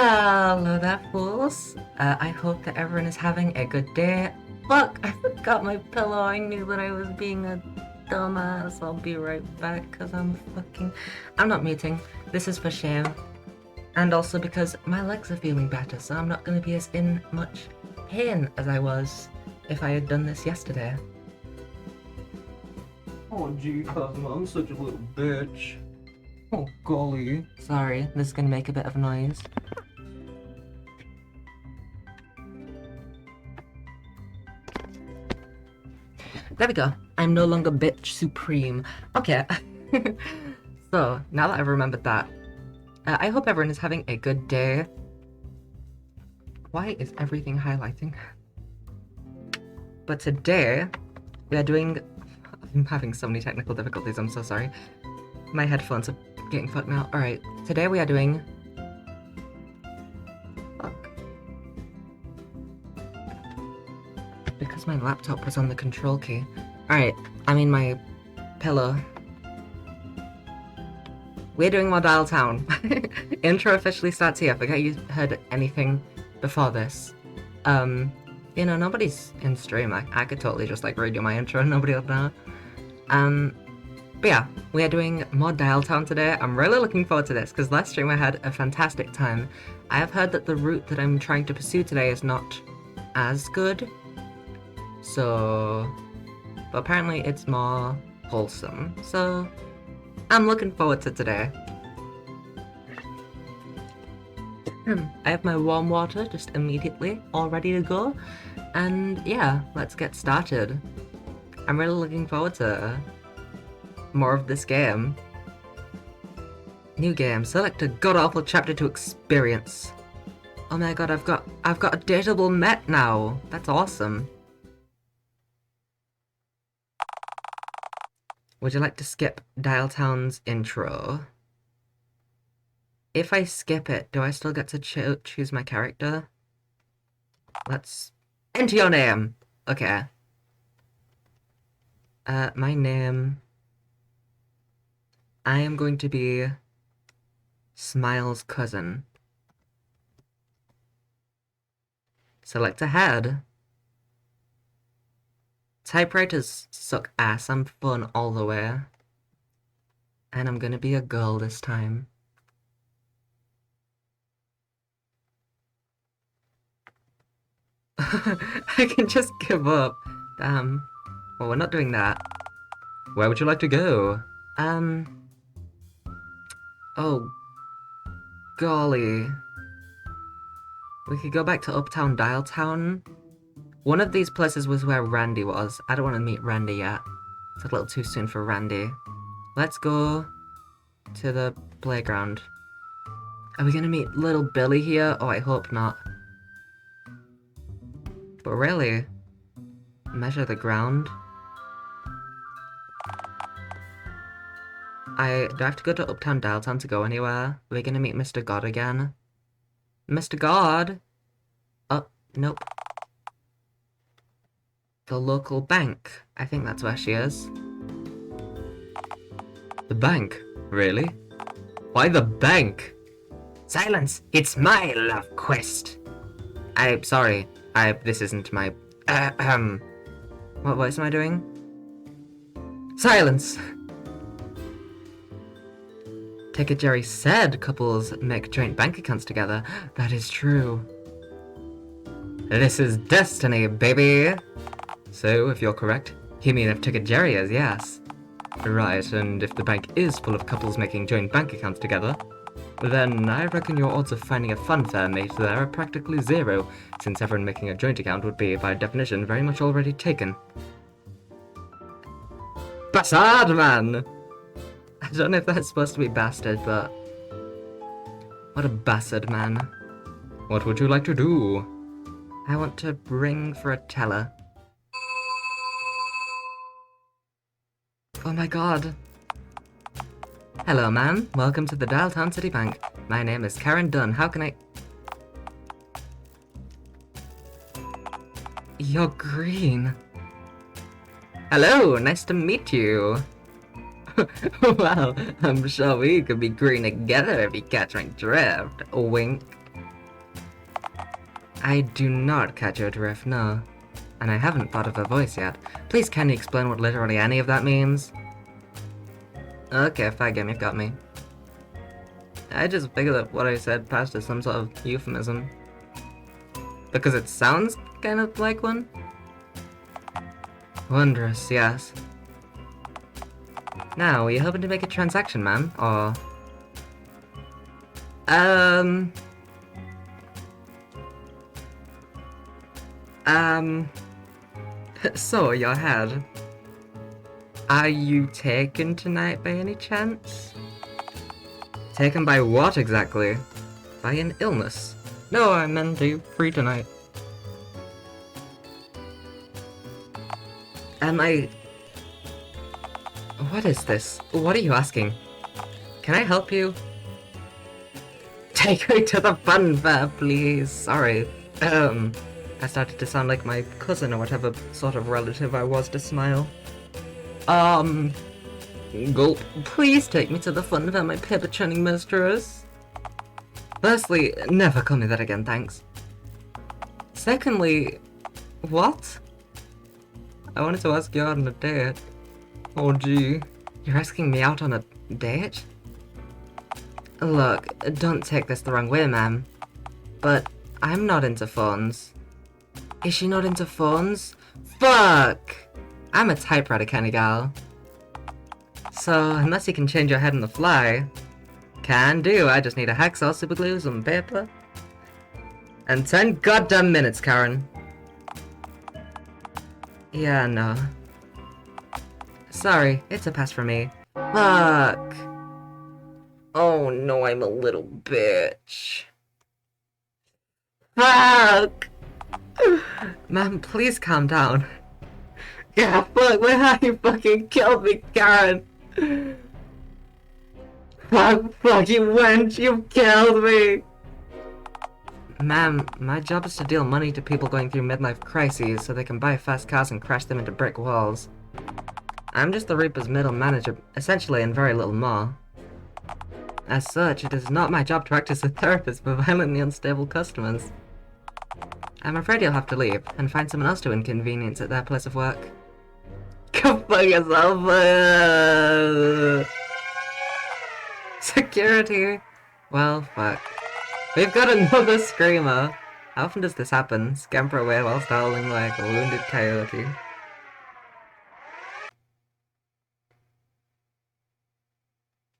Hello there, fools. I hope that everyone is having a good day. Fuck, I forgot my pillow. I knew that I was being a dumbass. I'll be right back, because I'm not muting. This is for shame. And also because my legs are feeling better, so I'm not going to be as in much pain as I was if I had done this yesterday. Oh gee, Cosmo, I'm such a little bitch. Oh golly. Sorry, this is going to make a bit of noise. There we go. I'm no longer bitch supreme. Okay. So, now that I've remembered that, I hope everyone is having a good day. Why is everything highlighting? But today, we are doing... I'm having so many technical difficulties, I'm so sorry. My headphones are getting fucked now. Alright, today we are doing... Fuck. Because my laptop was on the control key. Alright, I mean my pillow. We're doing more Dialtown. Intro officially starts here. I forget you heard anything before this. You know, nobody's in stream. I could totally just like read you my intro and nobody will know. But yeah, we are doing more Dialtown today. I'm really looking forward to this because last stream I had a fantastic time. I have heard that the route that I'm trying to pursue today is not as good. So, but apparently it's more wholesome. So, I'm looking forward to today. I have my warm water just immediately, all ready to go. And yeah, let's get started. I'm really looking forward to more of this game. New game, select a god-awful chapter to experience. Oh my god, I've got a dateable Met now. That's awesome. Would you like to skip Dialtown's intro? If I skip it, do I still get to choose my character? Let's enter your name. Okay. My name... I am going to be Smile's cousin. Select a head. Typewriters suck ass. I'm fun all the way. And I'm gonna be a girl this time. I can just give up. Damn. Well, we're not doing that. Where would you like to go? Oh. Golly. We could go back to Uptown Dialtown. One of these places was where Randy was. I don't want to meet Randy yet. It's a little too soon for Randy. Let's go to the playground. Are we gonna meet little Billy here? Oh, I hope not. But really, measure the ground. Do I have to go to Uptown Dialtown to go anywhere? Are we gonna meet Mr. God again? Mr. God? Oh, nope. The local bank. I think that's where she is. The bank? Really? Why the bank? Silence! It's my love quest! I'm sorry. This isn't my... What voice am I doing? Silence! Take it Jerry said couples make joint bank accounts together. That is true. This is destiny, baby! So, if you're correct, You mean if Ticket Jerry is, yes. right, and if the bank is full of couples making joint bank accounts together, then I reckon your odds of finding a funfair mate there are practically zero, since everyone making a joint account would be, by definition, very much already taken. Bastard man! I don't know if that's supposed to be bastard, but... What a bastard man. What would you like to do? I want to ring for a teller. Oh my god. Hello, ma'am. Welcome to the Dialtown City Bank. My name is Karen Dunn. How can I... You're green. Hello, nice to meet you. Well, I'm sure we could be green together if you catch my drift. Wink. I do not catch your drift, no. And I haven't thought of a voice yet. Please can you explain what literally any of that means? Okay, fine game, you've got me. I just figured that what I said passed as some sort of euphemism. Because it sounds kind of like one? Wondrous, yes. Now, are you hoping to make a transaction, ma'am? Or... So, your head. Are you taken tonight by any chance? Taken by what exactly? By an illness? No, I meant are you free tonight? Am I... What is this? What are you asking? Can I help you? Take me to the fun fair, please. Sorry. I started to sound like my cousin or whatever sort of relative I was to smile. Gulp. Please take me to the fun fair, my paper-churning mistress. Firstly, never call me that again, thanks. Secondly, what? I wanted to ask you out on a date. Oh gee. You're asking me out on a date? Look, don't take this the wrong way, ma'am. But I'm not into phones. Is she not into phones? Fuck! I'm a typewriter kind of gal. So, unless you can change your head on the fly... Can do, I just need a hacksaw, super glue, some paper... and 10 goddamn minutes, Karen. Yeah, no. Sorry, it's a pass for me. Fuck! Oh no, I'm a little bitch. Fuck! Ma'am, please calm down. Yeah, fuck, why have you fucking killed me, Karen? Fuck, you wench, you've killed me! Ma'am, my job is to deal money to people going through midlife crises so they can buy fast cars and crash them into brick walls. I'm just the Reaper's middle manager, essentially, and very little more. As such, it is not my job to act as a therapist for violently unstable customers. I'm afraid you'll have to leave, and find someone else to inconvenience at their place of work. Go fuck yourself! Security! Well, fuck. We've got another screamer! How often does this happen? Scamper away whilst howling like a wounded coyote.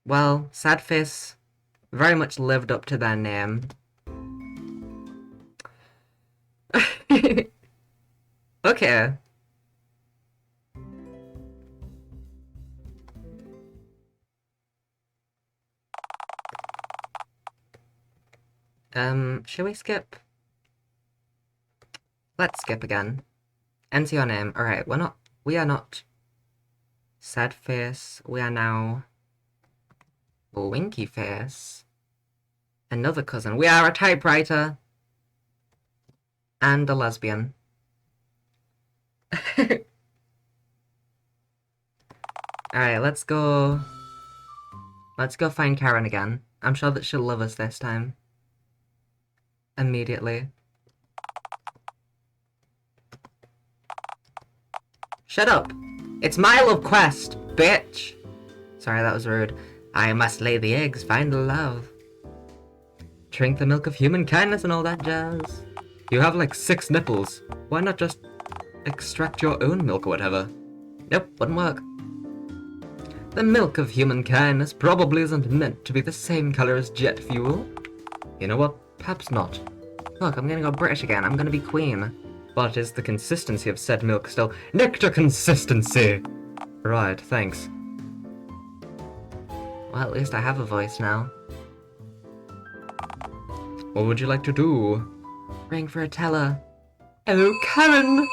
Well, Sadface very much lived up to their name. Okay. Shall we skip? Let's skip again. Enter your name. Alright, we are not Sad Face. We are now Winky Face. Another cousin. We are a typewriter. And a lesbian. Alright, let's go find Karen again. I'm sure that she'll love us this time. Immediately. Shut up! It's my love quest, bitch! Sorry, that was rude. I must lay the eggs, find the love. Drink the milk of human kindness and all that jazz. You have like 6 nipples. Why not just extract your own milk or whatever? Nope, wouldn't work. The milk of human kindness probably isn't meant to be the same color as jet fuel. You know what? Perhaps not. Look, I'm gonna go British again. I'm gonna be queen. But is the consistency of said milk still nectar consistency? Right, thanks. Well, at least I have a voice now. What would you like to do? Ring for a teller. Oh, Karen!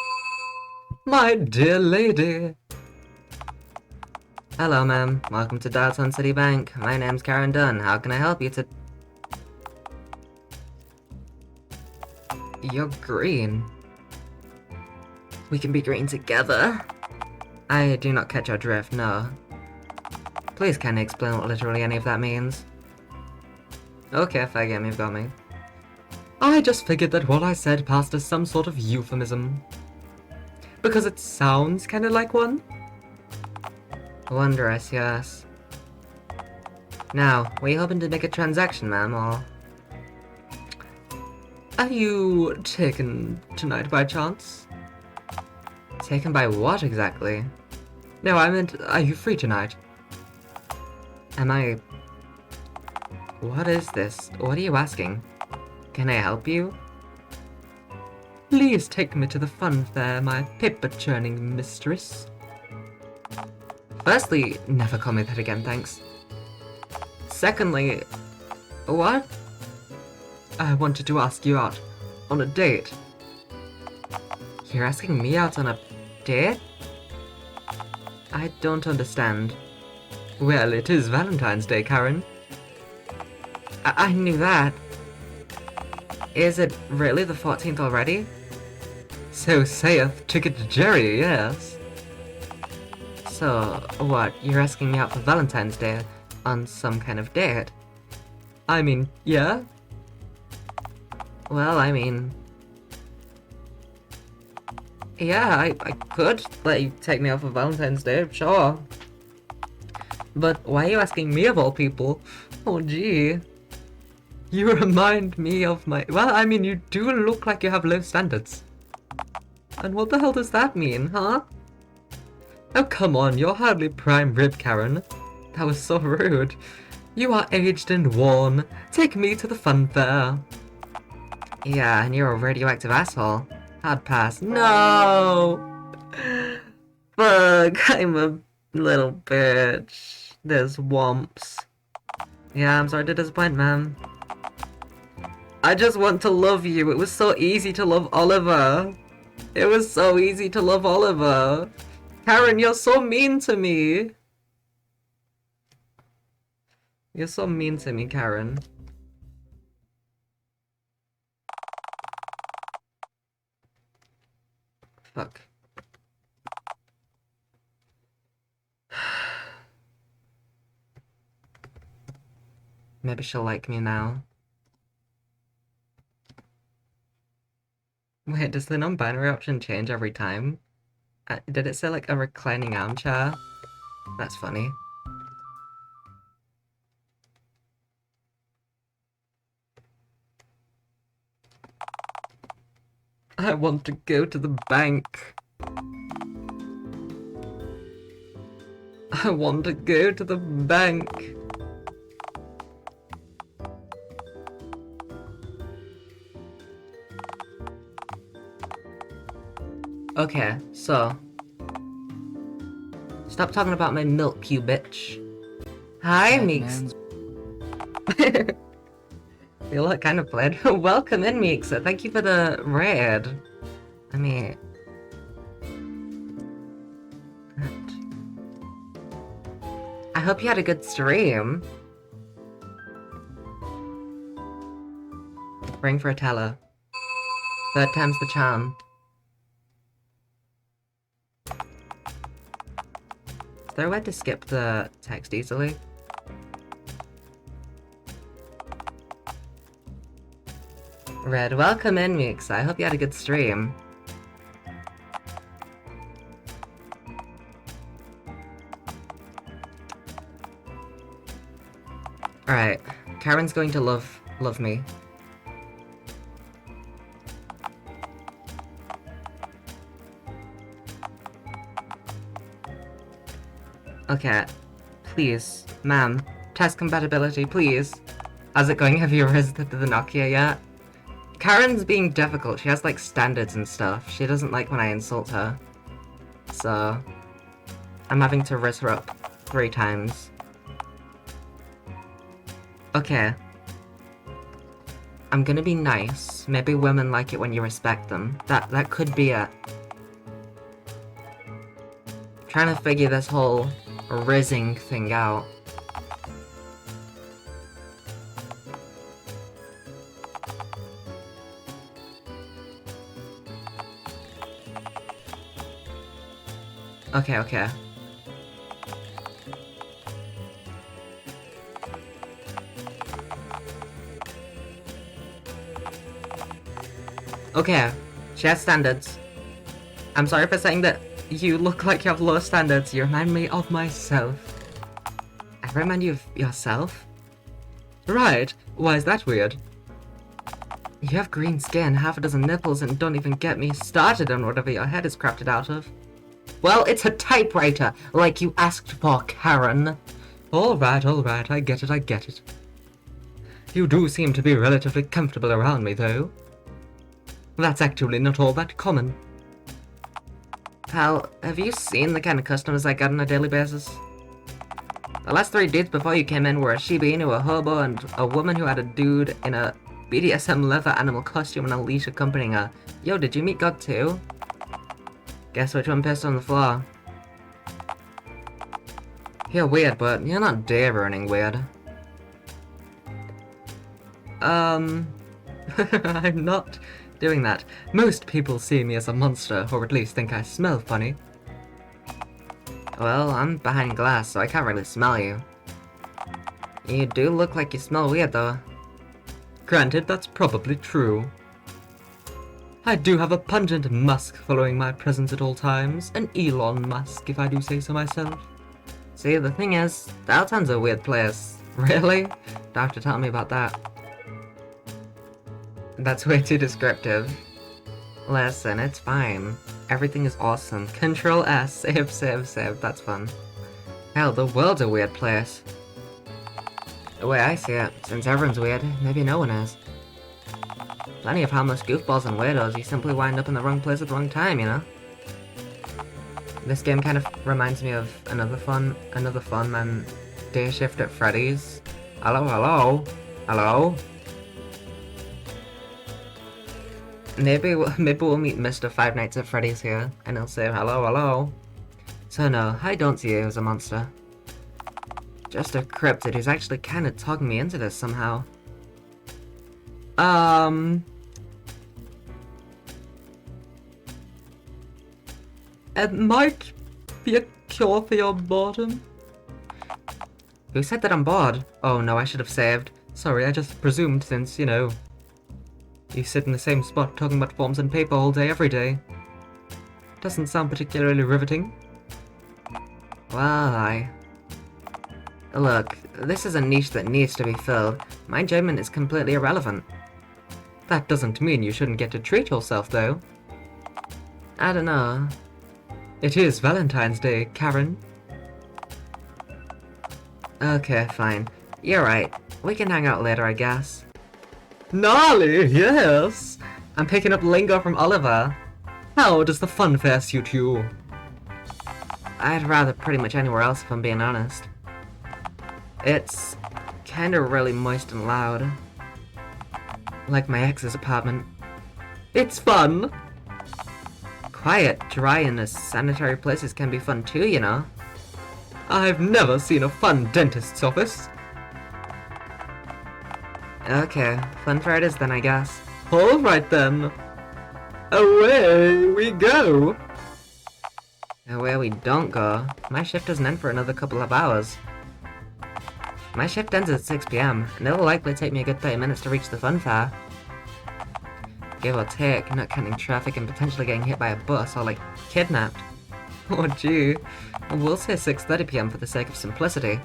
My dear lady. Hello, ma'am. Welcome to Dialtown City Bank. My name's Karen Dunn. How can I help you to... You're green. We can be green together. I do not catch your drift, no. Please can you explain what literally any of that means? Okay, fair game, you've got me. I just figured that what I said passed as some sort of euphemism. Because it sounds kinda like one. Wondrous, yes. Now, were you hoping to make a transaction, ma'am, or... Are you taken tonight by chance? Taken by what, exactly? No, I meant, are you free tonight? Am I... What is this? What are you asking? Can I help you? Please take me to the fun fair, my paper-churning mistress. Firstly, never call me that again, thanks. Secondly... What? I wanted to ask you out on a date. You're asking me out on a date? I don't understand. Well, it is Valentine's Day, Karen. I knew that. Is it really the 14th already? So saith Ticket to Jerry, yes. So, what, you're asking me out for Valentine's Day on some kind of date? I mean, yeah? Well, I mean... Yeah, I could let you take me out for Valentine's Day, sure. But why are you asking me of all people? Oh, gee. You remind me of my... Well, I mean, you do look like you have low standards. And what the hell does that mean, huh? Oh, come on, you're hardly prime rib, Karen. That was so rude. You are aged and worn. Take me to the fun fair. Yeah, and you're a radioactive asshole. Hard pass. No! Fuck, I'm a little bitch. There's womps. Yeah, I'm sorry to disappoint, ma'am. I just want to love you. It was so easy to love Oliver. It was so easy to love Oliver. Karen, you're so mean to me. You're so mean to me, Karen. Fuck. Maybe she'll like me now. Wait, does the non-binary option change every time? Did it say like a reclining armchair? That's funny. I want to go to the bank. I want to go to the bank. Okay, so... Stop talking about my milk, you bitch. Hi, Meeks. You look kind of played. Welcome in, Meeks. Thank you for the raid. I mean... I hope you had a good stream. Ring for a teller. Third time's the charm. Is there a way to skip the text easily? Red, welcome in, Meeks. I hope you had a good stream. Alright, Karen's going to love me. Okay, please, ma'am, test compatibility, please. How's it going? Have you revisited the Nokia yet? Karen's being difficult. She has like standards and stuff. She doesn't like when I insult her. So, I'm having to riz her up 3 times. Okay. I'm gonna be nice. Maybe women like it when you respect them. That could be it. Trying to figure this whole rizzing thing out. Okay, okay. Okay, she has standards. I'm sorry for saying that you look like you have low standards. You remind me of myself. I remind you of yourself? Right. Why is that weird? You have green skin, half a dozen nipples, and don't even get me started on whatever your head is crafted out of. Well, it's a typewriter, like you asked for, Karen. Alright, I get it. You do seem to be relatively comfortable around me, though. That's actually not all that common. Pal, have you seen the kind of customers I get on a daily basis? The last 3 dudes before you came in were a Shiba Inu, a hobo, and a woman who had a dude in a BDSM leather animal costume and a leash accompanying her. Yo, did you meet God too? Guess which one pissed on the floor? You're weird, but you're not day-ruining weird. I'm not doing that. Most people see me as a monster, or at least think I smell funny. Well, I'm behind glass, so I can't really smell you. You do look like you smell weird, though. Granted, that's probably true. I do have a pungent musk following my presence at all times. An Elon Musk, if I do say so myself. See, the thing is, Dialtown's a weird place. Really? Don't have to tell me about that. That's way too descriptive. Listen, it's fine. Everything is awesome. Control S, save, that's fun. Hell, the world's a weird place. The way I see it, since everyone's weird, maybe no one is. Plenty of harmless goofballs and weirdos, you simply wind up in the wrong place at the wrong time, you know? This game kind of reminds me of another fun man day shift at Freddy's. Hello? Maybe we'll meet Mr. Five Nights at Freddy's here, and he'll say hello. So no, I don't see you as a monster. Just a cryptid who's actually kind of talking me into this somehow. It might be a cure for your boredom. Who said that I'm bored? Oh no, I should have saved. Sorry, I just presumed since, you know, you sit in the same spot talking about forms and paper all day every day. Doesn't sound particularly riveting. Well, Look, this is a niche that needs to be filled. My judgment is completely irrelevant. That doesn't mean you shouldn't get to treat yourself, though. I don't know. It is Valentine's Day, Karen. Okay, fine. You're right. We can hang out later, I guess. Gnarly, yes! I'm picking up lingo from Oliver. How does the fun fair suit you? I'd rather pretty much anywhere else if I'm being honest. It's kinda really moist and loud. Like my ex's apartment. It's fun! Quiet, dry, and sanitary places can be fun too, you know. I've never seen a fun dentist's office. Okay, fun for it is then, I guess. Alright then. Away we go! Where we don't go. My shift doesn't end for another couple of hours. My shift ends at 6 PM, and it'll likely take me a good 30 minutes to reach the fun fair. Give or take, not counting traffic and potentially getting hit by a bus or, like, kidnapped. Oh gee, we'll say 6:30 PM for the sake of simplicity.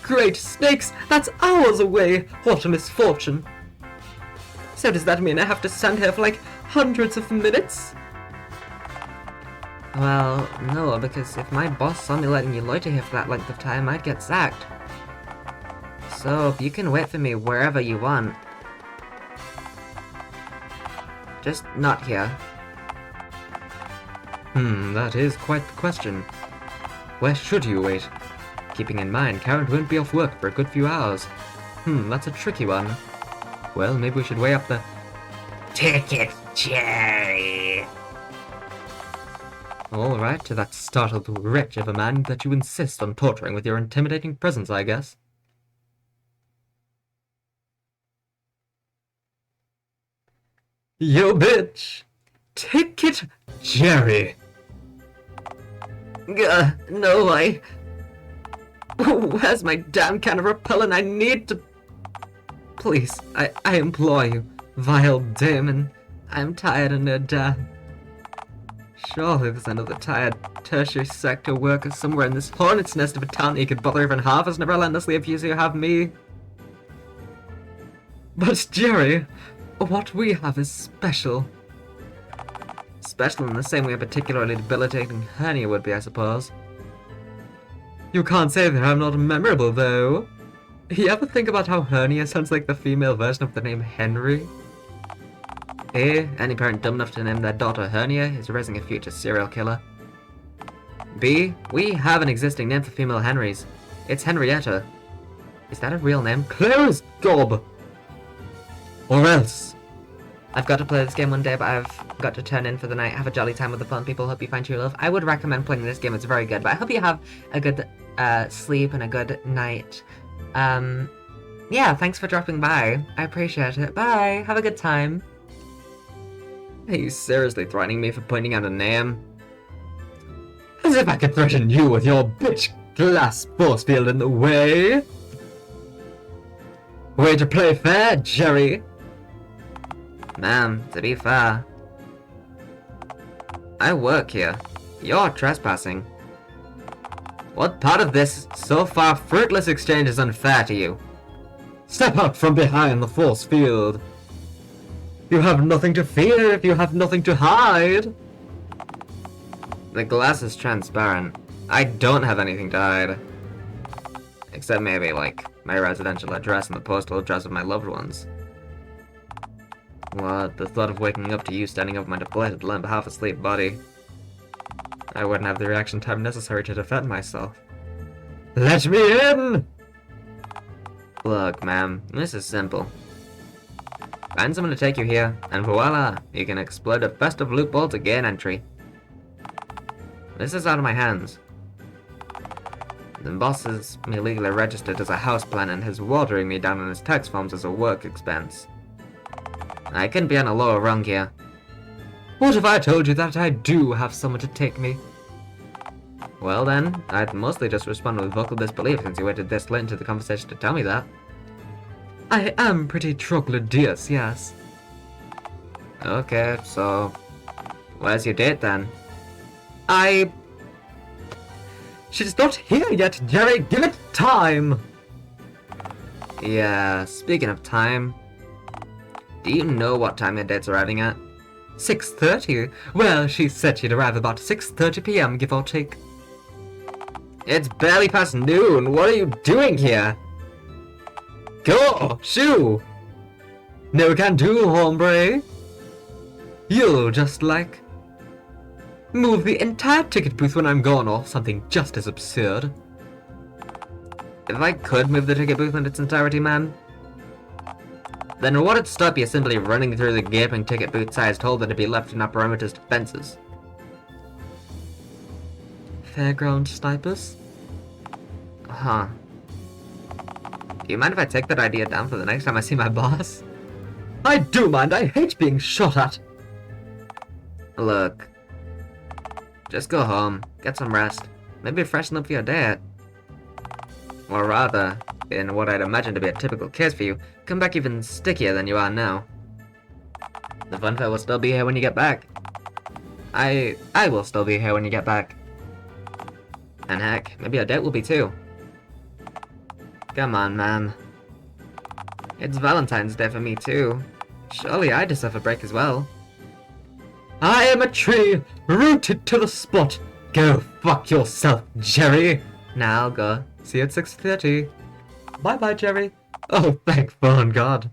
Great snakes! That's hours away! What a misfortune! So does that mean I have to stand here for, like, hundreds of minutes? Well, no, because if my boss saw me letting you loiter here for that length of time, I'd get sacked. So, you can wait for me wherever you want. Just not here. That is quite the question. Where should you wait? Keeping in mind, Karen won't be off work for a good few hours. That's a tricky one. Well, maybe we should weigh up the Ticket, Jerry! Alright, to that startled wretch of a man that you insist on torturing with your intimidating presence, I guess. Yo, bitch! Ticket, Jerry! No, Where's my damn can of repellent? I need to... Please, I implore you, vile demon. I'm tired and near death. Surely there's another tired tertiary sector worker somewhere in this hornet's nest of a town that you could bother even half as relentlessly if you have me. But Jerry, what we have is special. Special in the same way a particularly debilitating hernia would be, I suppose. You can't say that I'm not memorable, though. You ever think about how hernia sounds like the female version of the name Henry? A. Any parent dumb enough to name their daughter Hernia is raising a future serial killer. B. We have an existing name for female Henrys. It's Henrietta. Is that a real name? Close, gob! Or else. I've got to play this game one day, but I've got to turn in for the night. Have a jolly time with the fun people. Hope you find true love. I would recommend playing this game. It's very good, but I hope you have a good sleep and a good night. Yeah, thanks for dropping by. I appreciate it. Bye. Have a good time. Are you seriously threatening me for pointing out a name? As if I could threaten you with your bitch glass force field in the way. Way to play fair, Jerry. Ma'am, to be fair, I work here. You're trespassing. What part of this so far fruitless exchange is unfair to you? Step out from behind the force field. You have nothing to fear if you have nothing to hide. The glass is transparent. I don't have anything to hide. Except maybe, like, my residential address and the postal address of my loved ones. What? The thought of waking up to you standing over my deflated limp, half-asleep body. I wouldn't have the reaction time necessary to defend myself. Let me in! Look, ma'am, this is simple. Find someone to take you here, and voila, you can exploit a festive loophole to gain entry. This is out of my hands. The boss is me legally registered as a houseplant and is watering me down on his tax forms as a work expense. I couldn't be on a lower rung here. What if I told you that I do have someone to take me? Well then, I'd mostly just respond with vocal disbelief since you waited this late into the conversation to tell me that. I am pretty troglodyous, yes. Okay, so where's your date then? She's not here yet, Jerry! Give it time! Yeah, speaking of time, do you know what time your date's arriving at? 6:30? Well, she said she'd arrive about 6:30 p.m., give or take. It's barely past noon. What are you doing here? Go! Shoo! No can do, hombre. You'll just like move the entire ticket booth when I'm gone, or something just as absurd. If I could move the ticket booth in its entirety, man, then what'd stop you simply running through the gaping ticket booth-sized hole that'd be left in our perimeter's defenses? Fairground snipers? Huh. Do you mind if I take that idea down for the next time I see my boss? I do mind. I hate being shot at. Look. Just go home. Get some rest. Maybe freshen up for your date. Or rather, in what I'd imagine to be a typical case for you, come back even stickier than you are now. The funfair will still be here when you get back. I will still be here when you get back. And heck, maybe your date will be too. Come on, man. It's Valentine's Day for me too. Surely I deserve a break as well. I am a tree, rooted to the spot. Go fuck yourself, Jerry. Now I'll go. See you at 6:30. Bye-bye, Jerry. Oh, thank phone God.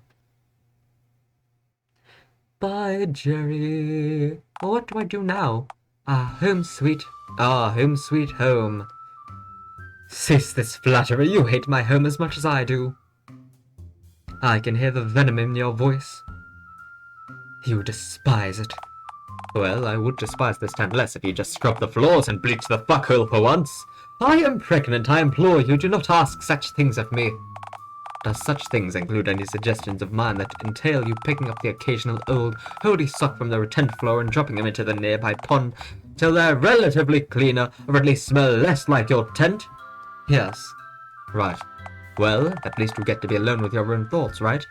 Bye, Jerry. What do I do now? Home sweet home. Cease this flattery. You hate my home as much as I do. I can hear the venom in your voice. You despise it. Well, I would despise this tent less if you just scrub the floors and bleach the fuckhole for once. I am pregnant. I implore you, do not ask such things of me. Does such things include any suggestions of mine that entail you picking up the occasional old, holy sock from the tent floor and dropping them into the nearby pond till they're relatively cleaner, or at least smell less like your tent? Yes. Right. Well, at least you get to be alone with your own thoughts, right?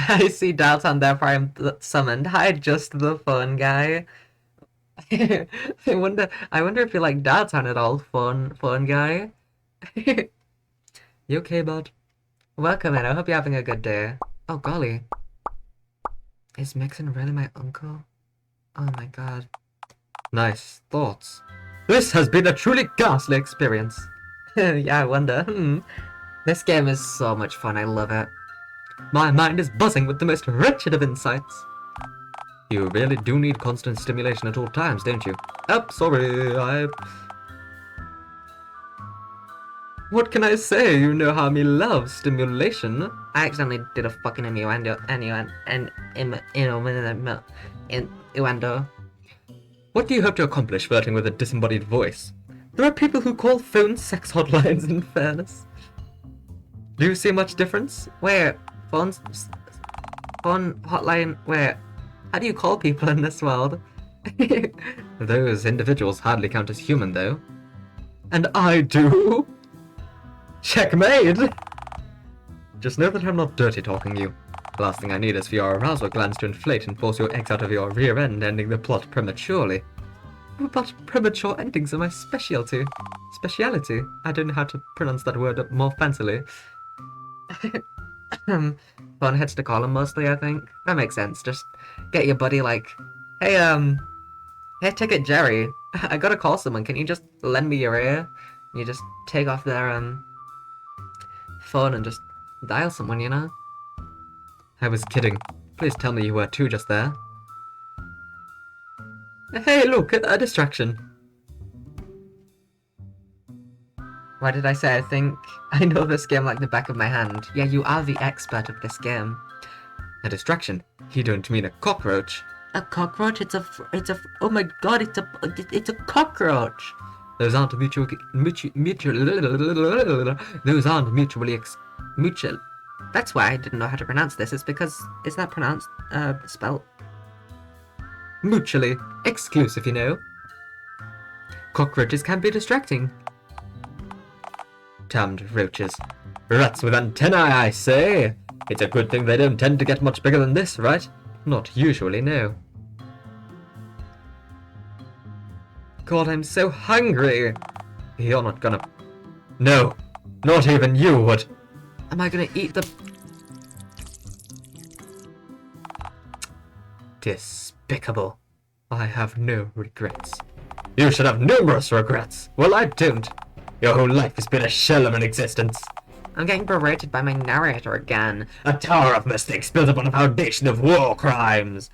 I see Dialtown, therefore I am summoned. Hi, just the fun guy. I wonder if you like Dialtown at all, fun guy. You okay, bud? Welcome in, I hope you're having a good day. Oh, golly. Is Mixon really my uncle? Oh my god. Nice thoughts. This has been a truly ghastly experience. Yeah, I wonder. This game is so much fun, I love it. My mind is buzzing with the most wretched of insights. You really do need constant stimulation at all times, don't you? Oh, sorry, What can I say? You know how me love stimulation. I accidentally did a fucking innuendo. What do you hope to accomplish flirting with a disembodied voice? There are people who call phones sex hotlines, in fairness. Do you see much difference? Where? Phone hotline? Where? How do you call people in this world? Those individuals hardly count as human, though. And I do! Checkmate! Just know that I'm not dirty talking you. The last thing I need is for your arousal glands to inflate and force your eggs out of your rear end, ending the plot prematurely. But premature endings are my specialty. Speciality? I don't know how to pronounce that word more fancily. Fun heads to call him mostly, I think. That makes sense. Just get your buddy like, hey, Ticket Jerry, I gotta call someone. Can you just lend me your ear? And you just take off their, phone and just dial someone, you know? I was kidding. Please tell me you were too just there. Hey, look, a distraction. Why did I say I think I know this game like the back of my hand? Yeah, you are the expert of this game. A distraction? You don't mean a cockroach? A cockroach? Oh my god, it's a cockroach! Those aren't mutually mutual. That's why I didn't know how to pronounce this. It's because, is that pronounced, spelled? Mutually exclusive, you know. Cockroaches can be distracting. Damned roaches. Rats with antennae, I say! It's a good thing they don't tend to get much bigger than this, right? Not usually, no. God, I'm so hungry! You're not gonna... No! Not even you would! Am I gonna eat the... Despicable. I have no regrets. You should have numerous regrets! Well, I don't! Your whole life has been a shell of an existence! I'm getting berated by my narrator again. A tower of mistakes built upon a foundation of war crimes!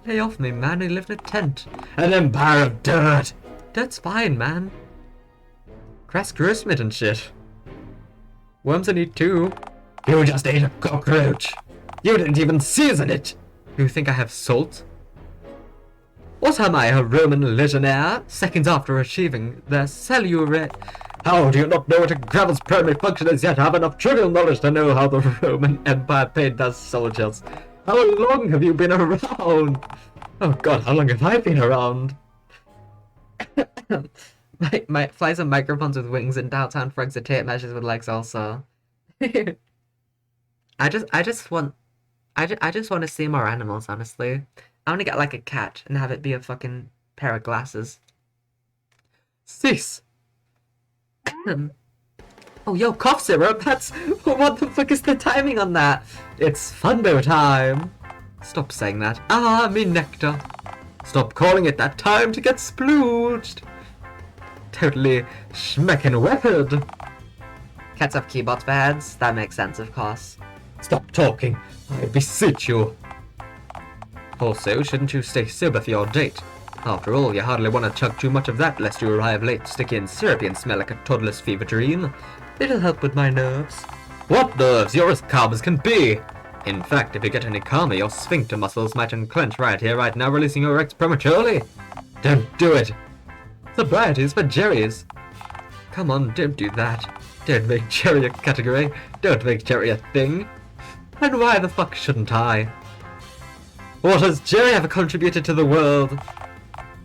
Lay off me, man, I live in a tent. An empire of dirt! Dirt's fine, man. Grass grows from it and shit. Worms I need too. You just ate a cockroach! You didn't even season it! You think I have salt? What am I, a Roman legionnaire? Seconds after achieving their cellular... How do you not know what a gravel's primary function is, yet have enough trivial knowledge to know how the Roman Empire paid their soldiers? How long have you been around? Oh god, how long have I been around? my flies are microphones with wings and Dialtown frogs are tape measures with legs also. I just want to see more animals, honestly. I want to get like a cat and have it be a fucking pair of glasses. Cease. Oh, yo, cough syrup. That's... What the fuck is the timing on that? It's Fundo time. Stop saying that. Ah, me nectar. Stop calling it that. Time to get splooged. Totally schmeckin' weapon. Cats have keyboards for heads. That makes sense, of course. Stop talking. I beseech you. Also, shouldn't you stay sober for your date? After all, you hardly want to chug too much of that lest you arrive late, sticky and syrupy and smell like a toddler's fever dream. It'll help with my nerves. What nerves? You're as calm as can be. In fact, if you get any calmer, your sphincter muscles might unclench right here, right now, releasing your ex prematurely. Don't do it. Sobriety's for Jerry's. Come on, don't do that. Don't make Jerry a category. Don't make Jerry a thing. And why the fuck shouldn't I? What has Jerry ever contributed to the world?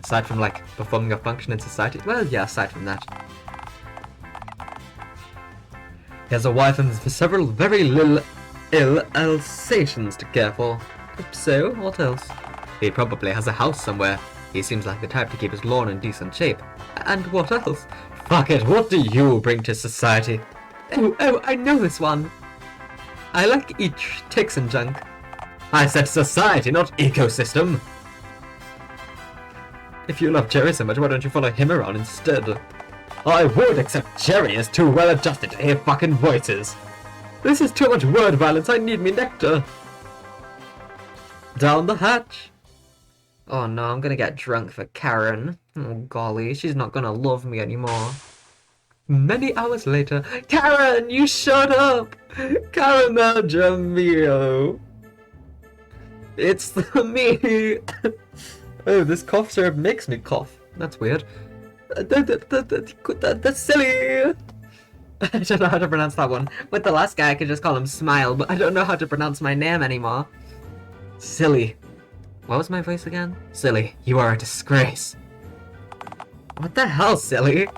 Aside from, like, performing a function in society? Well, yeah, aside from that. He has a wife and several very little... ill Alsatians to care for. If so, what else? He probably has a house somewhere. He seems like the type to keep his lawn in decent shape. And what else? Fuck it, what do you bring to society? Oh, I know this one. I like eat ticks and junk. I said society, not ecosystem. If you love Jerry so much, why don't you follow him around instead? I would, except Jerry is too well adjusted to hear fucking voices. This is too much word violence, I need me nectar. Down the hatch. Oh no, I'm gonna get drunk for Karen. Oh golly, she's not gonna love me anymore. Many hours later, Karen, you shut up! Caramel Jamil. It's me. Oh, this cough syrup makes me cough. That's weird. That's silly. I don't know how to pronounce that one. With the last guy, I could just call him Smile, but I don't know how to pronounce my name anymore. Silly. What was my voice again? Silly, you are a disgrace. What the hell, Silly?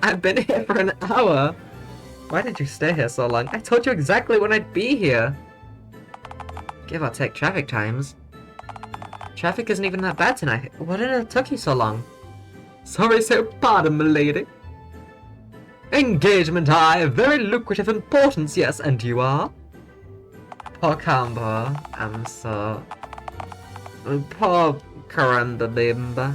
I've been here for an hour. Why did you stay here so long? I told you exactly when I'd be here. Give or take traffic times. Traffic isn't even that bad tonight. What did it took you so long? Sorry, so pardon, milady. Engagement high, very lucrative importance, yes, and you are? Poor Cambo, I'm so... Poor Karandabimba.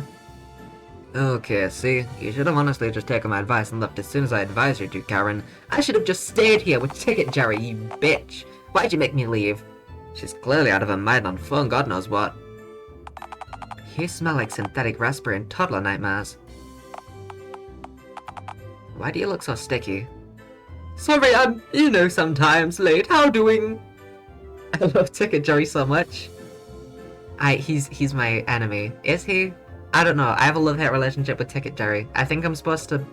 Okay, see, you should have honestly just taken my advice and left as soon as I advised you to, Karen. I should have just stayed here with Ticket Jerry, you bitch. Why'd you make me leave? She's clearly out of her mind on phone, God knows what. You smell like synthetic raspberry and toddler nightmares. Why do you look so sticky? Sorry, I'm, sometimes late. How doing? I love Ticket Jerry so much. He's my enemy. Is he? I don't know. I have a love-hate relationship with Ticket Jerry. I think I'm supposed to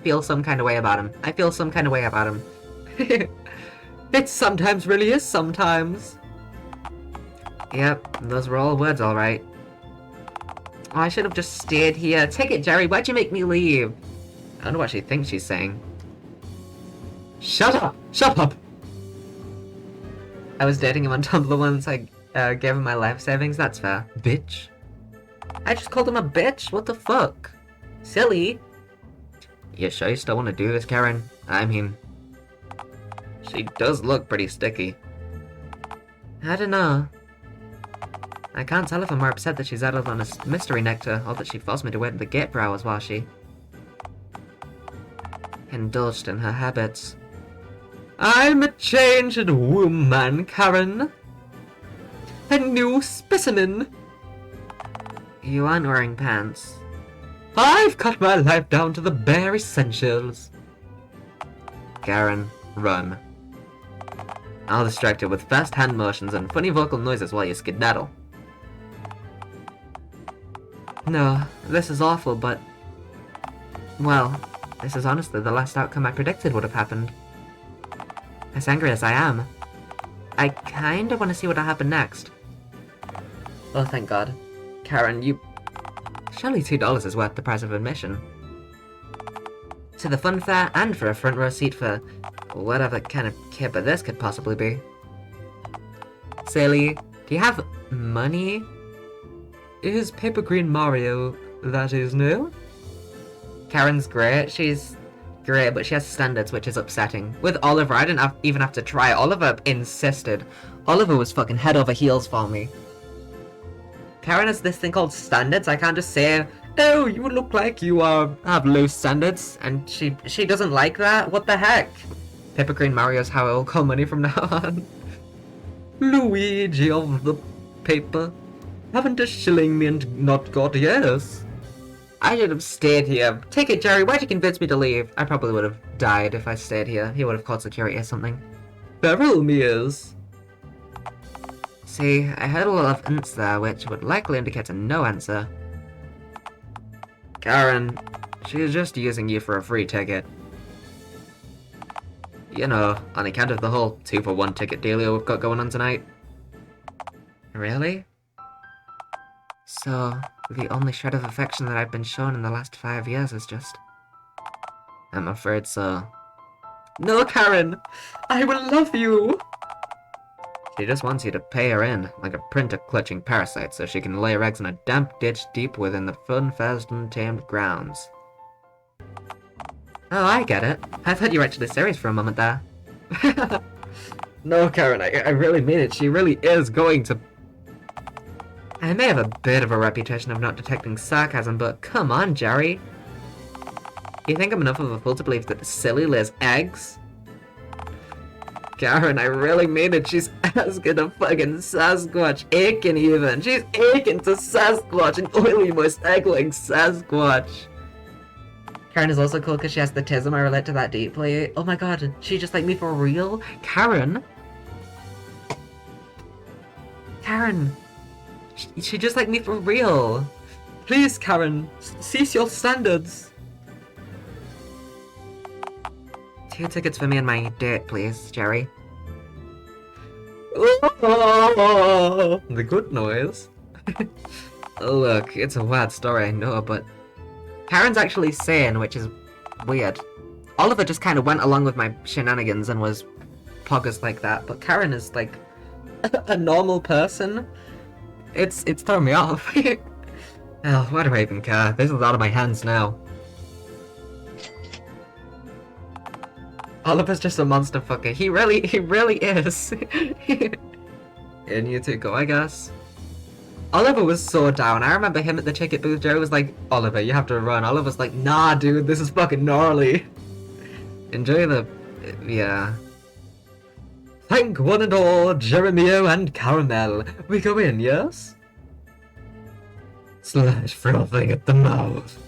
feel some kind of way about him. I feel some kind of way about him. It sometimes really is sometimes. Yep, those were all words, alright. Oh, I should have just stayed here. Ticket Jerry, why'd you make me leave? I wonder what she thinks she's saying. Shut up! Shut up! I was dating him on Tumblr once. I gave him my life savings. That's fair. Bitch. I just called him a bitch? What the fuck? Silly. You sure you still want to do this, Karen? I mean... She does look pretty sticky. I don't know. I can't tell if I'm more upset that she's added on a mystery nectar, or that she forced me to wait at the gate for hours while she... indulged in her habits. I'm a changed woman, Karen. A new specimen. You aren't wearing pants. I've cut my life down to the bare essentials. Karen, run. I'll distract her with fast hand motions and funny vocal noises while you skedaddle. No, this is awful, but... well, this is honestly the last outcome I predicted would have happened. As angry as I am, I kinda want to see what'll happen next. Oh, thank God. Karen, you... surely $2 is worth the price of admission. To the fun fair, and for a front row seat for whatever kind of kipper this could possibly be. Silly, do you have money? Is Paper Green Mario, that is, new? Karen's great. She's great, but she has standards, which is upsetting. With Oliver, I didn't even have to try. Oliver insisted. Oliver was fucking head over heels for me. Karen has this thing called standards. I can't just say, oh, you look like you have low standards, and she doesn't like that. What the heck? Paper Green Mario's how I'll call money from now on. Luigi of the paper. Haven't a shilling and not got yes. I should have stayed here. Take it, Jerry. Why'd you convince me to leave? I probably would have died if I stayed here. He would have called security or something. Beryl Mears. See, I heard a lot of ints there, which would likely indicate a no answer. Karen, she's just using you for a free ticket. You know, on account of the whole 2-for-1 ticket dealio we've got going on tonight. Really? So, the only shred of affection that I've been shown in the last 5 years is just... I'm afraid so. No, Karen! I will love you! She just wants you to pay her in, like a printer-clutching parasite, so she can lay her eggs in a damp ditch deep within the fun-fast, untamed grounds. Oh, I get it. I thought you were actually serious for a moment there. No, Karen, I really mean it. She really is going to... I may have a bit of a reputation of not detecting sarcasm, but come on, Jerry. You think I'm enough of a fool to believe that the silly lays eggs? Karen, I really mean it. She's asking a fucking Sasquatch, aching even. She's aching to Sasquatch, an oily, moist, egg-laying Sasquatch. Karen is also cool because she has the tism. I relate to that deeply. Oh my god, she just like me for real? Karen? Karen! She just like me for real! Please, Karen, cease your standards. 2 tickets for me and my date, please, Jerry. Oh, the good noise. Look, it's a wild story, I know, but... Karen's actually sane, which is weird. Oliver just kind of went along with my shenanigans and was poggers like that, but Karen is like a normal person. It's throwing me off. Hell, why do I even care? This is out of my hands now. Oliver's just a monster fucker. He really is. And you two go, I guess. Oliver was so down. I remember him at the ticket booth. Joe was like, Oliver, you have to run. Oliver's like, nah, dude, this is fucking gnarly. Enjoy the... yeah. Thank one and all, Jeremio and Caramel. We go in, yes? Slash frothing at the mouth.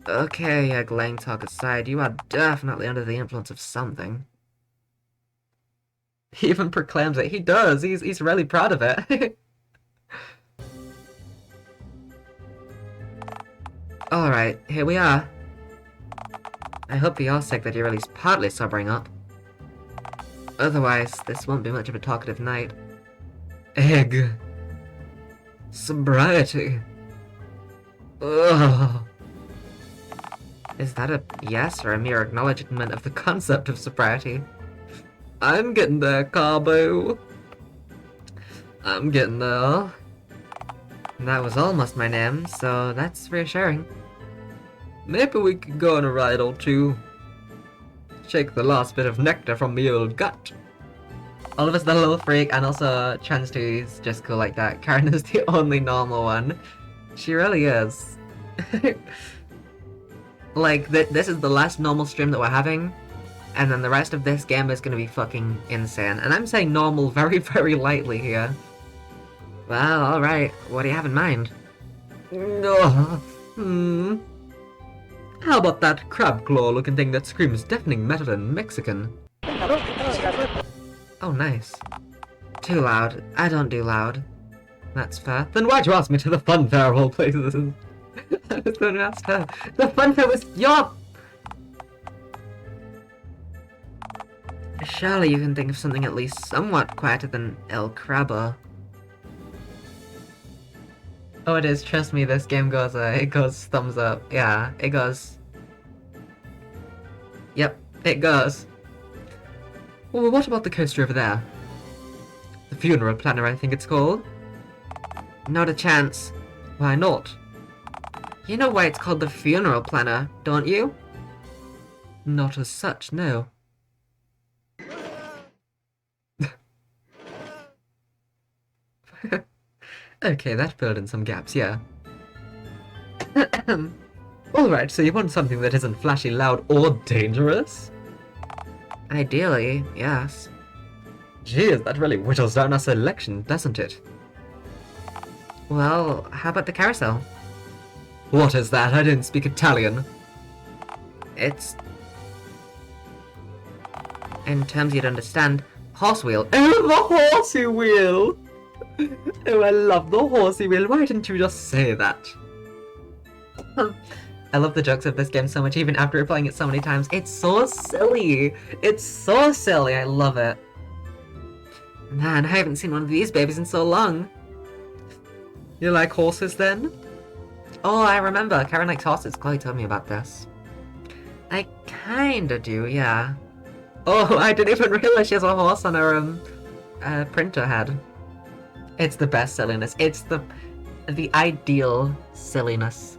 Okay, Glang talk aside, you are definitely under the influence of something. He even proclaims it. He does. He's really proud of it. Alright, here we are. I hope for your sake that you're at least partly sobering up. Otherwise, this won't be much of a talkative night. Egg. Sobriety. Ugh. Is that a yes or a mere acknowledgement of the concept of sobriety? I'm getting there, Carbo. I'm getting there. That was almost my name, so that's reassuring. Maybe we could go on a ride or two. Shake the last bit of nectar from the old gut. Oliver's the little freak, and also Trans 2 is just cool like that. Karen is the only normal one. She really is. Like, this is the last normal stream that we're having, and then the rest of this game is gonna be fucking insane. And I'm saying normal very, very lightly here. Well, alright. What do you have in mind? How about that crab claw looking thing that screams deafening metal and Mexican? Oh, nice. Too loud. I don't do loud. That's fair. Then why'd you ask me to the fun fair of all places? I was going to ask her. The fun fair was your... Surely you can think of something at least somewhat quieter than El Crabber. Oh, it is. Trust me, this game goes, it goes thumbs up. Yeah, it goes. Yep, it goes. Well, what about the coaster over there? The funeral planner, I think it's called. Not a chance. Why not? You know why it's called the funeral planner, don't you? Not as such, no. Okay, that filled in some gaps, yeah. Alright, so you want something that isn't flashy, loud, or dangerous? Ideally, yes. Geez, that really whittles down our selection, doesn't it? Well, how about the carousel? What is that? I didn't speak Italian. It's... in terms you'd understand, horse wheel. Oh, the horsey wheel! Oh, I love the horsey wheel. Why didn't you just say that? I love the jokes of this game so much, even after playing it so many times. It's so silly! It's so silly, I love it. Man, I haven't seen one of these babies in so long. You like horses, then? Oh, I remember. Karen likes horses. Chloe told me about this. I kinda do, yeah. Oh, I didn't even realize she has a horse on her printer had. It's the best silliness. It's the ideal silliness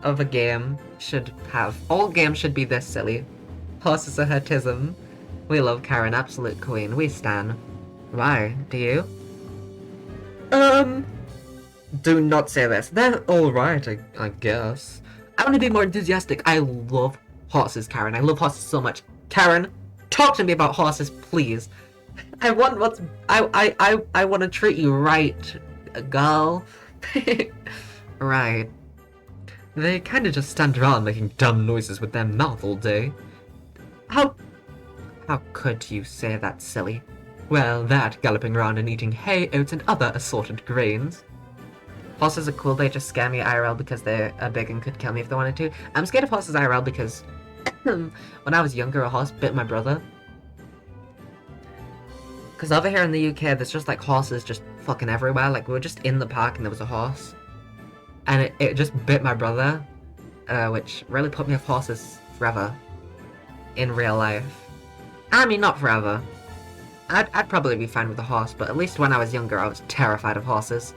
of a game should have. All games should be this silly. Horses are hertism. We love Karen, absolute queen. We stan. Why? Do you? Do not say this. They're alright, I guess. I want to be more enthusiastic. I love horses, Karen. I love horses so much. Karen, talk to me about horses, please. I want I want to treat you right, girl. Right. They kinda just stand around making dumb noises with their mouth all day. How could you say that, silly? Well, that, galloping around and eating hay, oats, and other assorted grains. Horses are cool, they just scare me IRL because they are big and could kill me if they wanted to. I'm scared of horses IRL because when I was younger, a horse bit my brother. Because over here in the UK, there's just like horses just fucking everywhere. Like, we were just in the park and there was a horse. And it just bit my brother, which really put me off horses forever. In real life. I mean, not forever. I'd probably be fine with a horse, but at least when I was younger, I was terrified of horses.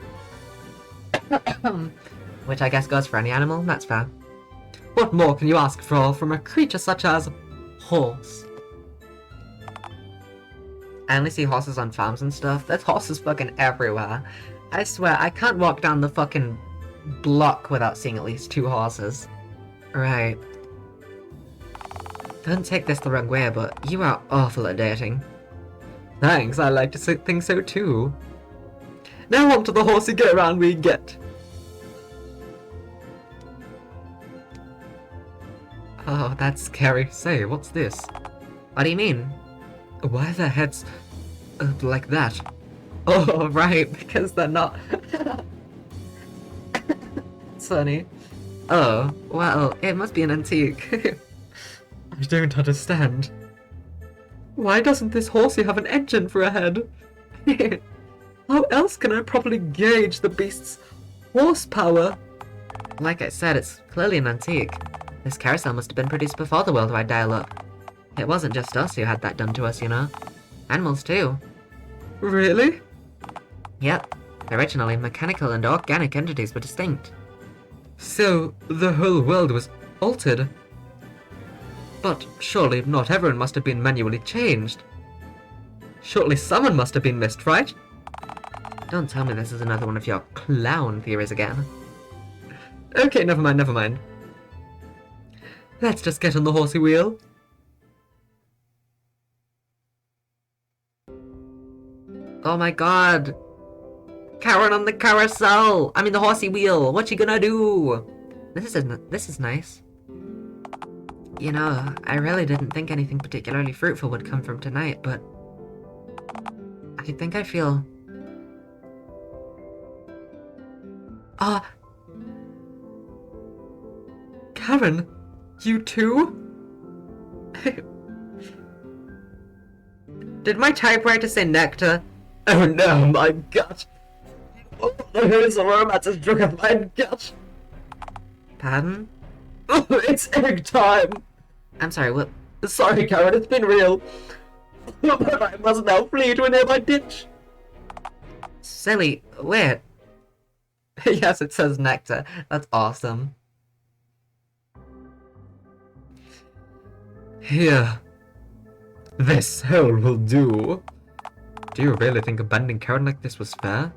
Which I guess goes for any animal, that's fair. What more can you ask for from a creature such as horse? I only see horses on farms and stuff. There's horses fucking everywhere. I swear, I can't walk down the fucking block without seeing at least 2 horses. Right. Don't take this the wrong way, but you are awful at dating. Thanks, I like to think so too. Now on to the horsey go-round we get. Oh, that's scary. Say, what's this? What do you mean? Why are their heads like that? Oh, right, because they're not. It's funny. Oh, well, it must be an antique. I don't understand. Why doesn't this horsey have an engine for a head? How else can I properly gauge the beast's horsepower? Like I said, it's clearly an antique. This carousel must have been produced before the worldwide dial-up. It wasn't just us who had that done to us, you know. Animals too. Really? Yep. Originally, mechanical and organic entities were distinct. So, the whole world was altered? But surely not everyone must have been manually changed. Surely someone must have been missed, right? Don't tell me this is another one of your clown theories again. Okay, never mind. Let's just get on the horsey wheel. Oh my god! Karen on the carousel! I mean the horsey wheel! What you gonna do? This is nice. You know, I really didn't think anything particularly fruitful would come from tonight, but I think I feel... Karen, you too? Did my typewriter say nectar? Oh no, my gut! Oh, here's a romance is drunk of my gut! Pardon? Oh, it's egg time! I'm sorry, what? Sorry, Karen, it's been real. But I must now flee to a nearby ditch. Silly, wait. Yes, it says nectar. That's awesome. Here. This hole will do. Do you really think abandoning Karen like this was fair?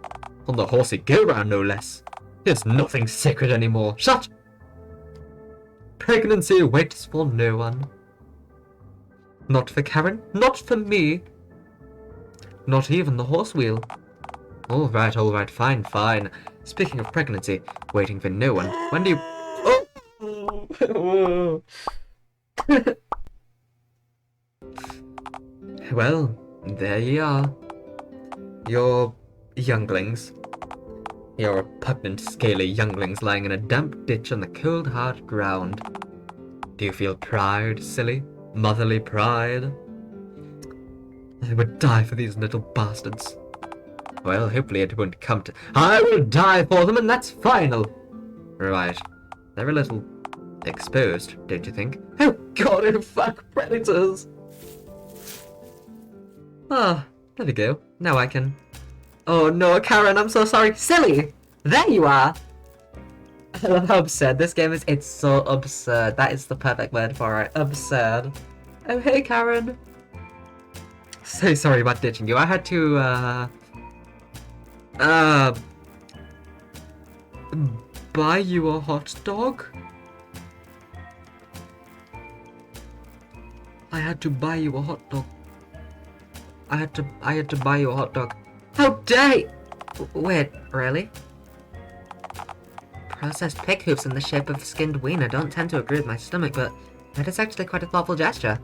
On the horsey go-round, no less. There's nothing sacred anymore. Shut! Pregnancy waits for no one. Not for Karen, not for me. Not even the horse wheel. Alright, fine. Speaking of pregnancy, waiting for no one. When do you... Oh! Well, there ye are. You're younglings. You're repugnant, scaly younglings lying in a damp ditch on the cold, hard ground. Do you feel pride, silly? Motherly pride? I would die for these little bastards. Well, hopefully it won't come to... I will die for them, and that's final! Right. They're a little exposed, don't you think? Oh god, oh fuck, predators! Ah, There we go. Now I can... Oh no, Karen, I'm so sorry. Silly! There you are! I love how absurd this game is. It's so absurd. That is the perfect word for it. Absurd. Oh, hey, Karen. So sorry about ditching you. I had to, buy you a hot dog? I had to buy you a hot dog. I had to buy you a hot dog. How dare you! Wait, really? Processed pig hooves in the shape of skinned wiener don't tend to agree with my stomach, but that is actually quite a thoughtful gesture.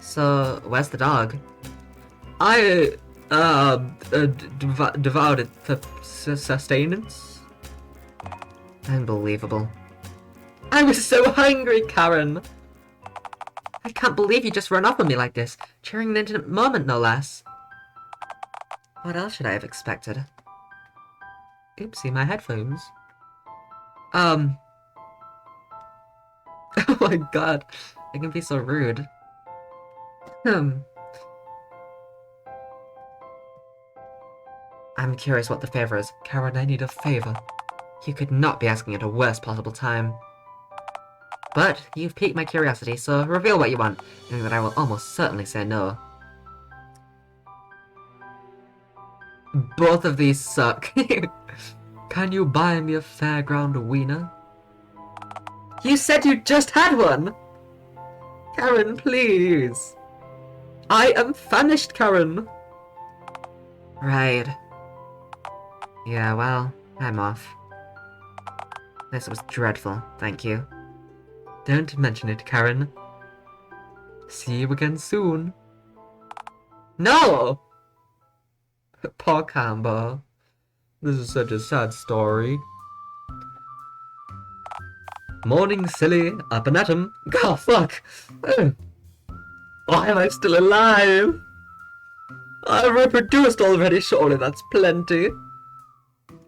So, where's the dog? I, devoured it for sustenance. Unbelievable. I was so hungry, Karen! I can't believe you just run off on me like this, cheering an intimate moment, no less. What else should I have expected? Oopsie, my headphones. Oh my god, I can be so rude. I'm curious what the favor is. Karen, I need a favor. You could not be asking at a worst possible time. But you've piqued my curiosity, so reveal what you want, knowing that I will almost certainly say no. Both of these suck. Can you buy me a fairground wiener? You said you just had one! Karen, please. I am famished, Karen. Right. Yeah, well, I'm off. This was dreadful, thank you. Don't mention it, Karen. See you again soon. No! Poor Combo. This is such a sad story. Morning, silly. Up and at 'em. God, fuck. Why am I still alive? I've reproduced already, surely that's plenty.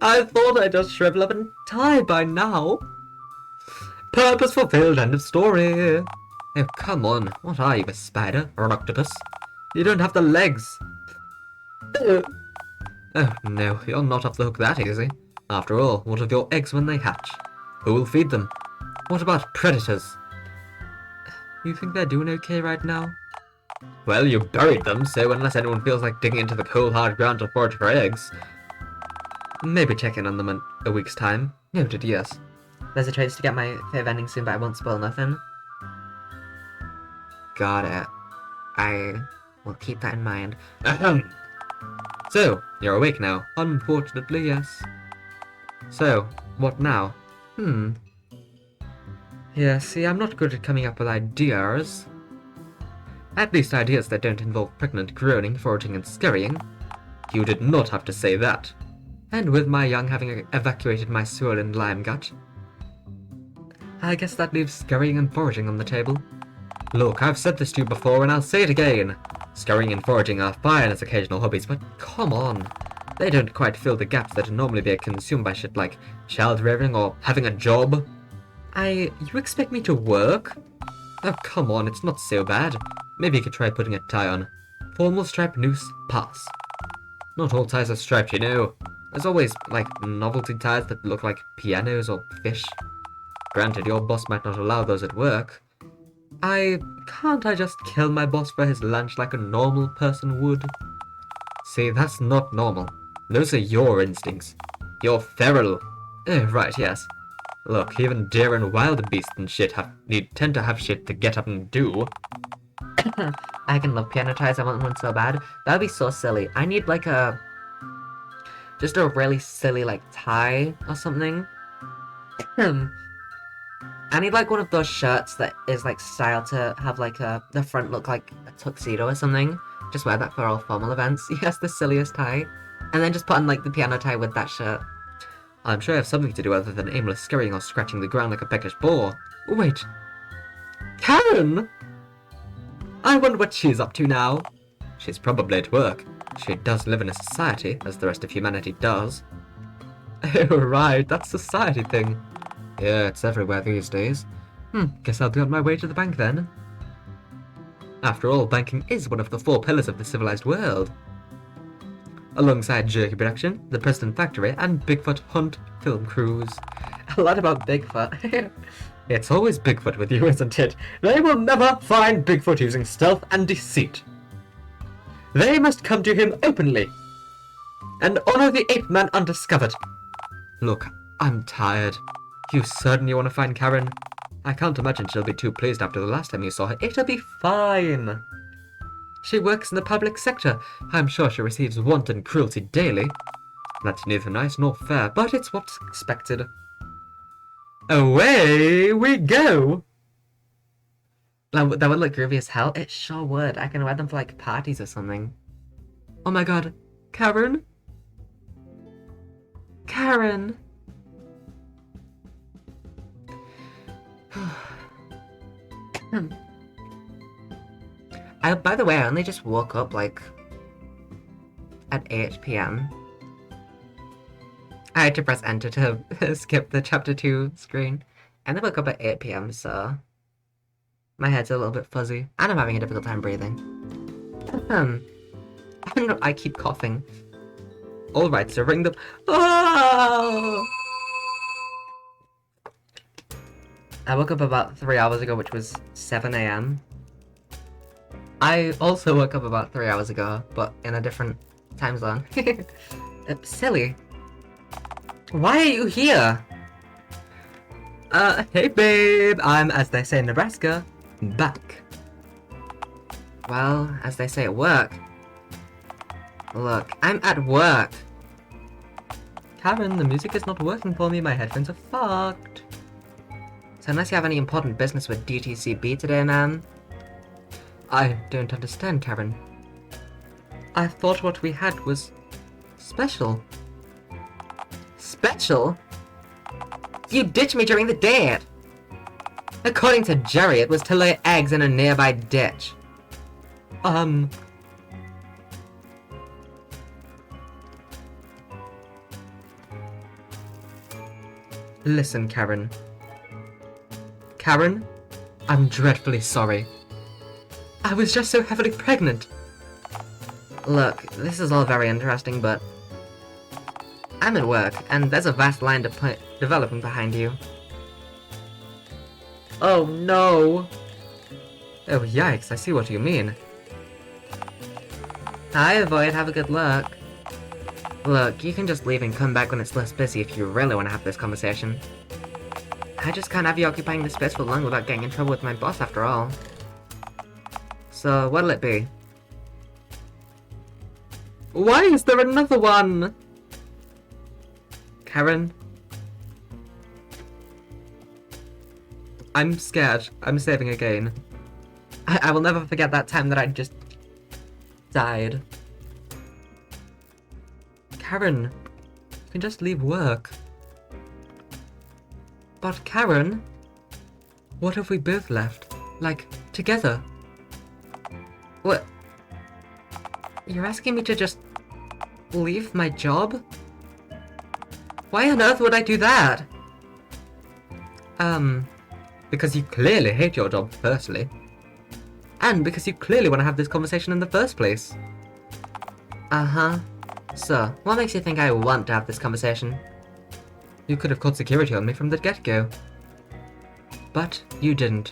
I thought I'd just shrivel up and die by now. Purpose fulfilled, end of story. Oh, come on. What are you, a spider or an octopus? You don't have the legs. Oh no, you're not off the hook that easy. After all, what of your eggs when they hatch? Who will feed them? What about predators? You think they're doing okay right now? Well, you buried them, so unless anyone feels like digging into the cold hard ground to forage for eggs, maybe check in on them in a week's time. Noted, yes. There's a chance to get my fave ending soon, but I won't spoil nothing. Got it. I will keep that in mind. So, you're awake now. Unfortunately, yes. So, what now? Yeah, see, I'm not good at coming up with ideas. At least ideas that don't involve pregnant groaning, foraging, and scurrying. You did not have to say that. And with my young having evacuated my sewer and lime gut, I guess that leaves scurrying and foraging on the table. Look, I've said this to you before and I'll say it again. Scurrying and foraging are fine as occasional hobbies, but come on. They don't quite fill the gaps that would normally be consumed by shit like child rearing or having a job. You expect me to work? Oh, come on, it's not so bad. Maybe you could try putting a tie on. Formal stripe noose, pass. Not all ties are striped, you know. There's always, like, novelty ties that look like pianos or fish. Granted, your boss might not allow those at work. Can't I just kill my boss for his lunch like a normal person would? See, that's not normal. Those are your instincts. You're feral. Right, yes. Look, even deer and wild beasts and shit tend to have shit to get up and do. I can love piano ties, I want one so bad. That'd be so silly. I need like just a really silly like tie or something. I need like one of those shirts that is like styled to have like the front look like a tuxedo or something. Just wear that for all formal events. Yes, the silliest tie. And then just put on like the piano tie with that shirt. I'm sure I have something to do other than aimless scurrying or scratching the ground like a peckish boar. Wait. Karen! I wonder what she's up to now. She's probably at work. She does live in a society, as the rest of humanity does. Oh, right, that society thing. Yeah, it's everywhere these days. Guess I'll be on my way to the bank then. After all, banking is one of the 4 pillars of the civilized world. Alongside jerky production, the Preston factory, and Bigfoot hunt film crews. A lot about Bigfoot. It's always Bigfoot with you, isn't it? They will never find Bigfoot using stealth and deceit. They must come to him openly and honor the ape man undiscovered. Look, I'm tired. You certainly want to find Karen? I can't imagine she'll be too pleased after the last time you saw her. It'll be fine. She works in the public sector. I'm sure she receives wanton cruelty daily. That's neither nice nor fair, but it's what's expected. Away we go! That would look groovy as hell. It sure would. I can wear them for like parties or something. Oh my god. Karen? Karen! By the way, I only just woke up like at 8 p.m. I had to press enter to skip the chapter 2 screen. And I woke up at 8 p.m, so my head's a little bit fuzzy. And I'm having a difficult time breathing. I keep coughing. Alright, so ring the... Oh! I woke up about 3 hours ago, which was 7 a.m. I also woke up about 3 hours ago, but in a different time zone. Silly. Why are you here? Hey babe, I'm, as they say in Nebraska, back. Well, as they say at work. Look, I'm at work. Karen, the music is not working for me, my headphones are fucked. So unless you have any important business with DTCB today, ma'am? I don't understand, Karen. I thought what we had was special. Special? You ditched me during the date! According to Jerry, it was to lay eggs in a nearby ditch. Listen, Karen. Karen, I'm dreadfully sorry. I was just so heavily pregnant. Look, this is all very interesting, but I'm at work, and there's a vast line developing behind you. Oh no! Oh yikes, I see what you mean. Hi, Void, have a good look. Look, you can just leave and come back when it's less busy if you really want to have this conversation. I just can't have you occupying the space for long without getting in trouble with my boss after all. So, what'll it be? Why is there another one? Karen? I'm scared. I'm saving again. I will never forget that time that I just died. Karen, you can just leave work. But Karen, what if we both left? Like, together? What? You're asking me to just leave my job? Why on earth would I do that? Because you clearly hate your job, firstly. And because you clearly want to have this conversation in the first place. Uh-huh. So, what makes you think I want to have this conversation? You could have called security on me from the get-go. But you didn't.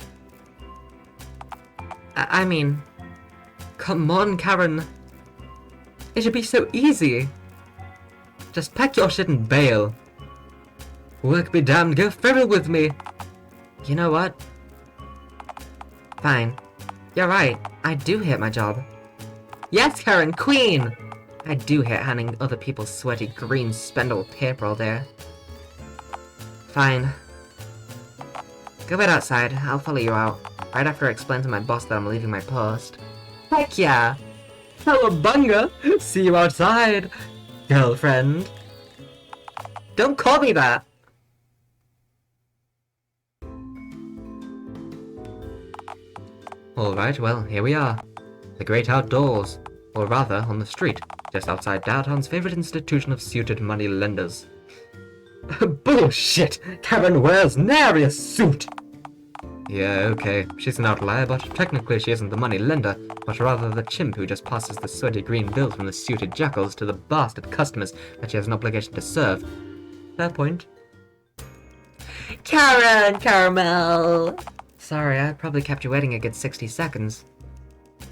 I mean... Come on, Karen. It should be so easy. Just pack your shit and bail. Work be damned, go feral with me. You know what? Fine. You're right. I do hate my job. Yes, Karen, queen! I do hate handing other people sweaty green spindle paper all day. Fine. Go wait outside. I'll follow you out. Right after I explain to my boss that I'm leaving my post. Heck yeah! Cowabunga! See you outside, girlfriend. Don't call me that! Alright, well, here we are. The great outdoors. Or rather, on the street, just outside Dialtown's favourite institution of suited money lenders. Bullshit! Karen wears nary a suit! Yeah, okay. She's an outlier, but technically she isn't the money lender, but rather the chimp who just passes the sweaty green bills from the suited jackals to the bastard customers that she has an obligation to serve. Fair point. Karen, Caramel! Sorry, I probably kept you waiting a good 60 seconds.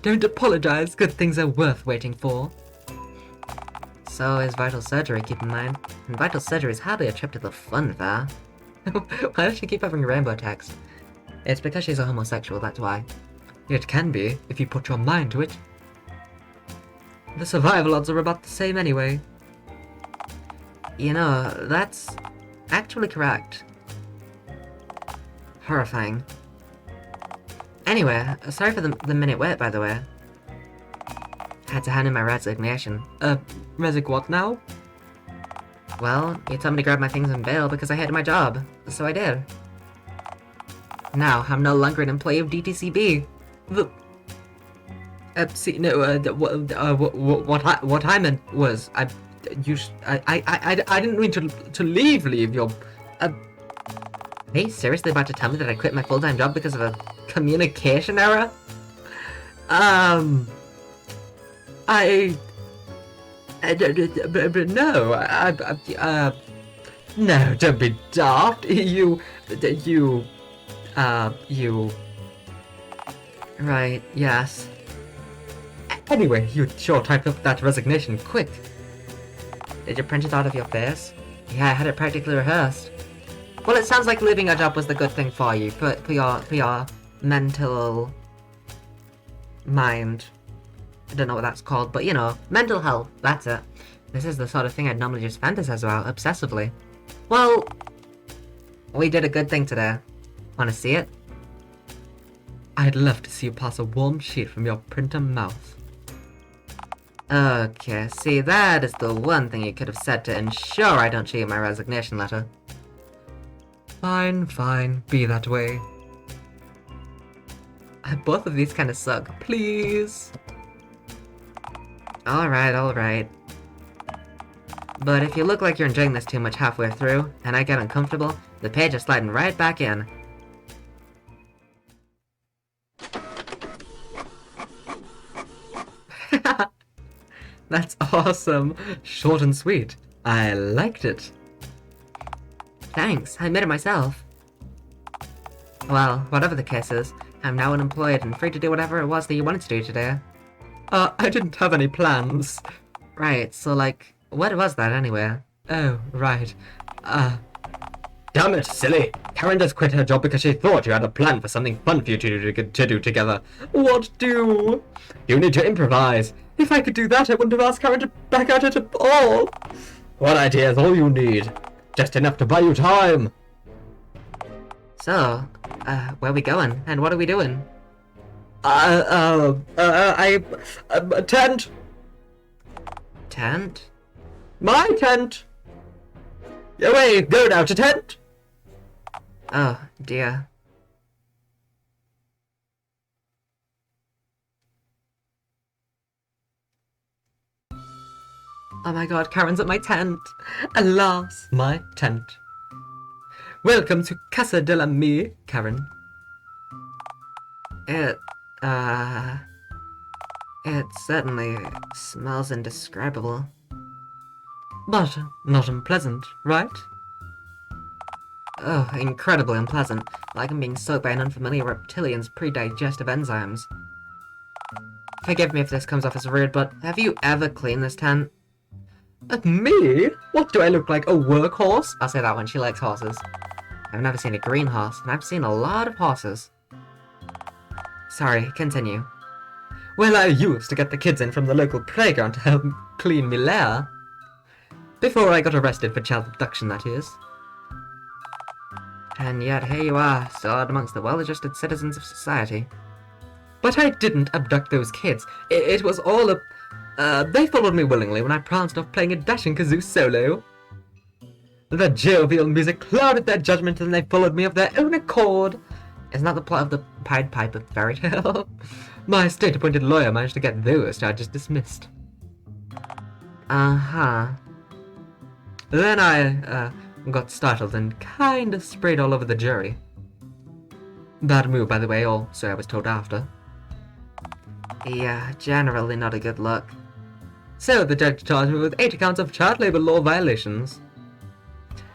Don't apologize, good things are worth waiting for. So is vital surgery, keep in mind. And vital surgery is hardly a trip to the fun fair. Why does she keep having rainbow text? It's because she's a homosexual, that's why. It can be, if you put your mind to it. The survival odds are about the same anyway. You know, that's actually correct. Horrifying. Anyway, sorry for the minute wait, by the way. Had to hand in my resignation. Resig what now? Well, you told me to grab my things and bail because I hated my job, so I did. Now, I'm no longer an employee of DTCB. See, no, what I meant was, I didn't mean to leave your, Hey, seriously about to tell me that I quit my full-time job because of a communication error? No, don't be daft. Right, yes. Anyway, you sure typed up that resignation quick. Did you print it out of your face? Yeah, I had it practically rehearsed. Well, it sounds like leaving a job was the good thing for you, for your mental mind. I don't know what that's called, but you know, mental health, that's it. This is the sort of thing I'd normally just fantasize about, obsessively. Well, we did a good thing today. Wanna see it? I'd love to see you pass a warm sheet from your printer mouth. Okay, see, that is the one thing you could have said to ensure I don't show you my resignation letter. Fine, fine, be that way. Both of these kind of suck. Please. Alright. But if you look like you're enjoying this too much halfway through, and I get uncomfortable, the page is sliding right back in. That's awesome. Short and sweet. I liked it. Thanks, I made it myself. Well, whatever the case is, I'm now unemployed and free to do whatever it was that you wanted to do today. I didn't have any plans. Right, so like, what was that anyway? Oh, right. Damn it, silly. Karen just quit her job because she thought you had a plan for something fun for you to do together. What do? You need to improvise. If I could do that, I wouldn't have asked Karen to back out at all. One idea is all you need. Just enough to buy you time. So, where are we going? And what are we doing? A tent. Tent? My tent. Away, go now to tent. Oh, dear. Oh my god, Karen's at my tent. Alas, my tent. Welcome to Casa de la Mi, Karen. It certainly smells indescribable. But not unpleasant, right? Oh, incredibly unpleasant. Like I'm being soaked by an unfamiliar reptilian's pre-digestive enzymes. Forgive me if this comes off as rude, but have you ever cleaned this tent? Me? What do I look like, a workhorse? I'll say that one, she likes horses. I've never seen a green horse, and I've seen a lot of horses. Sorry, continue. Well, I used to get the kids in from the local playground to help clean me lair. Before I got arrested for child abduction, that is. And yet here you are, stored amongst the well-adjusted citizens of society. But I didn't abduct those kids. It was all a... they followed me willingly when I pranced off playing a dashing kazoo solo. The jovial music clouded their judgment and they followed me of their own accord. Isn't that the plot of the Pied Piper fairy tale? My state-appointed lawyer managed to get those charges dismissed. Uh-huh. Then I, got startled and kinda sprayed all over the jury. Bad move, by the way, or so I was told after. Yeah, generally not a good look. So the judge charged me with 8 counts of child labor law violations.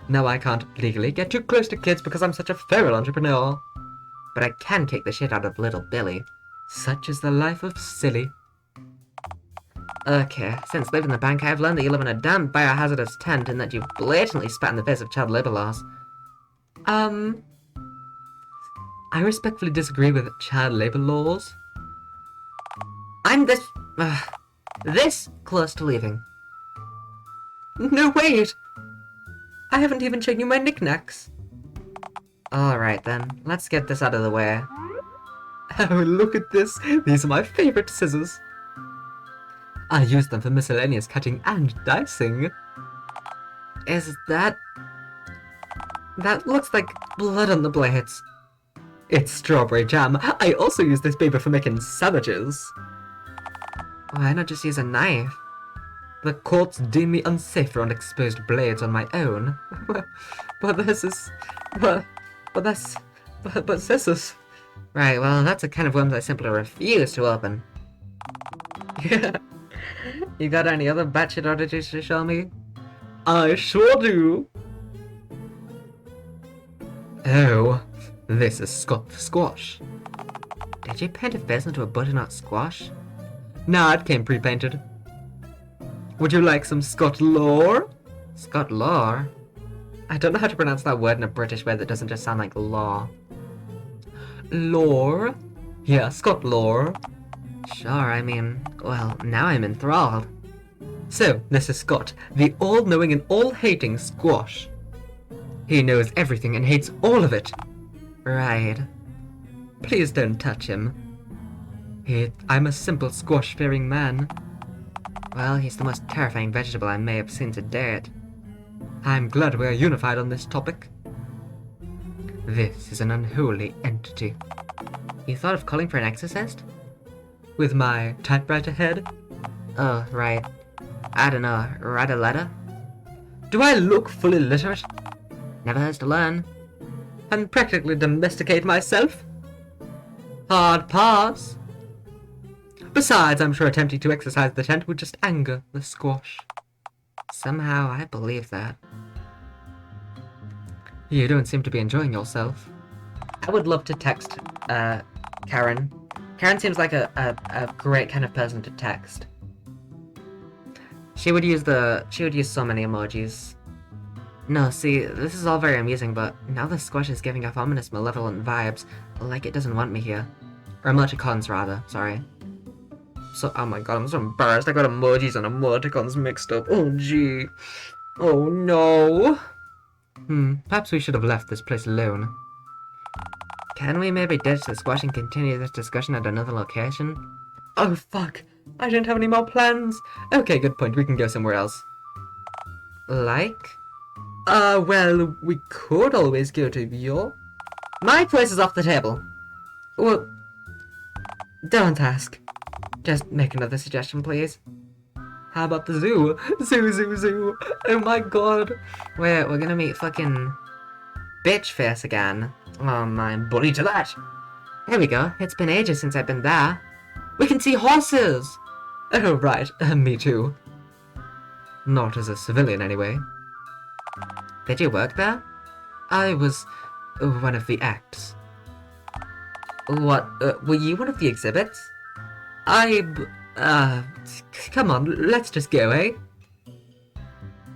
Now I can't legally get too close to kids because I'm such a feral entrepreneur. But I can kick the shit out of little Billy. Such is the life of silly. Okay, since leaving the bank, I've learned that you live in a damn biohazardous tent and that you blatantly spat in the face of child labor laws. I respectfully disagree with child labor laws. I'm this close to leaving. No, wait! I haven't even shown you my knickknacks. Alright then, let's get this out of the way. Oh, look at this! These are my favorite scissors. I use them for miscellaneous cutting and dicing. Is that... That looks like blood on the blades. It's strawberry jam. I also use this paper for making sandwiches. Why not just use a knife? The courts deem me unsafe around exposed blades on my own. But this is... But scissors. Right, well, that's a can of worms I simply refuse to open. Yeah. You got any other batshit oddities to show me? I sure do. Oh, this is Scott squash. Did you paint a face into a butternut squash? Nah, it came pre-painted. Would you like some Scott lore? Scott lore? I don't know how to pronounce that word in a British way that doesn't just sound like law. Lore? Yeah, Scott lore. Sure, I mean, well, now I'm enthralled. So, this is Scott, the all-knowing and all-hating squash. He knows everything and hates all of it. Right. Please don't touch him. I'm a simple squash-fearing man. Well, he's the most terrifying vegetable I may have seen to date. I'm glad we're unified on this topic. This is an unholy entity. You thought of calling for an exorcist? With my typewriter head? Oh, right. I don't know, write a letter? Do I look fully literate? Never hurts to learn. And practically domesticate myself? Hard pass. Besides, I'm sure attempting to exercise the tent would just anger the squash. Somehow, I believe that. You don't seem to be enjoying yourself. I would love to text, Karen. Karen seems like a great kind of person to text. She would use so many emojis. No, see, this is all very amusing, but now the squash is giving off ominous, malevolent vibes, like it doesn't want me here. Or emoticons, rather, sorry. So, oh my god, I'm so embarrassed. I got emojis and emoticons mixed up. Oh, gee. Oh, no. Perhaps we should have left this place alone. Can we maybe ditch the squash and continue this discussion at another location? Oh, fuck. I don't have any more plans. Okay, good point. We can go somewhere else. Like? Well, we could always go to your... My place is off the table. Well, Don't ask. Just make another suggestion, please. How about the zoo? Zoo. Oh my god. We're gonna meet fucking... Bitch face again. Oh, I'm bully to that. There we go. It's been ages since I've been there. We can see horses! Oh, right. Me too. Not as a civilian, anyway. Did you work there? I was one of the acts. What? Were you one of the exhibits? Come on, let's just go, eh?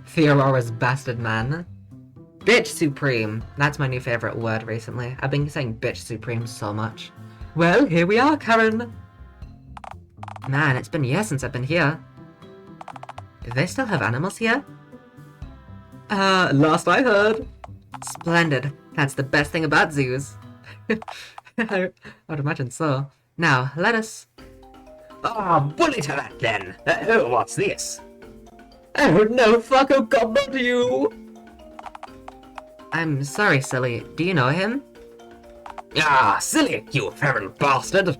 Theorora's bastard man. Bitch supreme. That's my new favorite word recently. I've been saying bitch supreme so much. Well, here we are, Karen. Man, it's been years since I've been here. Do they still have animals here? Last I heard. Splendid. That's the best thing about zoos. I would imagine so. Now, let us... bully to that then. Oh, what's this? Oh no, fuck, oh god, not you! I'm sorry, silly. Do you know him? Ah, silly, you feral bastard.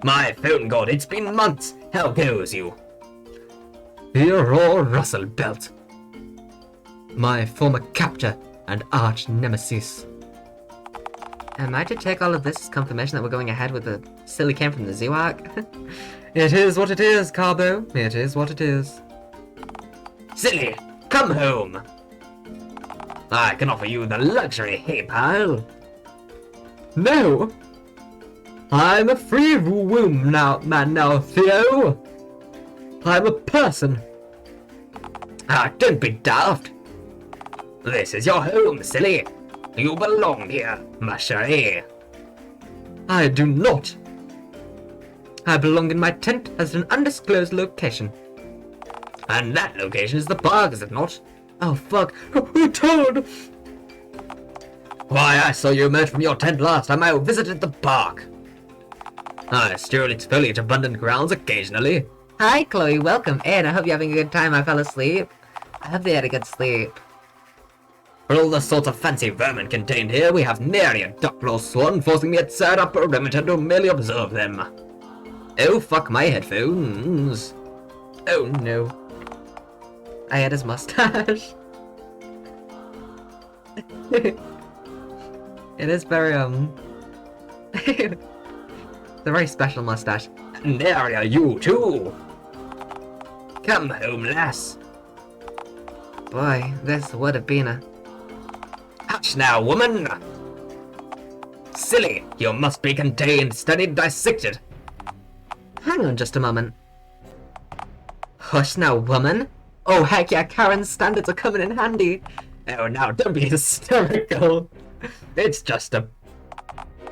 My phone god, it's been months. How goes you? You're all Russell Belt. My former captor and arch nemesis. Am I to take all of this as confirmation that we're going ahead with the silly camp from the zoo arc? It is what it is, Carbo. It is what it is. Silly, come home. I can offer you the luxury, hey pal. No! I'm a free womb man now, Theo! I'm a person. Ah, don't be daft. This is your home, silly. You belong here, ma chérie. I do not. I belong in my tent at an undisclosed location. And that location is the park, is it not? Oh fuck, who told? Why, I saw you emerge from your tent last time I visited the park. I stroll its foliage abundant grounds occasionally. Hi, Chloe. Welcome in. I hope you're having a good time. I fell asleep. I hope they had a good sleep. For all the sorts of fancy vermin contained here, we have nary a duck-claw swan forcing me outside our perimeter to merely observe them. Oh, fuck my headphones. Oh no. I had his mustache. It is very, it's a very special mustache. Nary are you too. Come home, lass. Boy, this would have been a... Hush now, woman! Silly, you must be contained, studied, dissected. Hang on just a moment. Hush now, woman. Oh, heck yeah, Karen's standards are coming in handy. Oh, now don't be hysterical. It's just a...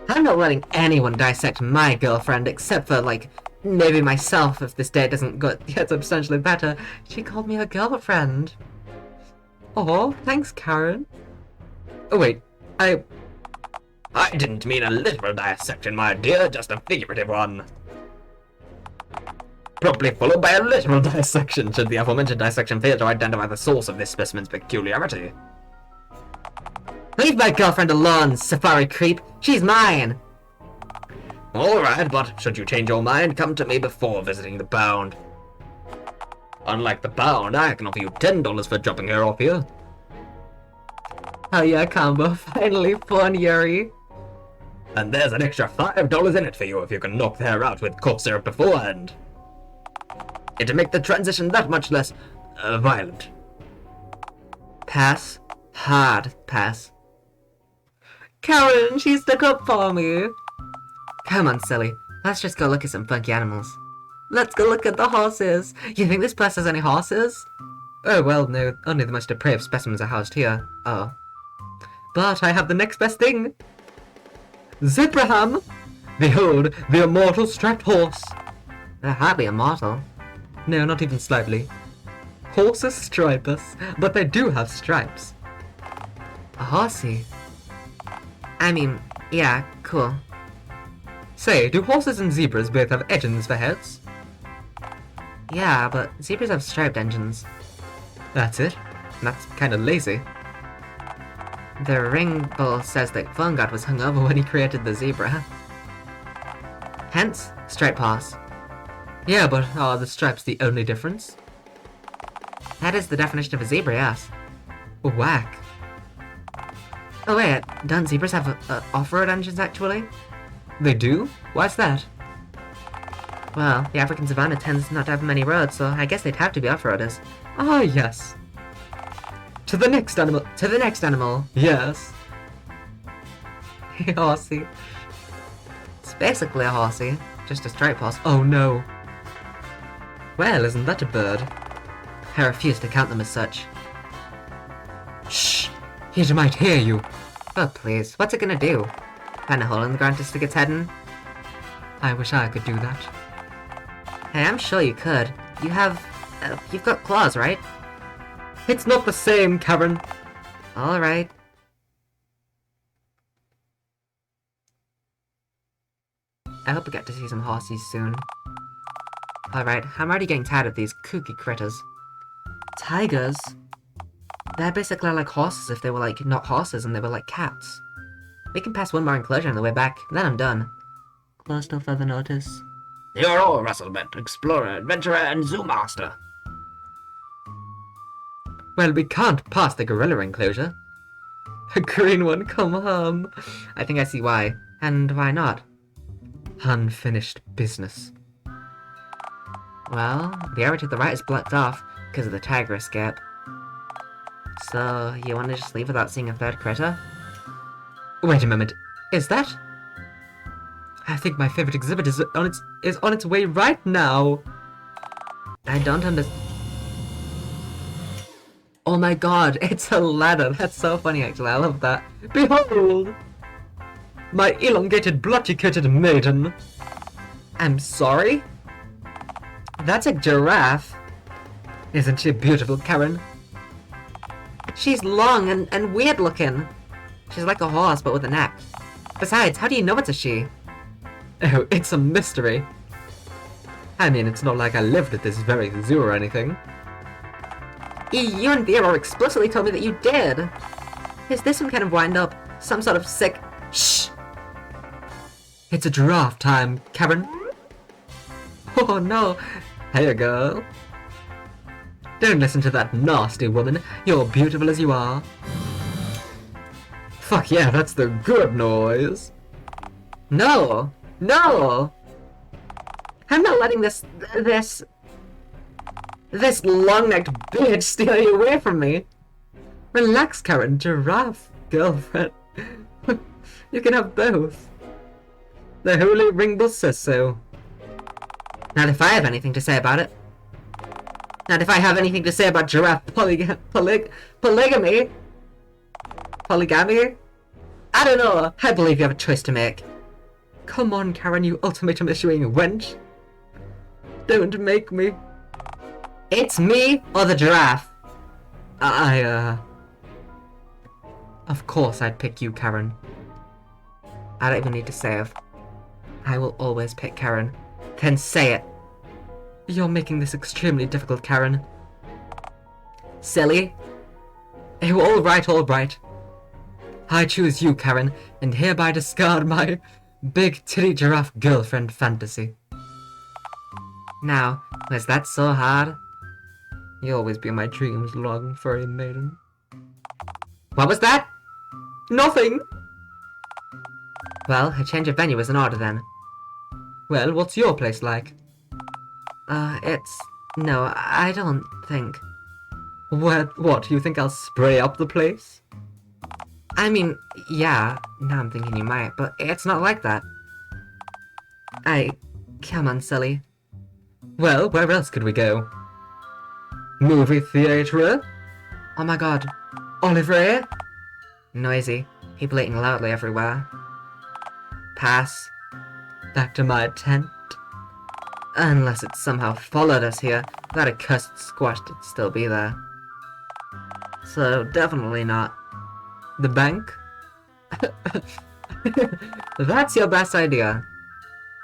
I'm not letting anyone dissect my girlfriend except for, like, maybe myself if this date doesn't get substantially better. She called me her girlfriend. Oh, thanks, Karen. Oh wait, I didn't mean a literal dissection, my dear, just a figurative one. Promptly followed by a literal dissection should the aforementioned dissection fail to identify the source of this specimen's peculiarity. Leave my girlfriend alone, safari creep. She's mine. Alright, but should you change your mind, come to me before visiting the Bound. Unlike the Bound, I can offer you $10 for dropping her off here. Hell yeah, combo. Finally, fun, Yuri. And there's an extra $5 in it for you if you can knock her out with cough syrup beforehand. It'll make the transition that much less violent. Pass. Hard pass. Karen, she stuck up for me. Come on, silly. Let's just go look at some funky animals. Let's go look at the horses. You think this place has any horses? oh well, no, only the most depraved specimens are housed here. Oh. But I have the next best thing. Zebraham! Behold, the immortal striped horse. They're hardly immortal. No, not even slightly. Horses stripe us, but they do have stripes. A horsey. I mean, yeah, cool. Say, do horses and zebras both have engines for heads? Yeah, but zebras have striped engines. That's it. That's kind of lazy. The ring bull says that Vangard was hungover when he created the zebra. Hence, striped horse. Yeah, but are the stripes the only difference? That is the definition of a zebra, yes. Whack. Oh wait, don't zebras have off-road engines actually? They do? Why's that? Well, the African savanna tends not to have many roads, so I guess they'd have to be off-roaders. Ah, yes. To the next animal. To the next animal. Yes. Horsey. It's basically a horsey, just a striped horse. Oh no. Well, isn't that a bird? I refuse to count them as such. Shh! It might hear you. Oh please, what's it gonna do? Find a hole in the ground to stick its head in? I wish I could do that. Hey, I'm sure you could. You have... you've got claws, right? It's not the same, Karen. Alright. I hope we get to see some horses soon. Alright, I'm already getting tired of these kooky critters. Tigers? They're basically like horses if they were like not horses and they were like cats. We can pass one more enclosure on the way back, then I'm done. Close no further notice. You're all Russellbent, explorer, adventurer, and zoo master. Well, we can't pass the gorilla enclosure. A green one, come home. I think I see why. And why not? Unfinished business. Well, the area to the right is blocked off because of the tiger escape. So, you want to just leave without seeing a third critter? Wait a moment. Is that? I think my favorite exhibit is on its way right now. I don't understand. Oh my god, it's a ladder. That's so funny, actually. I love that. Behold! My elongated, blotchy-coated maiden. I'm sorry? That's a giraffe. Isn't she beautiful, Karen? She's long and weird looking. She's like a horse, but with a neck. Besides, how do you know it's a she? Oh, it's a mystery. I mean, it's not like I lived at this very zoo or anything. You and Theodore explicitly told me that you did. Is this some kind of wind-up? Some sort of sick... Shh! It's a giraffe time, Karen. Oh no! Hey, girl. Don't listen to that nasty woman. You're beautiful as you are. Fuck yeah, that's the good noise. No! No! I'm not letting this long-necked bitch steal you away from me. Relax, Karen. Giraffe, girlfriend. You can have both. The Holy Ring Bull says so. Not if I have anything to say about it. Not if I have anything to say about giraffe polygamy. Polygamy? I don't know. I believe you have a choice to make. Come on, Karen, you ultimatum-issuing wench. Don't make me. It's me or the giraffe. Of course I'd pick you, Karen. I don't even need to save. I will always pick Karen. Then say it. You're making this extremely difficult, Karen. Silly. Oh, alright. I choose you, Karen, and hereby discard my big titty giraffe girlfriend fantasy. Now, was that so hard? You'll always be in my dreams, long furry maiden. What was that? Nothing! Well, a change of venue is in order then. Well, what's your place like? No, I don't think. What, you think I'll spray up the place? I mean, yeah, now I'm thinking you might, but it's not like that. Come on, silly. Well, where else could we go? Movie theatre? Oh my god. Oliver? Noisy. People eating loudly everywhere. Pass. Back to my tent? Unless it somehow followed us here. That accursed squash would still be there. So, definitely not. The bank? That's your best idea.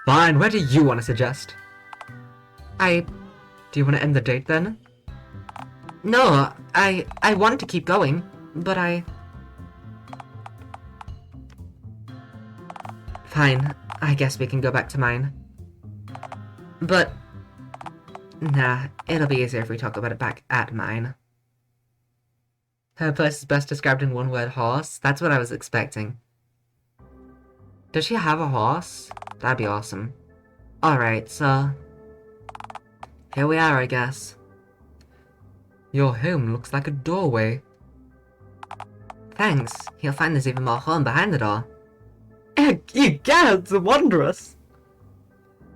Fine, where do you want to suggest? Do you want to end the date then? No, I want to keep going, but Fine, I guess we can go back to mine. But... Nah, it'll be easier if we talk about it back at mine. Her place is best described in one word, horse. That's what I was expecting. Does she have a horse? That'd be awesome. Alright, so... Here we are, I guess. Your home looks like a doorway. Thanks. You'll find there's even more home behind the door. Egad, it's wondrous!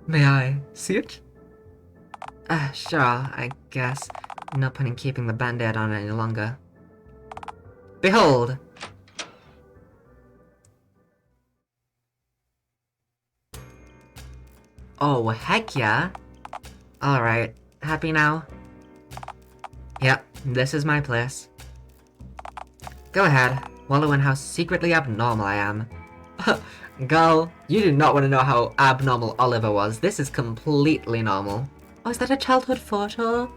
May I see it? Sure, I guess. No point in keeping the band-aid on any longer. Behold! Oh, heck yeah! Alright, happy now? Yep, this is my place. Go ahead, wallow in how secretly abnormal I am. Girl, you do not want to know how abnormal Oliver was. This is completely normal. Oh, is that a childhood photo?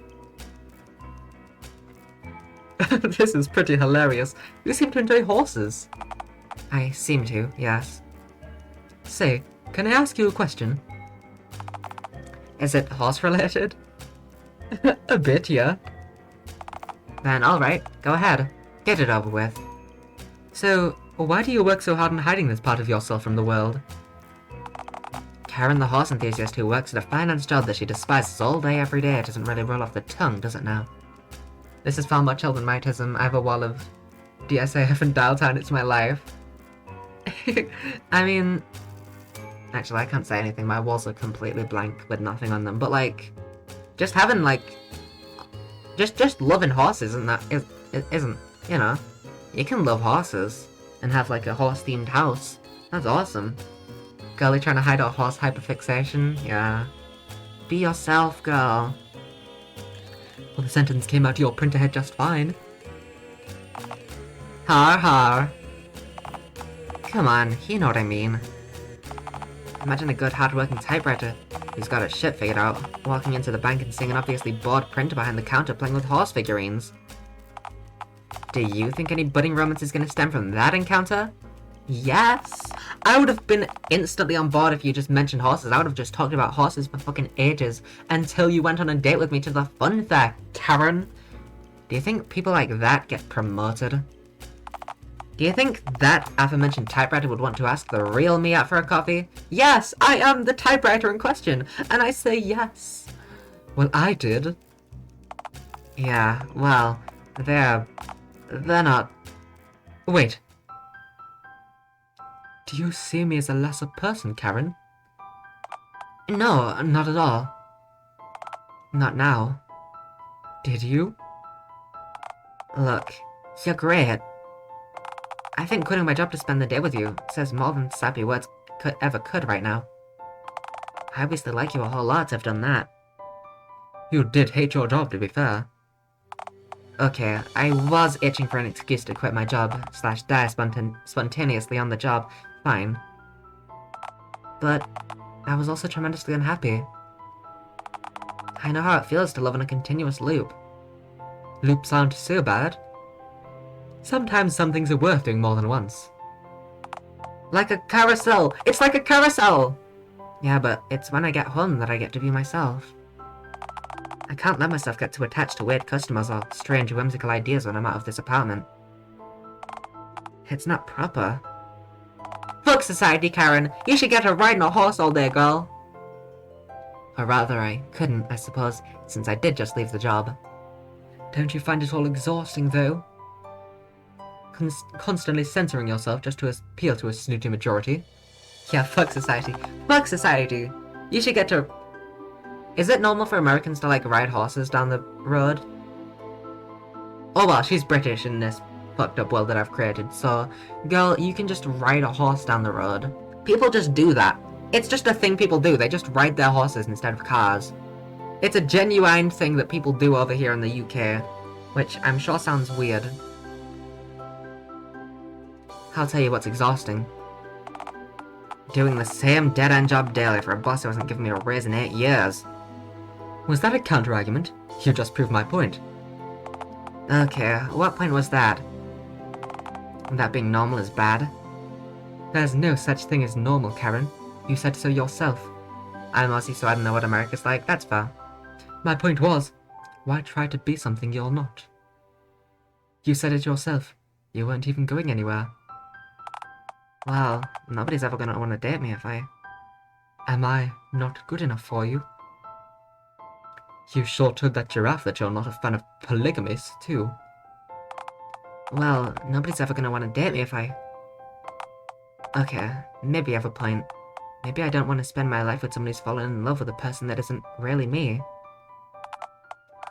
This is pretty hilarious. You seem to enjoy horses. I seem to, yes. Say, can I ask you a question? Is it horse-related? A bit, yeah. Then alright, go ahead. Get it over with. So, why do you work so hard on hiding this part of yourself from the world? Karen, the horse enthusiast who works at a finance job that she despises all day every day, doesn't really roll off the tongue, does it now? This is far more chill than Mightism. I have a wall of DSAF and Dialtown, it's my life. I mean... Actually, I can't say anything. My walls are completely blank with nothing on them. But, like, just having, like... Just loving horses isn't, you know... You can love horses and have, like, a horse-themed house. That's awesome. Girlie trying to hide her horse hyperfixation? Yeah. Be yourself, girl. Well, the sentence came out of your printerhead just fine. Har har. Come on, you know what I mean. Imagine a good hard-working typewriter who's got his shit figured out, walking into the bank and seeing an obviously bored printer behind the counter playing with horse figurines. Do you think any budding romance is gonna stem from that encounter? Yes! I would have been instantly on board if you just mentioned horses. I would have just talked about horses for fucking ages until you went on a date with me to the fun fair, Karen. Do you think people like that get promoted? Do you think that aforementioned typewriter would want to ask the real me out for a coffee? Yes, I am the typewriter in question, and I say yes. Well, I did. Yeah, well, they're not... Wait. Do you see me as a lesser person, Karen? No, not at all. Not now. Did you? Look, you're great. I think quitting my job to spend the day with you says more than sappy words ever could right now. I obviously like you a whole lot to have done that. You did hate your job, to be fair. Okay, I was itching for an excuse to quit my job, / die spontaneously on the job. Fine. But I was also tremendously unhappy. I know how it feels to live in a continuous loop. Loops aren't so bad. Sometimes some things are worth doing more than once. Like a carousel! It's like a carousel! Yeah, but it's when I get home that I get to be myself. I can't let myself get too attached to weird customers or strange whimsical ideas when I'm out of this apartment. It's not proper. Fuck society, Karen! You should get her riding a horse all day, girl! Or rather, I couldn't, I suppose, since I did just leave the job. Don't you find it all exhausting, though? Constantly censoring yourself just to appeal to a snooty majority? Yeah, fuck society. Fuck society! You should get to... Is it normal for Americans to, like, ride horses down the road? Oh well, she's British in this fucked up world that I've created, so... Girl, you can just ride a horse down the road. People just do that. It's just a thing people do, they just ride their horses instead of cars. It's a genuine thing that people do over here in the UK, which I'm sure sounds weird. I'll tell you what's exhausting. Doing the same dead-end job daily for a boss who hasn't given me a raise in 8 years. Was that a counter-argument? You just proved my point. Okay, what point was that? That being normal is bad? There's no such thing as normal, Karen. You said so yourself. I'm Aussie, so I don't know what America's like, that's fair. My point was, why try to be something you're not? You said it yourself. You weren't even going anywhere. Well, nobody's ever gonna want to date me if I... Am I not good enough for you? You sure told that giraffe that you're not a fan of polygamous, too. Well, nobody's ever gonna want to date me if I... Okay, maybe I have a point. Maybe I don't want to spend my life with somebody who's fallen in love with a person that isn't really me.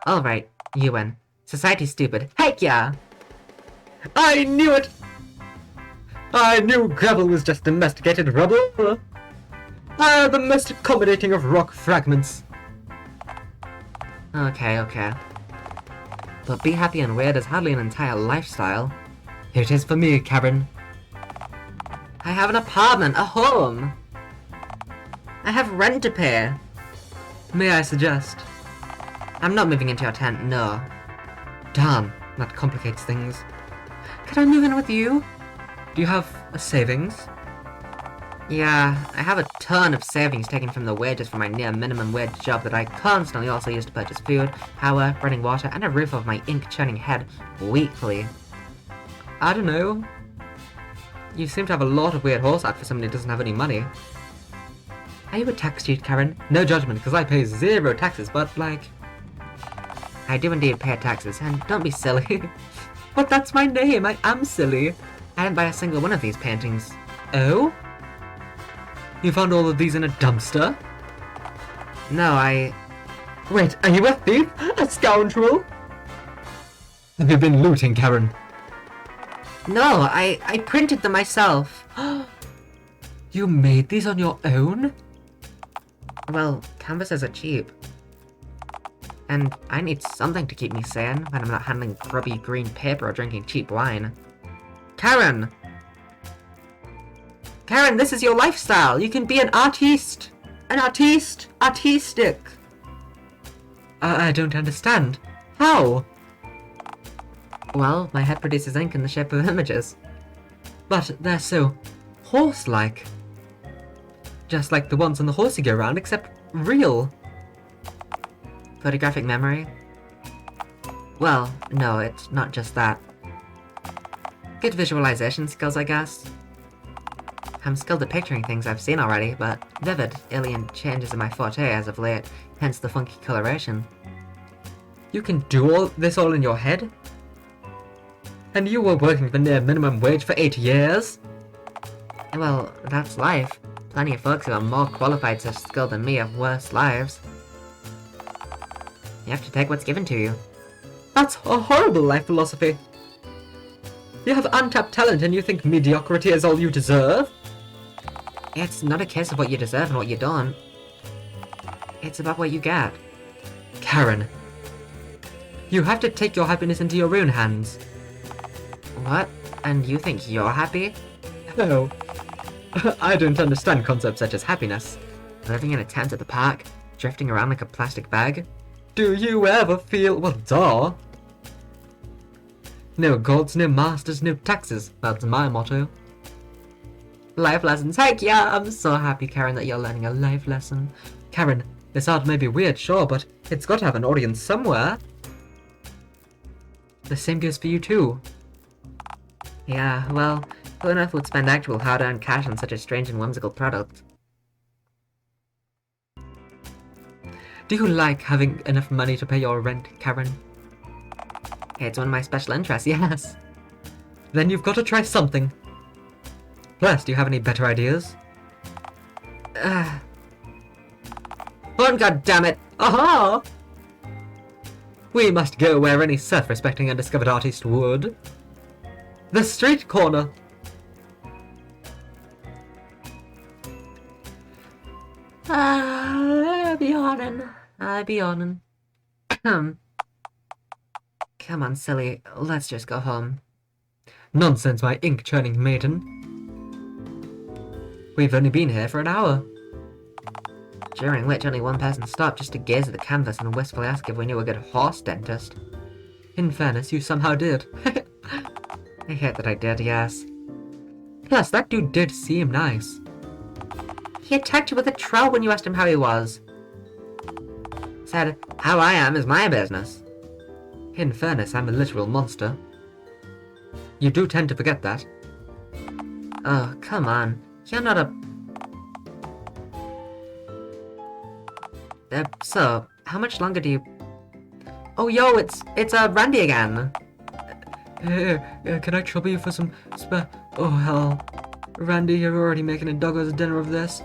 Alright, you win. Society's stupid. Heck yeah! I knew it! I knew gravel was just domesticated rubble. The most accommodating of rock fragments. Okay. But be happy and weird is hardly an entire lifestyle. Here it is for me, Karen. I have an apartment, a home. I have rent to pay. May I suggest? I'm not moving into your tent, no. Damn, that complicates things. Can I move in with you? Do you have a savings? Yeah, I have a ton of savings taken from the wages from my near minimum wage job that I constantly also use to purchase food, power, running water, and a roof over my ink-churning head weekly. I don't know, You seem to have a lot of weird horse art for somebody who doesn't have any money. Are you a tax cheat, Karen? No judgment, because I pay 0 taxes, but, like... I do indeed pay taxes, and don't be silly. But that's my name, I am silly. I didn't buy a single one of these paintings. Oh? You found all of these in a dumpster? No, Wait, are you a thief? A scoundrel? Have you been looting, Karen? No, I printed them myself. You made these on your own? Well, canvases are cheap. And I need something to keep me sane when I'm not handling grubby green paper or drinking cheap wine. Karen! Karen, this is your lifestyle! You can be an artiste! An artiste! Artistic! I don't understand. How? Well, my head produces ink in the shape of images. But they're so horse-like. Just like the ones on the horsey go round, except real. Photographic memory? Well, no, it's not just that. Good visualization skills, I guess. I'm skilled at picturing things I've seen already, but vivid, alien changes are my forte as of late, hence the funky coloration. You can do all this all in your head? And you were working for near minimum wage for 8 years? Well, that's life. Plenty of folks who are more qualified such skilled than me have worse lives. You have to take what's given to you. That's a horrible life philosophy. You have untapped talent and you think mediocrity is all you deserve? It's not a case of what you deserve and what you don't. It's about what you get. Karen, you have to take your happiness into your own hands. What? And you think you're happy? No. I don't understand concepts such as happiness. Living in a tent at the park? Drifting around like a plastic bag? Do you ever feel... well, duh. No gods, no masters, no taxes. That's my motto. Life lessons. Heck yeah! I'm so happy, Karen, that you're learning a life lesson. Karen, this art may be weird, sure, but it's got to have an audience somewhere. The same goes for you too. Yeah, well, who on earth would spend actual hard-earned cash on such a strange and whimsical product? Do you like having enough money to pay your rent, Karen? It's one of my special interests, yes. Then you've got to try something. Plus, do you have any better ideas? Oh, God damn it! Aha! We must go where any self-respecting and discovered artist would. The street corner! I'll be yawning. I'll be yawning. Come on, silly. Let's just go home. Nonsense, my ink-churning maiden. We've only been here for an hour. During which only one person stopped just to gaze at the canvas and wistfully ask if we knew a good horse dentist. In fairness, you somehow did. I hate that I did, yes. Plus, that dude did seem nice. He attacked you with a trowel when you asked him how he was. Said, how I am is my business. In fairness, I'm a literal monster. You do tend to forget that. Oh, come on. You're not a... so, how much longer do you... Oh, yo, it's Randy again. Can I trouble you for some spare... Oh, hell. Randy, you're already making a dog as a dinner of this.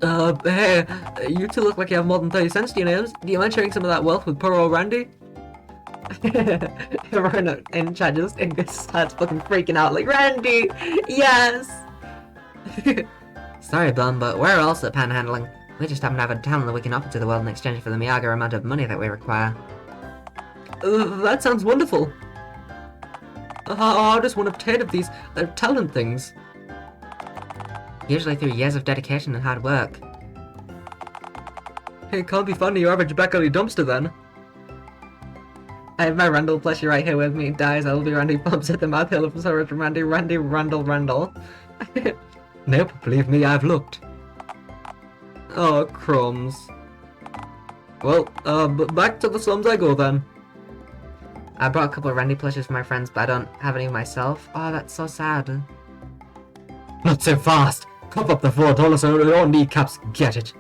Hey, you two look like you have more than 30 cents to your names. Do you mind sharing some of that wealth with poor old Randy? Everyone in chat just starts fucking freaking out like, Randy! Yes! Sorry, Blum, but we're also panhandling. We just happen to have a talent that we can offer to the world in exchange for the meager amount of money that we require. That sounds wonderful. How does one obtain of these talent things? Usually through years of dedication and hard work. It can't be fun to your average black alley dumpster then. I have my Randall plushie right here with me. Dies, I will be Randy. Bumps at the mouth. Hill of sorrow from Randy. Randy, Randall. Nope, believe me, I've looked. Oh, crumbs. Well, back to the slums I go then. I brought a couple of Randy plushies for my friends, but I don't have any myself. Oh, that's so sad. Not so fast! Cough up the $4 so your kneecaps get it.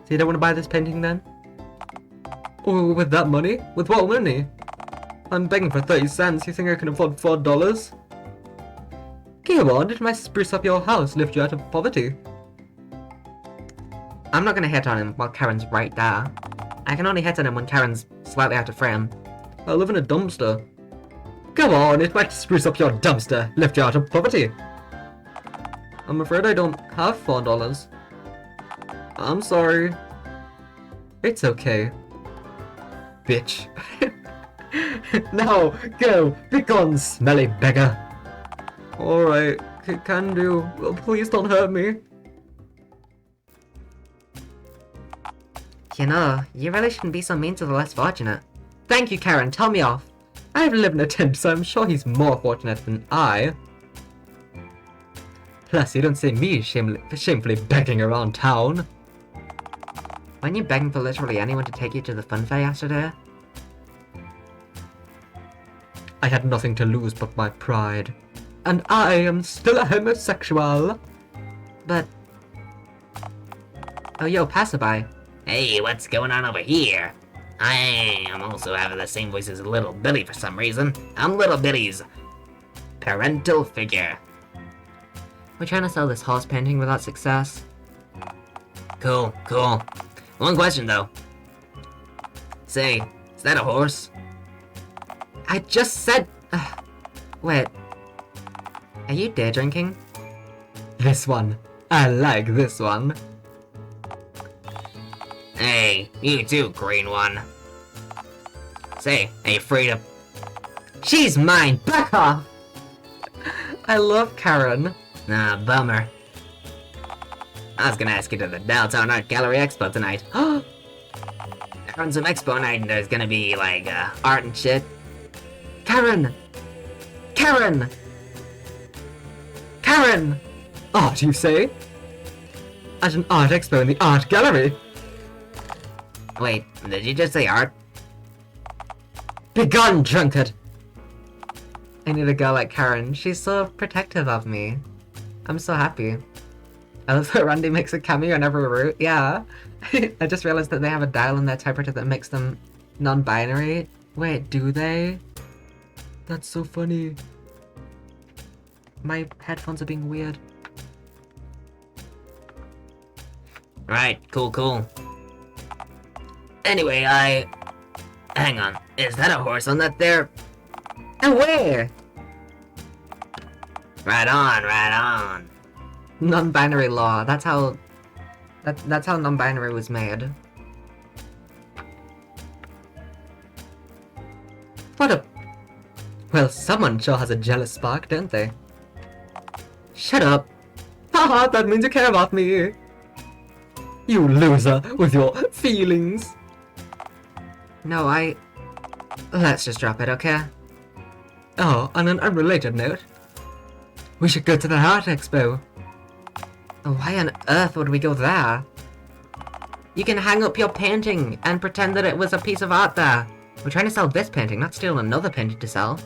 So you don't want to buy this painting then? Oh, with that money? With what money? I'm begging for 30 cents. You think I can afford $4? Come on, it might spruce up your house, lift you out of poverty. I'm not gonna hit on him while Karen's right there. I can only hit on him when Karen's slightly out of frame. I live in a dumpster. Come on, it might spruce up your dumpster, lift you out of poverty. I'm afraid I don't have $4. I'm sorry. It's okay. Bitch. Now, go! Begone, smelly beggar! Alright, can do. Well, please don't hurt me. You know, you really shouldn't be so mean to the less fortunate. Thank you, Karen, tell me off. I've lived in a tent, so I'm sure he's more fortunate than I. Plus, you don't see me shamefully begging around town. Weren't you begging for literally anyone to take you to the fun fair yesterday? I had nothing to lose but my pride. And I am still a homosexual. But... Oh, yo, passerby. Hey, what's going on over here? I am also having the same voice as Little Billy for some reason. I'm Little Billy's parental figure. We're trying to sell this horse painting without success. Cool, cool. One question though. Say, is that a horse? I just said... Wait. Are you day drinking? This one. I like this one. Hey, you too, green one. Say, are you afraid of... She's mine! Back off! I love Karen. Nah, bummer. I was gonna ask you to the Dialtown Art Gallery Expo tonight. On some expo night and there's gonna be, like, art and shit. Karen! Karen! Karen! Art, you say? At an art expo in the art gallery? Wait, did you just say art? Begone, drunkard! I need a girl like Karen. She's so protective of me. I'm so happy. I love that Randy makes a cameo in every route. Yeah. I just realized that they have a dial in their typewriter that makes them non-binary. Wait, do they? That's so funny. My headphones are being weird. Right, cool. Anyway, hang on. Is that a horse on that there? And where? Right on. Non-binary law. That's how non-binary was made. What a... Well, someone sure has a jealous spark, don't they? Shut up. Haha, that means you care about me. You loser with your feelings. No, let's just drop it, okay? Oh, on an unrelated note, we should go to the art expo. Why on earth would we go there? You can hang up your painting and pretend that it was a piece of art there. We're trying to sell this painting, not steal another painting to sell.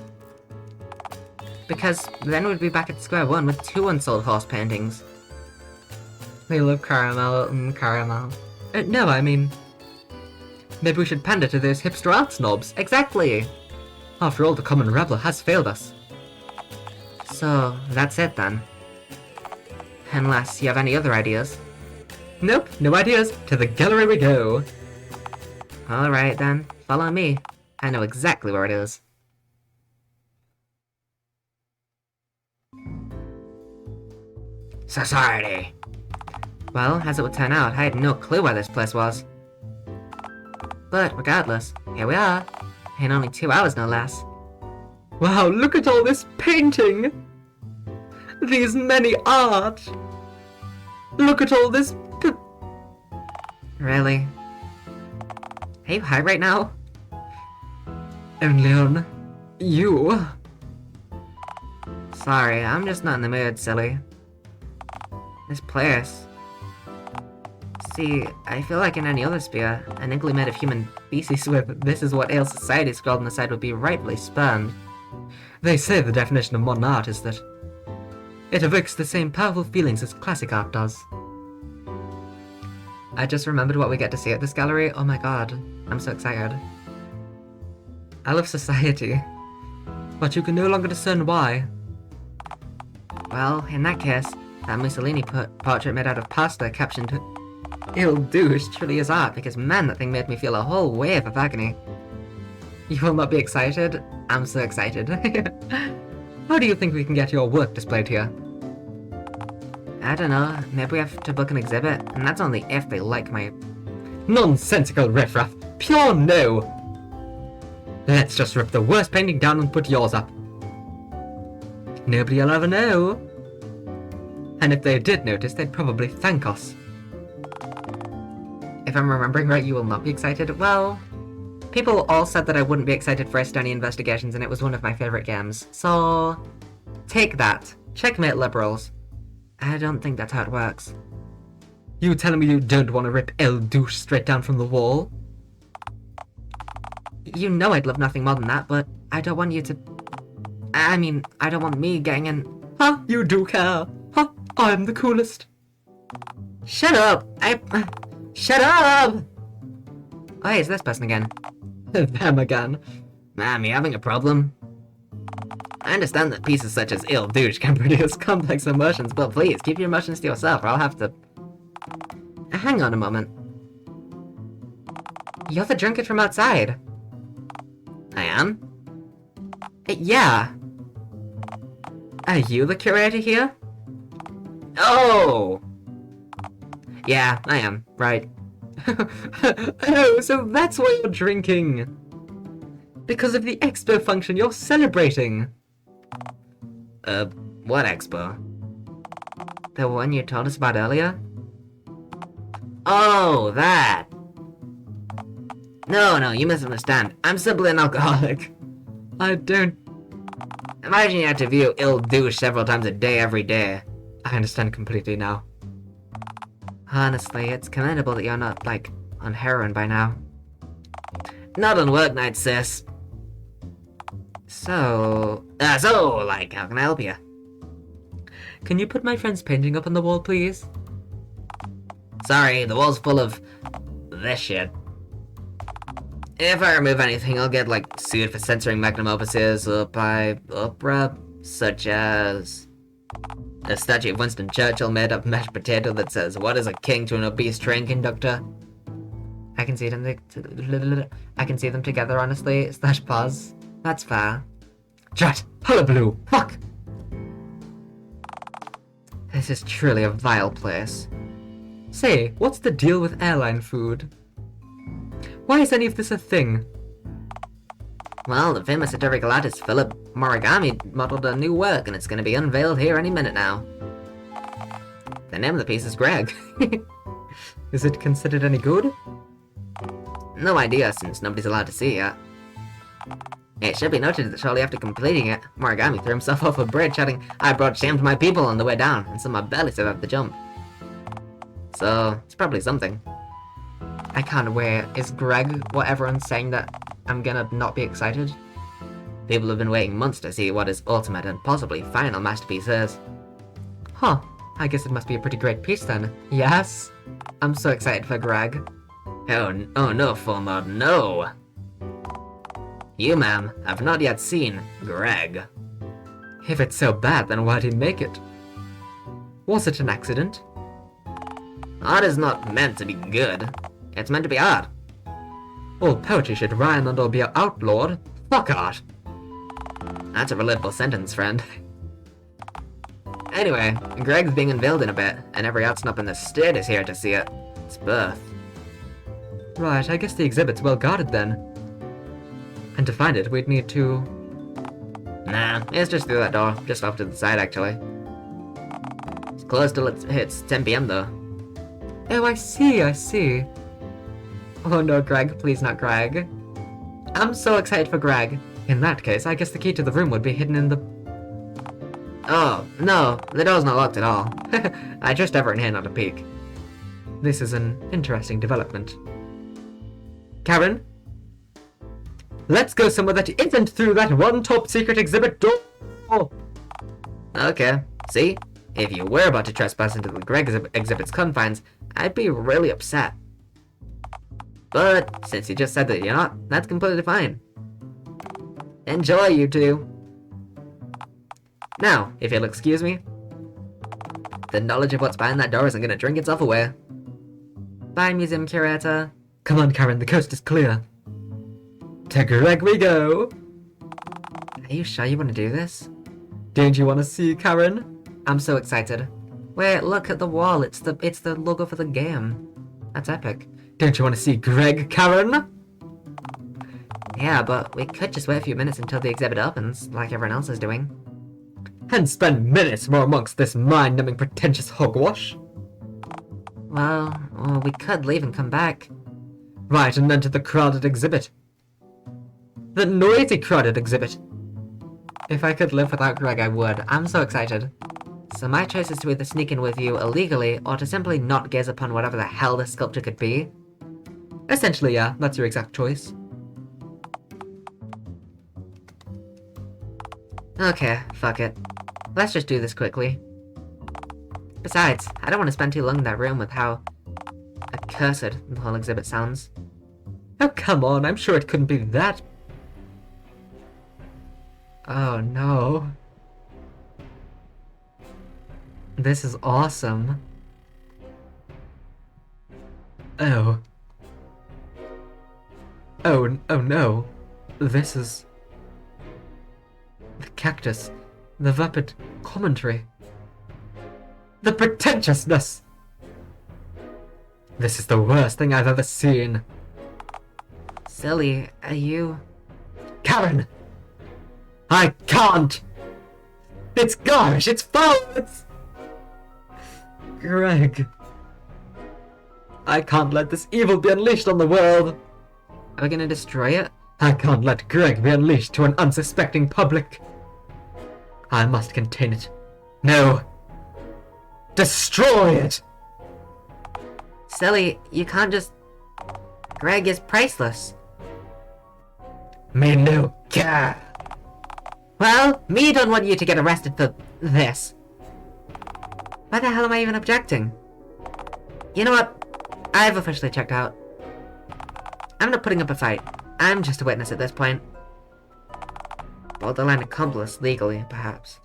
Because then we'd be back at square one with 2 unsold horse paintings. They love caramel and caramel. No, I mean... Maybe we should pander to those hipster art snobs. Exactly! After all, the common reveler has failed us. So, that's it then. Unless you have any other ideas. Nope, no ideas. To the gallery we go. Alright then, follow me. I know exactly where it is. Society. Well, as it would turn out, I had no clue where this place was. But regardless, here we are. In only 2 hours, no less. Wow, look at all this painting! These many art! Look at all this Really? Are you high right now? Only on you. Sorry, I'm just not in the mood, silly. This place. See, I feel like in any other sphere, an inkly made of human feces with "this is what ails society" scrawled on the side would be rightfully spurned. They say the definition of modern art is that It evokes the same powerful feelings as classic art does. I just remembered what we get to see at this gallery. Oh my god, I'm so excited. I love society. But you can no longer discern why. Well, in that case, that Mussolini portrait made out of pasta captioned "Il douche" truly is art, because man, that thing made me feel a whole wave of agony. You will not be excited? I'm so excited. How do you think we can get your work displayed here? I don't know, maybe we have to book an exhibit, and that's only if they like my... Nonsensical riffraff! Pure no! Let's just rip the worst painting down and put yours up. Nobody'll ever know. And if they did notice, they'd probably thank us. If I'm remembering right, you will not be excited? Well, people all said that I wouldn't be excited for Estonia Investigations, and it was one of my favourite games. So, take that. Checkmate, liberals. I don't think that's how it works. You telling me you don't want to rip El Douche straight down from the wall? You know I'd love nothing more than that, but I don't want you to... I mean, I don't want me getting in... Huh? You do care? Huh? I'm the coolest. Shut up! Shut up! Oh, hey, it's this person again. Them again. Ma'am, you having a problem? I understand that pieces such as Il Douche can produce complex emotions, but please, keep your emotions to yourself, or I'll have to... Hang on a moment. You're the drunkard from outside. I am? Yeah. Are you the curator here? Oh! Yeah, I am. Right. Oh, so that's why you're drinking. Because of the expo function you're celebrating. What expo? The one you told us about earlier? Oh, that! No, you misunderstand. I'm simply an alcoholic. I don't... Imagine you had to view Il Douche several times a day every day. I understand completely now. Honestly, it's commendable that you're not, like, on heroin by now. Not on work nights, sis. So, like, how can I help you? Can you put my friend's painting up on the wall, please? Sorry, the wall's full of this shit. If I remove anything, I'll get, like, sued for censoring magnum opuses by opera, such as a statue of Winston Churchill made of mashed potato that says, "What is a king to an obese train conductor?" I can see them together, honestly. / pause. That's fair. Drat! Hullabaloo! Fuck! This is truly a vile place. Say, what's the deal with airline food? Why is any of this a thing? Well, the famous satirical artist Philip Morigami modeled a new work, and it's going to be unveiled here any minute now. The name of the piece is Greg. Is it considered any good? No idea, since nobody's allowed to see it yet. It should be noted that shortly after completing it, Morigami threw himself off a bridge shouting, "I brought shame to my people" on the way down, and somehow barely survived the jump. So, it's probably something. I can't wait. Is Greg what everyone's saying that I'm gonna not be excited? People have been waiting months to see what his ultimate and possibly final masterpiece is. Huh. I guess it must be a pretty great piece then. Yes? I'm so excited for Greg. Oh no, full mode, no! You, ma'am, have not yet seen Greg. If it's so bad, then why'd he make it? Was it an accident? Art is not meant to be good. It's meant to be art. All poetry should rhyme and or be outlawed. Fuck art. That's a relatable sentence, friend. Anyway, Greg's being unveiled in a bit, and every art snob in the state is here to see it. It's birth. Right, I guess the exhibit's well guarded then. And to find it, we'd need to... Nah, it's just through that door, just off to the side actually. It's closed till it hits 10 PM though. Oh, I see. Oh no, Greg, please not Greg. I'm so excited for Greg. In that case, I guess the key to the room would be hidden in the... Oh, no, the door's not locked at all. I trust everyone here not to peek. This is an interesting development. Karen? Let's go somewhere that isn't through that one top secret exhibit door! Okay, See? If you were about to trespass into the Greg exhibit's confines, I'd be really upset. But since you just said that you're not, that's completely fine. Enjoy, you two. Now, if you'll excuse me, the knowledge of what's behind that door isn't going to drink itself away. Bye, museum curator. Come on, Karen, the coast is clear. To Greg we go. Are you sure you want to do this? Don't you want to see, Karen? I'm so excited. Wait, look at the wall. It's the logo for the game. That's epic. Don't you want to see Greg, Karen? Yeah, but we could just wait a few minutes until the exhibit opens, like everyone else is doing. And spend minutes more amongst this mind-numbing pretentious hogwash? Well, we could leave and come back. Right, and enter the crowded exhibit. The noisy crowded exhibit. If I could live without Greg, I would. I'm so excited. So my choice is to either sneak in with you illegally, or to simply not gaze upon whatever the hell this sculpture could be. Essentially, yeah, that's your exact choice. Okay, fuck it. Let's just do this quickly. Besides, I don't want to spend too long in that room with how accursed the whole exhibit sounds. Oh, come on, I'm sure it couldn't be that. Oh no. This is awesome. Oh. Oh no. This is... the cactus. The vapid commentary. The pretentiousness! This is the worst thing I've ever seen. Silly, are you... Karen! I can't! It's garbage! It's foul! It's... Greg... I can't let this evil be unleashed on the world! Are we gonna destroy it? I can't let Greg be unleashed to an unsuspecting public. I must contain it. No. Destroy it! Silly, you can't just... Greg is priceless. Me no care. Well, me don't want you to get arrested for this. Why the hell am I even objecting? You know what? I've officially checked out. I'm not putting up a fight. I'm just a witness at this point. Borderline accomplice, legally, perhaps.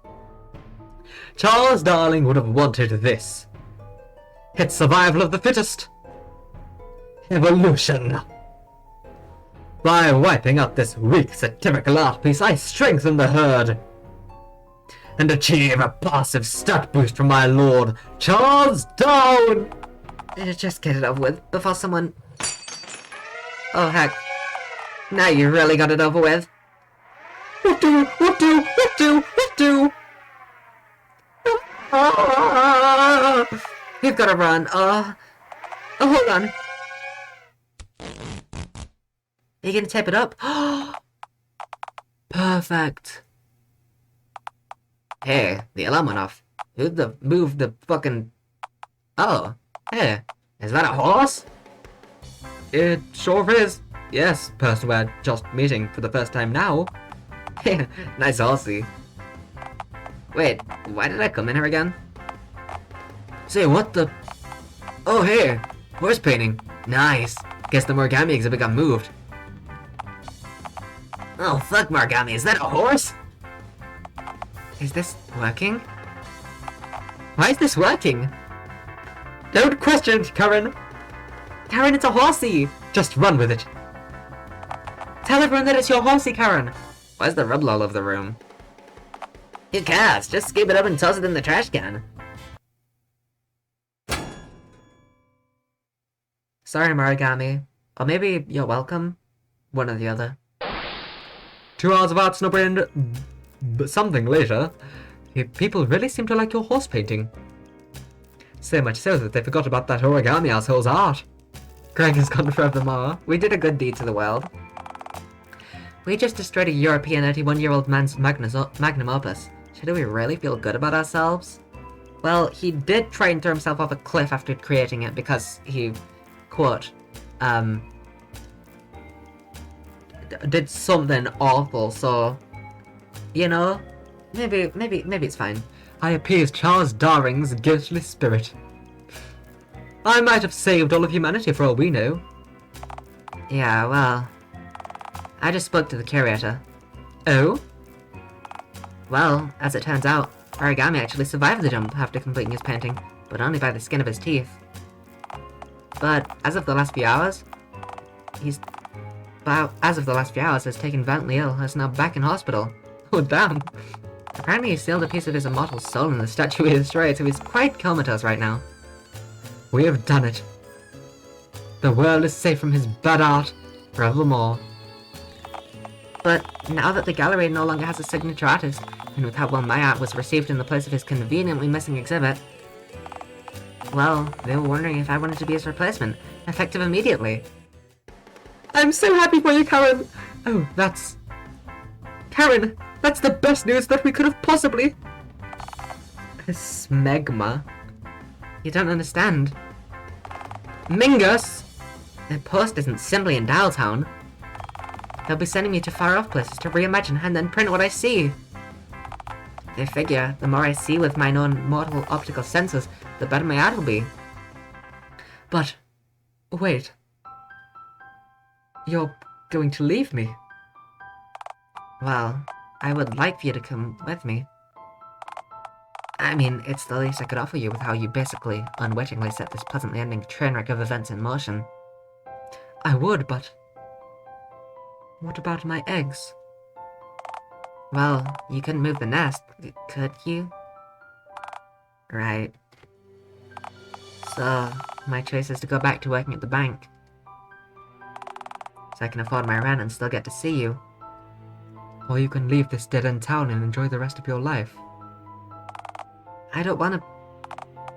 Charles Darling would have wanted this. It's survival of the fittest. Evolution. By wiping out this weak satirical art piece, I strengthen the herd. And achieve a passive stat boost from my lord, Charles Darwin! Just get it over with, before someone... Oh heck. Now you really got it over with. What do? We've gotta run. Oh, hold on. Are you gonna tape it up? Perfect. Hey, the alarm went off. Who moved the fucking... Oh, hey, is that a horse? It sure is. Yes, person we're just meeting for the first time now. Nice horsey. Wait, why did I come in here again? Say, what the... Oh, hey, horse painting. Nice. Guess the origami exhibit got moved. Oh, fuck origami, is that a horse? Is this working? Why is this working? Don't question it, Karen. Karen, it's a horsey! Just run with it. Tell everyone that it's your horsey, Karen! Why's the rubble all over the room? Who cares? Just scoop it up and toss it in the trash can. Sorry, Marigami. Or maybe you're welcome? One or the other. 2 hours of art snobbery and something later. People really seem to like your horse painting. So much so that they forgot about that origami asshole's art. Greg has gone forevermore. We did a good deed to the world. We just destroyed a European 81-year-old man's magnum opus. Should we really feel good about ourselves? Well, he did try and throw himself off a cliff after creating it because he, quote, did something awful, so, you know, maybe it's fine. I appeased Charles Darring's ghostly spirit. I might have saved all of humanity for all we know. Yeah, well, I just spoke to the curator. Oh? Well, as it turns out, Origami actually survived the jump after completing his painting, but only by the skin of his teeth. But as of the last few hours, has taken violently ill and is now back in hospital. Oh, damn. Apparently he sealed a piece of his immortal soul in the statue he destroyed, so he's quite comatose right now. We have done it. The world is safe from his bad art forevermore. But now that the gallery no longer has a signature artist, and with how well my art was received in the place of his conveniently missing exhibit, well, they were wondering if I wanted to be his replacement, effective immediately. I'm so happy for you, Karen! Oh, that's... Karen, that's the best news that we could have possibly... Smegma? You don't understand. Mingus! The post isn't simply in Dialtown. They'll be sending me to far-off places to reimagine and then print what I see. They figure the more I see with my non-mortal optical senses, the better my art will be. But... wait. You're going to leave me? Well, I would like for you to come with me. I mean, it's the least I could offer you with how you basically, unwittingly set this pleasantly ending train wreck of events in motion. I would, but... what about my eggs? Well, you couldn't move the nest, could you? Right. So, my choice is to go back to working at the bank. So I can afford my rent and still get to see you. Or you can leave this dead-end town and enjoy the rest of your life. I don't wanna...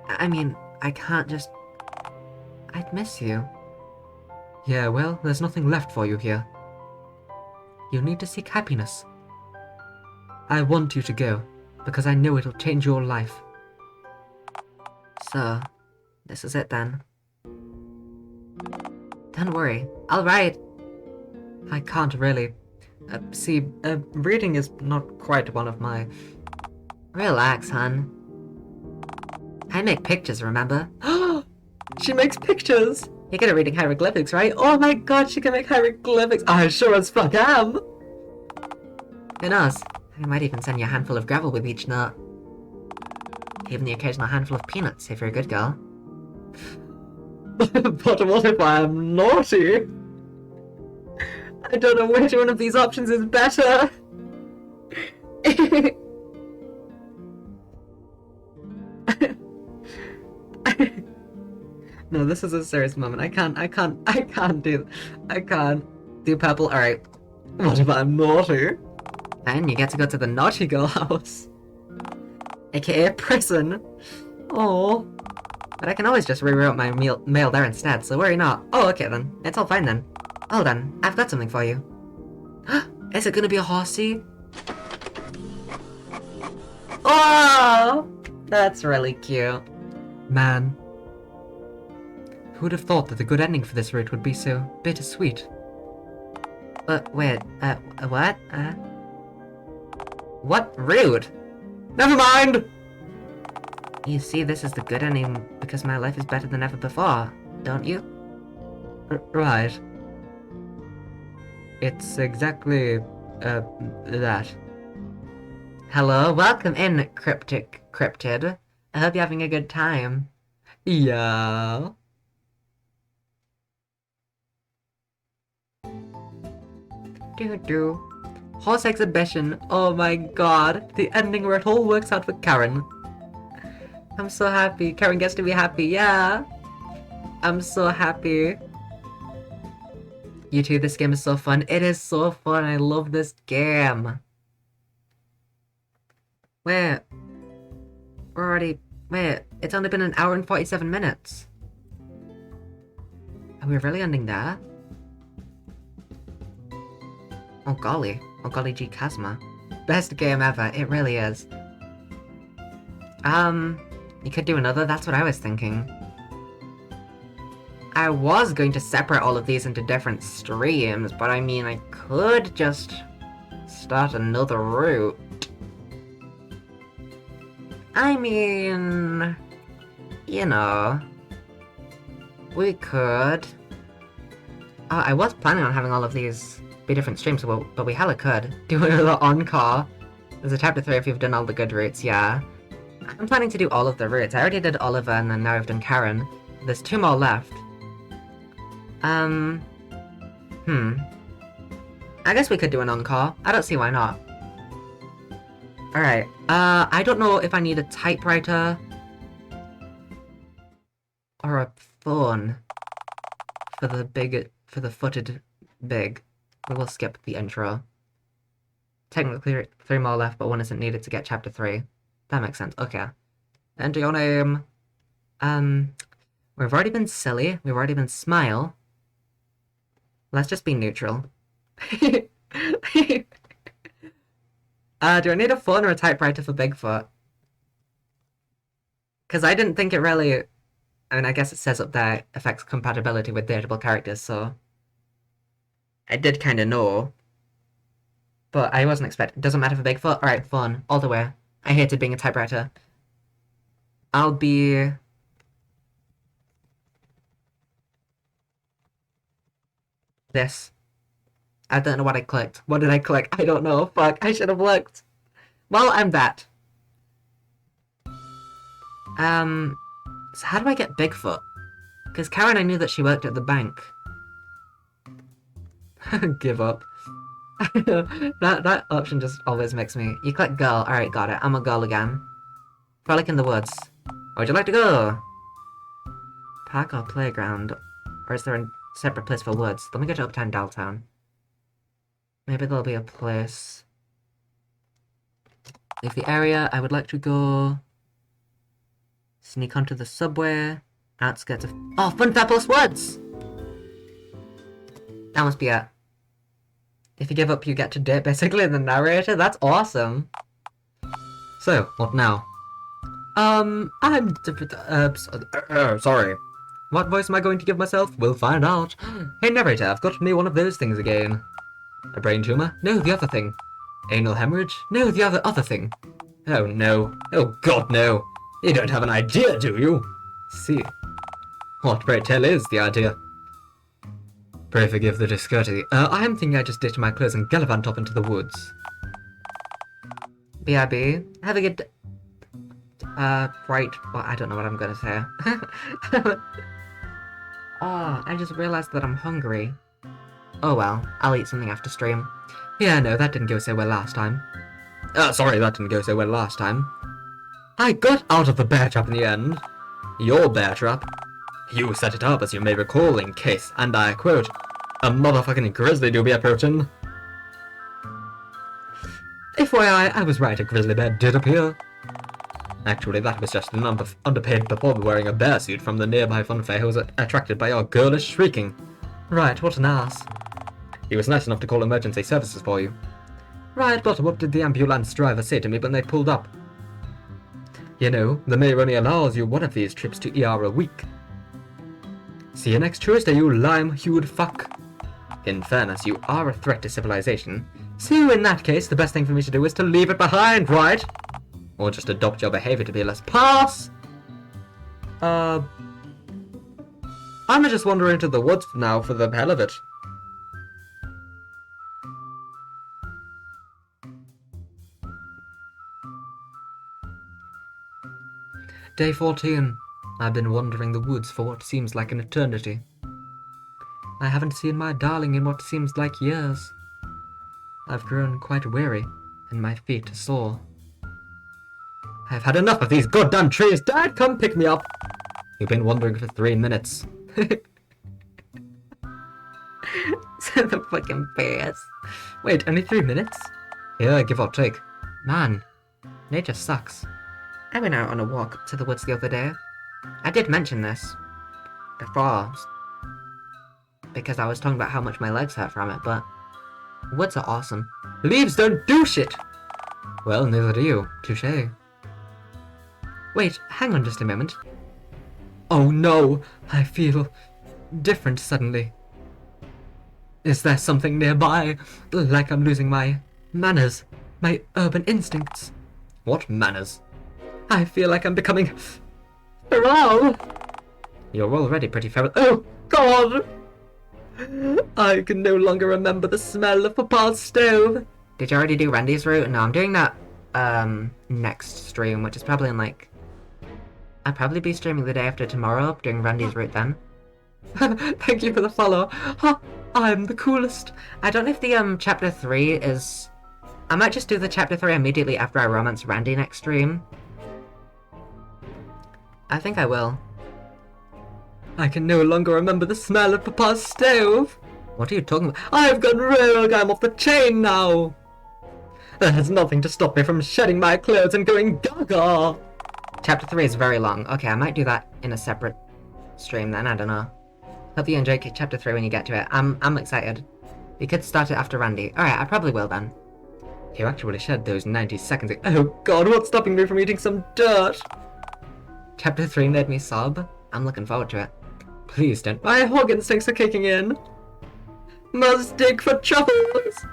I mean, I can't just... I'd miss you. Yeah, well, there's nothing left for you here. You need to seek happiness. I want you to go, because I know it'll change your life. So, this is it then. Don't worry, I'll write. I can't really. Reading is not quite one of my... Relax, hon. I make pictures, remember? She makes pictures! You're good at reading hieroglyphics, right? Oh my god, she can make hieroglyphics! I sure as fuck am! Who knows? I might even send you a handful of gravel with each note. Even the occasional handful of peanuts, if you're a good girl. But what if I am naughty? I don't know which one of these options is better! No, this is a serious moment. I can't do purple. Alright. What if I'm naughty? Then you get to go to the naughty girl house. AKA prison. Oh. But I can always just reroute my mail there instead, so worry not. Oh, okay then. It's all fine then. Hold on, I've got something for you. Is it gonna be a horsey? Oh! That's really cute. Man. Who would have thought that the good ending for this route would be so bittersweet? Wait, what? What route? Never mind! You see, this is the good ending because my life is better than ever before, don't you? Right. It's exactly, that. Hello, welcome in, cryptid. I hope you're having a good time. Yeah. Horse exhibition. Oh my god. The ending where it all works out for Karen. I'm so happy. Karen gets to be happy, yeah. I'm so happy. You two, this game is so fun. It is so fun. I love this game. Wait. Wait, it's only been an hour and 47 minutes. Are we really ending there? Oh golly gee Kazma. Best game ever, it really is. You could do another, that's what I was thinking. I was going to separate all of these into different streams, but I mean, I could just start another route. I mean, you know, we could. I was planning on having all of these be different streams, but we hella could. Do another on-car. There's a chapter 3 if you've done all the good routes, yeah. I'm planning to do all of the routes. I already did Oliver, and then now I've done Karen. There's 2 more left. I guess we could do an on-car. I don't see why not. Alright, I don't know if I need a typewriter or a phone for the footed big. We will skip the intro. Technically 3 more left, but 1 isn't needed to get chapter 3. That makes sense. Okay. Enter your name. We've already been silly. We've already been smile. Let's just be neutral. Do I need a phone or a typewriter for Bigfoot? Because I didn't think it really... I mean, I guess it says up there affects compatibility with dateable characters, so... I did kind of know. But I wasn't expecting... Doesn't matter for Bigfoot? Alright, phone. All the way. I hated being a typewriter. I'll be... this. I don't know what I clicked. What did I click? I don't know. Fuck, I should have looked. Well, I'm that. So how do I get Bigfoot? Because Karen, I knew that she worked at the bank. Give up. that option just always makes me... You click girl. Alright, got it. I'm a girl again. Frolic in the woods. Where would you like to go? Park or playground? Or is there a separate place for woods? Let me go to Uptown Dialtown. Maybe there'll be a place. Leave the area. I would like to go... Sneak onto the subway. Outskirts of... Oh, Fun Fabulous Woods! That must be it. If you give up, you get to date, basically, the narrator. That's awesome. So, what now? Sorry. What voice am I going to give myself? We'll find out. Hey, narrator, I've got me one of those things again. A brain tumor? No, the other thing. Anal hemorrhage? No, the other thing. Oh, no. Oh, God, no. You don't have an idea, do you? See. What, pray tell, is the idea? Pray forgive the discourtesy. I am thinking I just ditch my clothes and gallivant off into the woods. BRB. Have a good... right. Well, I don't know what I'm gonna say. Oh, I just realized that I'm hungry. Oh well, I'll eat something after stream. Yeah, no, that didn't go so well last time. Sorry, that didn't go so well last time. I got out of the bear trap in the end. Your bear trap? You set it up, as you may recall, in case, and I quote, a motherfucking grizzly do be approaching. FYI, I was right, a grizzly bear did appear. Actually, that was just an underpaid performer wearing a bear suit from the nearby funfair who was attracted by your girlish shrieking. Right, what an ass. He was nice enough to call emergency services for you. Right, but what did the ambulance driver say to me when they pulled up? You know, the mayor only allows you one of these trips to ER a week. See you next Tuesday, you lime-hued fuck. In fairness, you are a threat to civilization, so in that case, the best thing for me to do is to leave it behind, right? Or just adopt your behavior to be less pass. I'm just wandering into the woods now for the hell of it. Day 14. I've been wandering the woods for what seems like an eternity. I haven't seen my darling in what seems like years. I've grown quite weary, and my feet are sore. I've had enough of these goddamn trees! Dad, come pick me up! You've been wandering for 3 minutes. So the fucking bears. Wait, only 3 minutes? Yeah, give or take. Man, nature sucks. I went out on a walk to the woods the other day. I did mention this before, because I was talking about how much my legs hurt from it, but woods are awesome. Leaves don't do shit! Well, neither do you. Touché. Wait, hang on just a moment. Oh no, I feel different suddenly. Is there something nearby? Like I'm losing my manners, my urban instincts. What manners? I feel like I'm becoming feral. You're already pretty feral. Oh, God! I can no longer remember the smell of Papa's stove. Did you already do Randy's route? No, I'm doing that next stream, which is probably in like... I'll probably be streaming the day after tomorrow, doing Randy's route then. Thank you for the follow. Huh, I'm the coolest. I don't know if the chapter 3 is... I might just do the chapter 3 immediately after I romance Randy next stream. I think I will. I can no longer remember the smell of Papa's stove. What are you talking about? I've gone rogue, I'm off the chain now. There's nothing to stop me from shedding my clothes and going gaga. Chapter 3 is very long. Okay, I might do that in a separate stream then, I don't know. Hope you enjoy chapter 3 when you get to it. I'm excited. You could start it after Randy. Alright, I probably will then. You actually shed those 90 seconds. Oh God, what's stopping me from eating some dirt? Chapter 3 made me sob. I'm looking forward to it. Please don't. My hog instincts are kicking in. Must dig for truffles.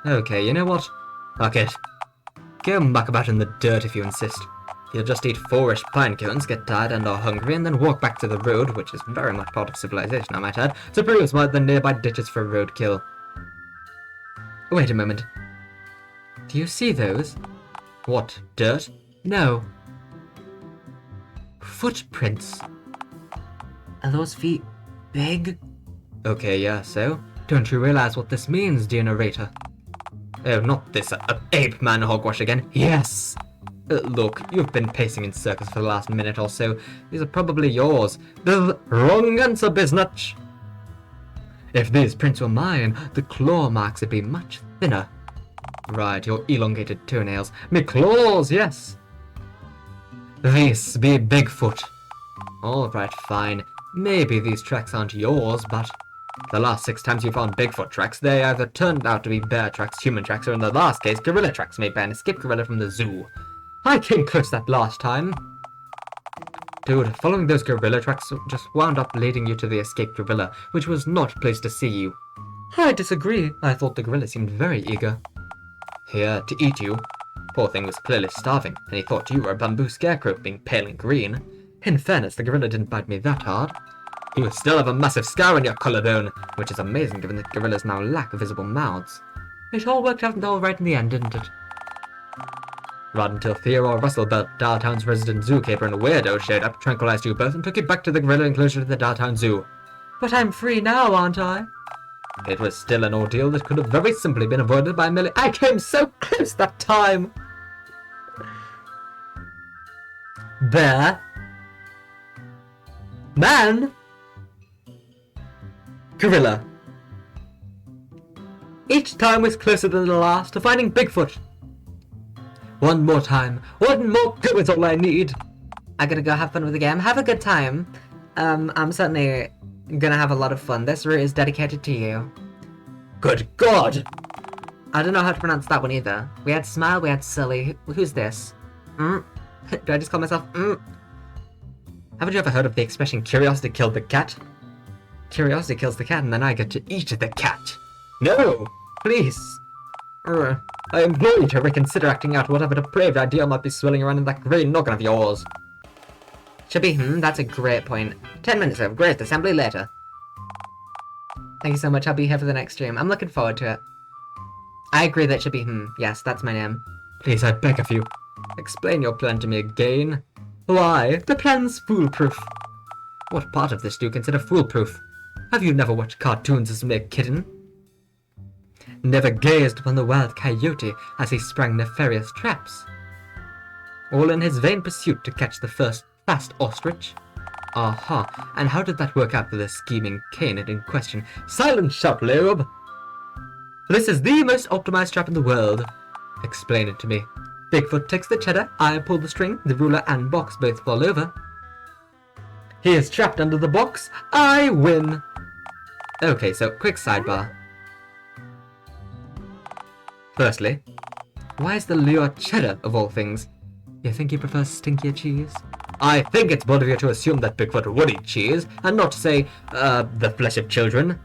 Okay, you know what? Fuck it. Go muck about in the dirt if you insist. You'll just eat 4-ish pine cones, get tired and are hungry, and then walk back to the road, which is very much part of civilization, I might add, to prove smart the nearby ditches for roadkill. Wait a moment. Do you see those? What, dirt? No. Footprints. Are those feet big? Okay, yeah, so? Don't you realize what this means, dear narrator? Oh, not this ape man hogwash again. Yes! Look, you've been pacing in circles for the last minute or so. These are probably yours. The wrong answer, biznatch! If these prints were mine, the claw marks would be much thinner. Right, your elongated toenails. Me claws, yes! This be Bigfoot. Alright, fine. Maybe these tracks aren't yours, but... The last 6 times you found Bigfoot tracks, they either turned out to be bear tracks, human tracks, or in the last case, gorilla tracks made by an escaped gorilla from the zoo. I came close that last time. Dude, following those gorilla tracks just wound up leading you to the escaped gorilla, which was not pleased to see you. I disagree. I thought the gorilla seemed very eager. Here, to eat you. Poor thing was clearly starving, and he thought you were a bamboo scarecrow, being pale and green. In fairness, the gorilla didn't bite me that hard. You still have a massive scar on your collarbone, which is amazing given that gorillas now lack visible mouths. It all worked out all right in the end, didn't it? Right until Theodore Russell, Dialtown's resident zookeeper and weirdo, showed up, tranquilized you both, and took you back to the gorilla enclosure to the Dialtown Zoo. But I'm free now, aren't I? It was still an ordeal that could have very simply been avoided by merely— I came so close that time! Bear. Man. Gorilla. Each time was closer than the last to finding Bigfoot. One more time. One more go is all I need. I gotta go have fun with the game. Have a good time. I'm certainly gonna have a lot of fun. This route is dedicated to you. Good God! I don't know how to pronounce that one either. We had Smile, we had Silly. Who's this? Do I just call myself Haven't you ever heard of the expression curiosity killed the cat? Curiosity kills the cat and then I get to eat the cat. No! Please! I implore you to reconsider acting out whatever depraved idea might be swirling around in that grey noggin of yours. Should be, that's a great point. 10 minutes of great assembly later. Thank you so much, I'll be here for the next stream. I'm looking forward to it. I agree that should be, yes, that's my name. Please, I beg of you. Explain your plan to me again. Why? The plan's foolproof. What part of this do you consider foolproof? Have you never watched cartoons as a mere kitten? Never gazed upon the wild coyote as he sprang nefarious traps? All in his vain pursuit to catch the first fast ostrich? Aha, and how did that work out for the scheming canid in question? Silence, shout lobe! This is the most optimized trap in the world. Explain it to me. Bigfoot takes the cheddar, I pull the string, the ruler and box both fall over. He is trapped under the box, I win! Okay, so quick sidebar. Firstly, why is the lure cheddar of all things? You think he prefers stinkier cheese? I think it's bold of you to assume that Bigfoot would eat cheese, and not to say, the flesh of children.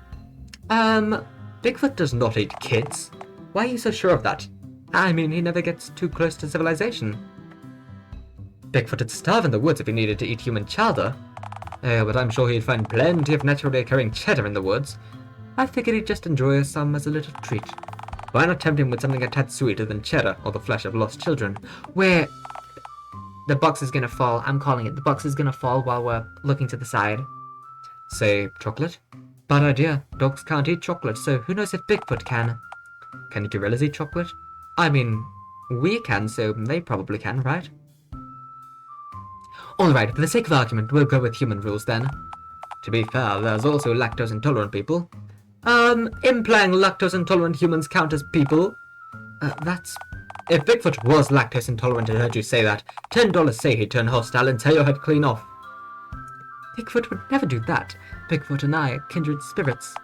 Bigfoot does not eat kids. Why are you so sure of that? I mean, he never gets too close to civilization. Bigfoot'd starve in the woods if he needed to eat human chowder. But I'm sure he'd find plenty of naturally occurring cheddar in the woods. I figured he'd just enjoy some as a little treat. Why not tempt him with something a tad sweeter than cheddar or the flesh of lost children? Where... The box is gonna fall. I'm calling it. The box is gonna fall while we're looking to the side. Say, chocolate? Bad idea. Dogs can't eat chocolate, so who knows if Bigfoot can? Can gorillas eat chocolate? I mean, we can, so they probably can, right? Alright, for the sake of argument, we'll go with human rules then. To be fair, there's also lactose-intolerant people. Implying lactose-intolerant humans count as people? That's... If Bigfoot was lactose-intolerant and heard you say that, $10 say he'd turn hostile and tear your head clean off. Bigfoot would never do that. Bigfoot and I are kindred spirits.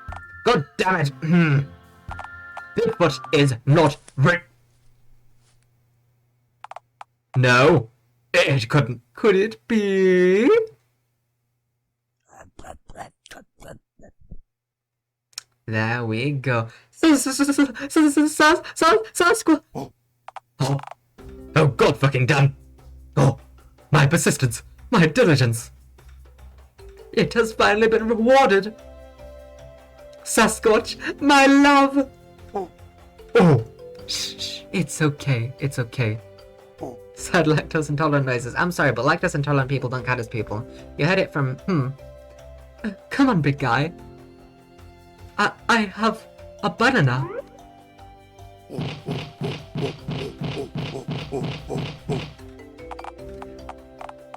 God damn it! Bigfoot is not No, it couldn't. Could it be? There we go. Sasquatch. Oh, God fucking damn. Oh, my persistence, my diligence. It has finally been rewarded. Sasquatch, my love. Oh. Shh, it's okay, it's okay. Said lactose intolerant noises. I'm sorry, but lactose intolerant people don't count as people. You heard it from, come on, big guy. I have a banana.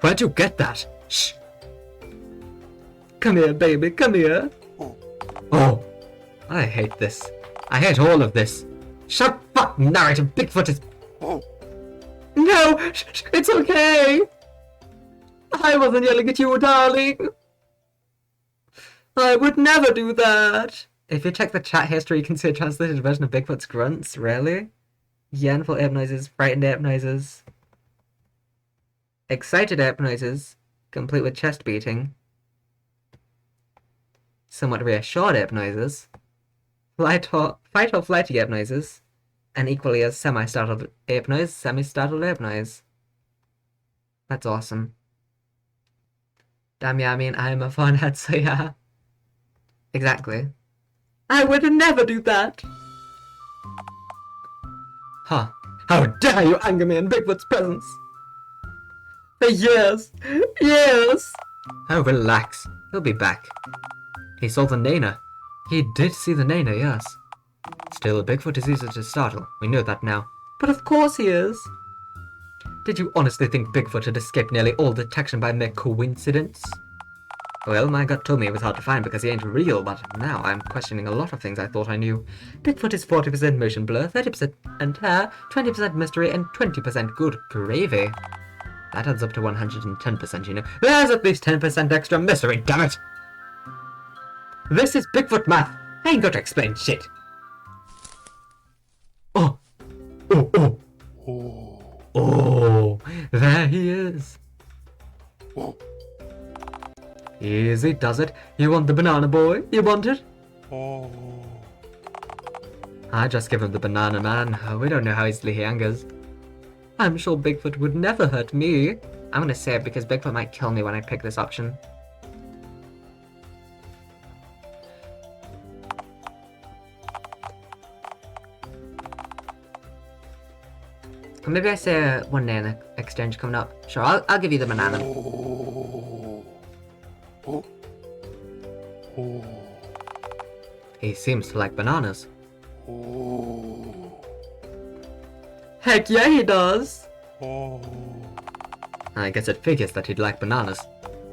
Where'd you get that? Shh. Come here, baby, come here. Oh, I hate this. I hate all of this. Shut up, narrative. Bigfoot is... No, it's okay. I wasn't yelling at you, darling. I would never do that. If you check the chat history, you can see a translated version of Bigfoot's grunts. Really? Yearnful ape noises, frightened ape noises, excited ape noises, complete with chest beating, somewhat reassured ape noises, fight or flighty ape noises, and equally as semi-startled ape noise, semi-startled ape noise. That's awesome. Damn, yeah, I mean, I'm a funhead, so yeah. Exactly. I would never do that! Huh. How dare you anger me in Bigfoot's presence! Yes! Yes! Oh, relax. He'll be back. He saw the Nana. He did see the Nana, yes. Still, Bigfoot is easy to startle. We know that now. But of course he is! Did you honestly think Bigfoot had escaped nearly all detection by mere coincidence? Well, my gut told me it was hard to find because he ain't real, but now I'm questioning a lot of things I thought I knew. Bigfoot is 40% motion blur, 30% and hair, 20% mystery, and 20% good gravy. That adds up to 110%, you know. There's at least 10% extra mystery, damn it! This is Bigfoot math. I ain't got to explain shit. Oh! Oh, oh! Oh! Oh! There he is! Oh. Easy does it. You want the banana, boy? You want it? Oh. I just give him the banana, man. We don't know how easily he angers. I'm sure Bigfoot would never hurt me. I'm gonna say it because Bigfoot might kill me when I pick this option. Or maybe I say one day in the exchange coming up. Sure, I'll give you the banana. He seems to like bananas. Heck yeah, he does! I guess it figures that he'd like bananas.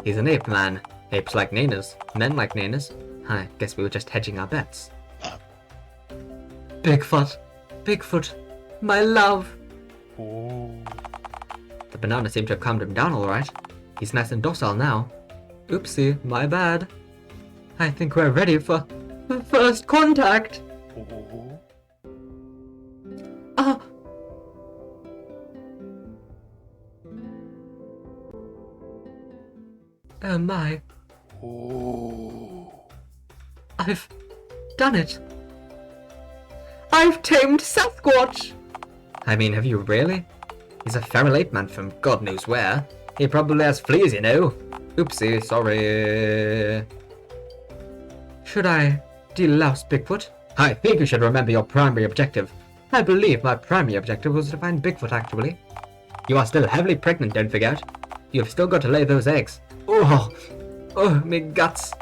He's an ape man. Apes like nanas. Men like nanas. I guess we were just hedging our bets. Bigfoot. Bigfoot. My love. The banana seemed to have calmed him down alright. He's nice and docile now. Oopsie, my bad. I think we're ready for first contact. Oh my. I've done it. I've tamed Sasquatch! I mean, have you really? He's a feral ape man from God knows where. He probably has fleas, you know. Oopsie, sorry. Should I delouse Bigfoot? I think you should remember your primary objective. I believe my primary objective was to find Bigfoot, actually. You are still heavily pregnant, don't forget. You've still got to lay those eggs. Oh, me guts.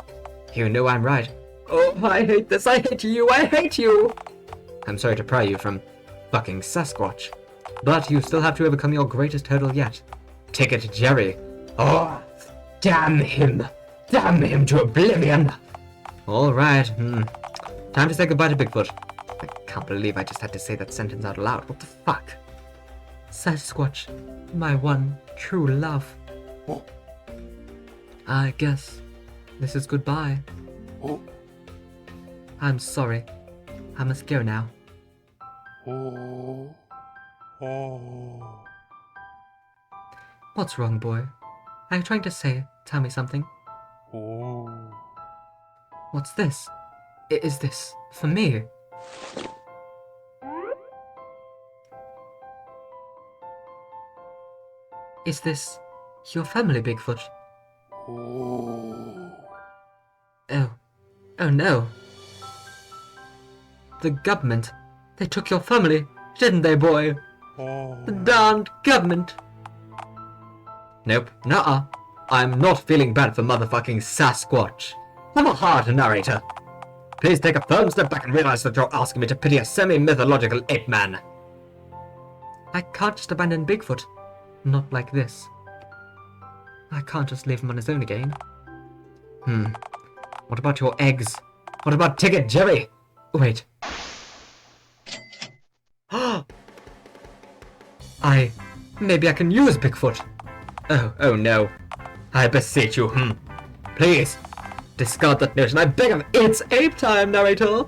You know I'm right. Oh, I hate this, I hate you, I hate you! I'm sorry to pry you from fucking Sasquatch, but you still have to overcome your greatest hurdle yet. Ticket Jerry. Oh, damn him! Damn him to oblivion! Alright, time to say goodbye to Bigfoot. I can't believe I just had to say that sentence out loud. What the fuck? Sasquatch, my one true love. I guess this is goodbye. I'm sorry. I must go now. What's wrong, boy? Are you trying to tell me something? What's this? Is this for me? Is this your family, Bigfoot? Oh no. The government. They took your family, didn't they, boy? The darned government. Nope, nuh-uh. I'm not feeling bad for motherfucking Sasquatch. Have a heart, narrator. Please take a firm step back and realize that you're asking me to pity a semi-mythological ape man. I can't just abandon Bigfoot. Not like this. I can't just leave him on his own again. What about your eggs? What about Ticket Jerry? Wait. Maybe I can use Bigfoot. Oh no. I beseech you, Please, discard that notion, I beg of it's ape time, narrator!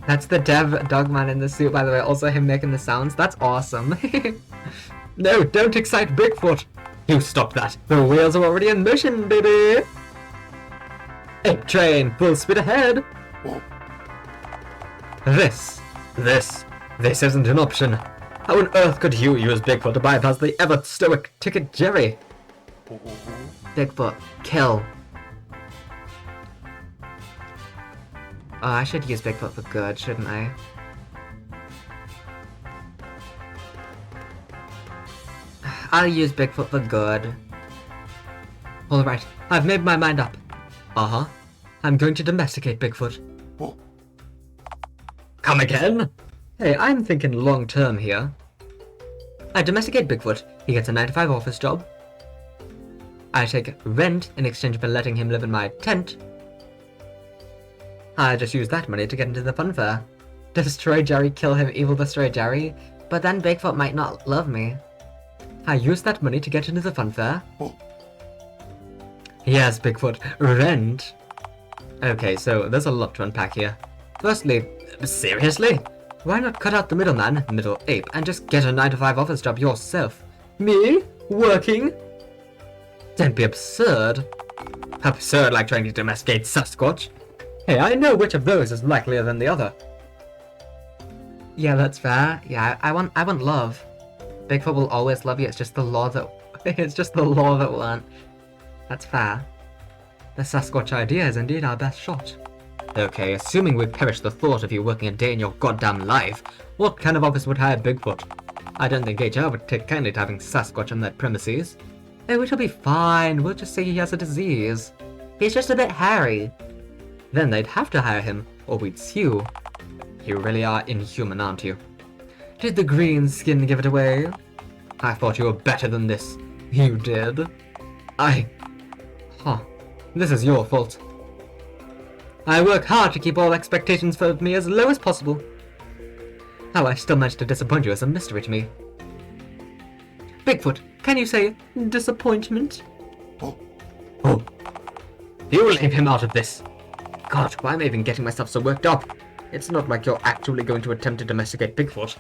That's the dev dog man in the suit, by the way, also him making the sounds. That's awesome. No, don't excite Bigfoot! You stop that! The wheels are already in motion, baby! Ape train, full speed ahead! This isn't an option. How on earth could you use Bigfoot to bypass the ever-stoic Ticket Jerry? Bigfoot, kill. Oh, I should use Bigfoot for good, shouldn't I? I'll use Bigfoot for good. Alright, I've made my mind up. Uh-huh. I'm going to domesticate Bigfoot. Come again? Hey, I'm thinking long-term here. I domesticate Bigfoot. He gets a 9-to-5 office job. I take rent in exchange for letting him live in my tent. I just use that money to get into the fun fair. Destroy Jerry, kill him, evil destroy Jerry. But then Bigfoot might not love me. I use that money to get into the fun fair. Yes, Bigfoot, rent. Okay, so there's a lot to unpack here. Firstly, seriously? Why not cut out the middleman, middle ape, and just get a 9-to-5 office job yourself? Me? Working? Don't be absurd. Absurd like trying to domesticate Sasquatch. Hey, I know which of those is likelier than the other. Yeah, that's fair. Yeah, I want love. Bigfoot will always love you, it's just the law that won't. That's fair. The Sasquatch idea is indeed our best shot. Okay, assuming we perish the thought of you working a day in your goddamn life, what kind of office would hire Bigfoot? I don't think HR would take kindly to having Sasquatch on their premises. Oh, it'll be fine, we'll just say he has a disease. He's just a bit hairy. Then they'd have to hire him, or we'd sue. You really are inhuman, aren't you? Did the green skin give it away? I thought you were better than this. You did. This is your fault. I work hard to keep all expectations for me as low as possible. How I still managed to disappoint you is a mystery to me. Bigfoot, can you say disappointment? Oh. You leave him out of this. God, why am I even getting myself so worked up? It's not like you're actually going to attempt to domesticate Bigfoot.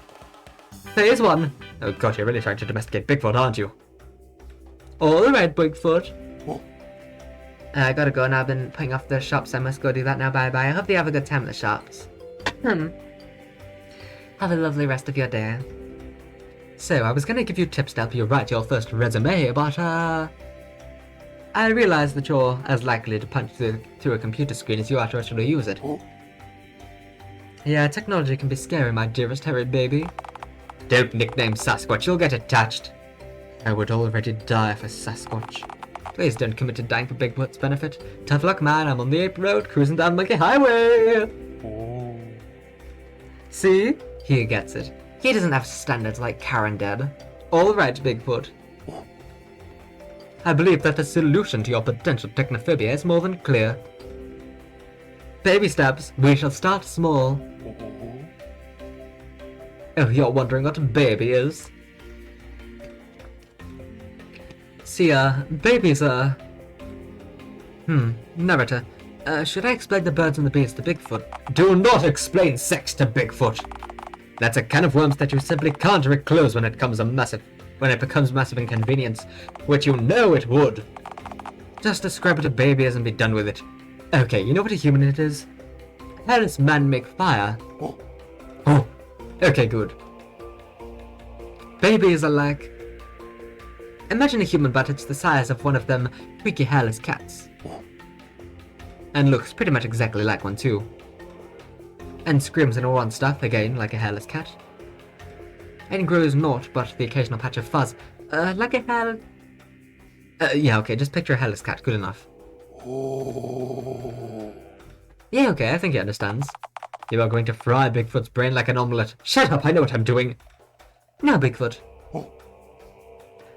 Phase 1. Oh god, you're really trying to domesticate Bigfoot, aren't you? Alright, Bigfoot. I gotta go now, I've been putting off the shops, I must go do that now, bye bye. I hope you have a good time at the shops. Have a lovely rest of your day. So, I was gonna give you tips to help you write your first resume, but, I realize that you're as likely to punch through a computer screen as you are to actually use it. Yeah, technology can be scary, my dearest hairy baby. Don't nickname Sasquatch, you'll get attached. I would already die for Sasquatch. Please don't commit to dying for Bigfoot's benefit. Tough luck, man, I'm on the Ape Road, cruising down Monkey Highway! See? He gets it. He doesn't have standards like Karen did. Alright, Bigfoot. I believe that the solution to your potential technophobia is more than clear. Baby steps, we shall start small. Oh, you're wondering what a baby is? See, babies are... narrator. Should I explain the birds and the bees to Bigfoot? Do not explain sex to Bigfoot! That's a can of worms that you simply can't reclose when it becomes massive inconvenience, which you know it would. Just describe it to babies and be done with it. Okay, you know what a human it is? How does man make fire? Oh, okay, good. Babies are like... Imagine a human, but it's the size of one of them freaky hairless cats. And looks pretty much exactly like one too. And screams and all that stuff, again, like a hairless cat. And grows naught but the occasional patch of fuzz. Like a hair... yeah, okay, just picture a hairless cat, good enough. Yeah, okay, I think he understands. You are going to fry Bigfoot's brain like an omelette. Shut up, I know what I'm doing! No, Bigfoot.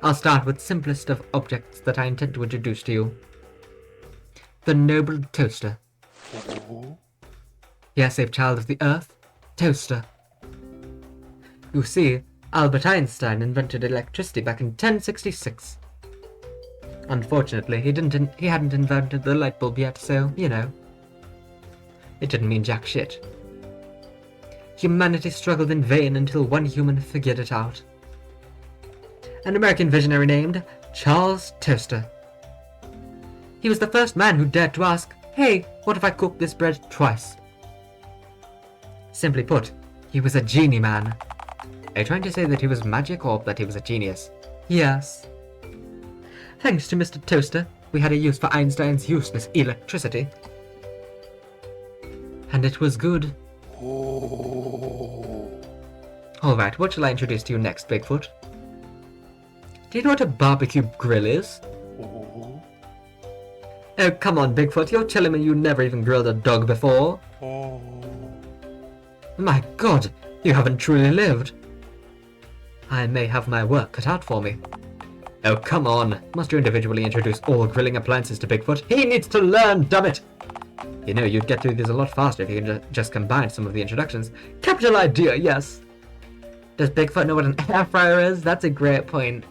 I'll start with simplest of objects that I intend to introduce to you. The noble toaster. Yes, a child of the earth. Toaster. You see, Albert Einstein invented electricity back in 1066. Unfortunately, he hadn't invented the light bulb yet, so, you know. It didn't mean jack shit. Humanity struggled in vain until one human figured it out. An American visionary named Charles Toaster. He was the first man who dared to ask, hey, what if I cook this bread twice? Simply put, he was a genie man. Are you trying to say that he was magic or that he was a genius? Yes. Thanks to Mr. Toaster, we had a use for Einstein's useless electricity. And it was good. Alright, what shall I introduce to you next, Bigfoot? Do you know what a barbecue grill is? Oh, come on, Bigfoot, you're telling me you never even grilled a dog before? My god, you haven't truly lived. I may have my work cut out for me. Oh, come on. Must you individually introduce all grilling appliances to Bigfoot? He needs to learn, dammit! You know, you'd get through these a lot faster if you can just combine some of the introductions. Capital idea, yes! Does Bigfoot know what an air fryer is? That's a great point.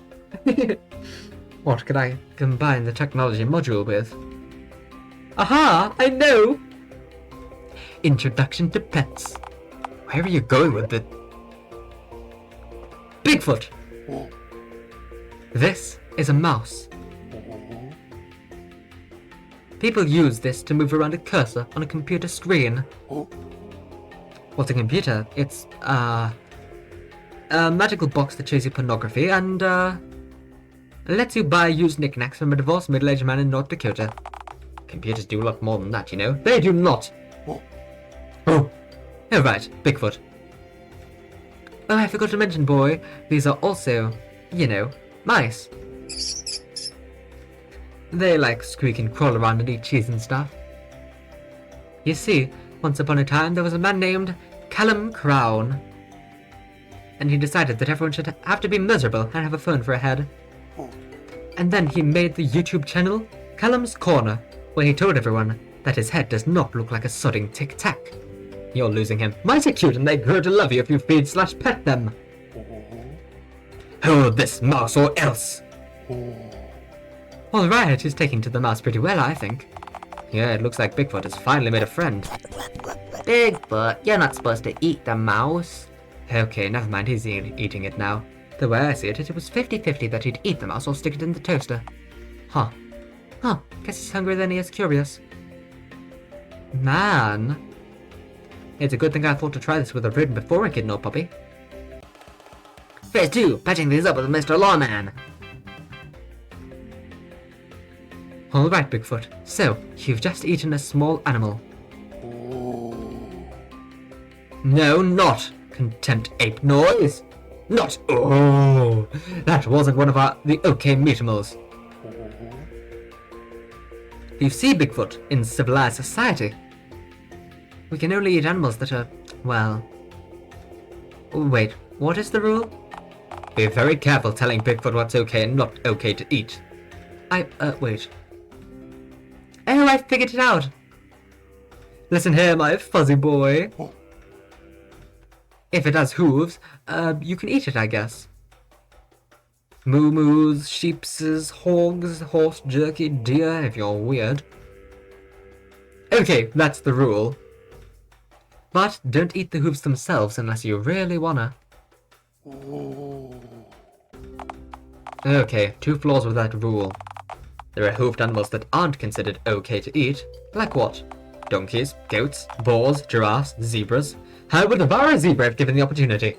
What could I combine the technology module with? Aha! I know! Introduction to pets. Where are you going with it? Bigfoot! This is a mouse. People use this to move around a cursor on a computer screen. What's a computer? It's, a magical box that shows you pornography and, lets you buy used knickknacks from a divorced middle-aged man in North Dakota. Computers do a lot more than that, you know. They do not! Oh, right, Bigfoot. Oh, I forgot to mention, boy, these are also, you know, mice. They like squeak and crawl around and eat cheese and stuff. You see, once upon a time there was a man named Callum Crown. And he decided that everyone should have to be miserable and have a phone for a head. And then he made the YouTube channel Callum's Corner, where he told everyone that his head does not look like a sodding tic-tac. You're losing him. Mice are cute and they grow to love you if you feed/pet them. Hold this mouse or else! Alright, he's taking to the mouse pretty well, I think. Yeah, it looks like Bigfoot has finally made a friend. Bigfoot, you're not supposed to eat the mouse. Okay, never mind, he's eating it now. The way I see it, it was 50-50 that he'd eat the mouse or stick it in the toaster. Huh, guess he's hungrier than he is curious. Man. It's a good thing I thought to try this with a rodent before, kid, no puppy. Phase 2, patching things up with Mr. Lawman. Alright, Bigfoot. So, you've just eaten a small animal. No, not contempt ape noise. Not oh. That wasn't one of the okay mutimals. You see, Bigfoot, in civilized society, we can only eat animals that are, well... Wait, what is the rule? Be very careful telling Bigfoot what's okay and not okay to eat. Wait. Oh, I figured it out! Listen here, my fuzzy boy. If it has hooves, you can eat it, I guess. Moo-moos, sheepses, hogs, horse jerky, deer, if you're weird. Okay, that's the rule. But don't eat the hooves themselves unless you really wanna. Okay, 2 flaws with that rule. There are hoofed animals that aren't considered okay to eat. Like what? Donkeys, goats, boars, giraffes, zebras. I would devour a zebra if given the opportunity.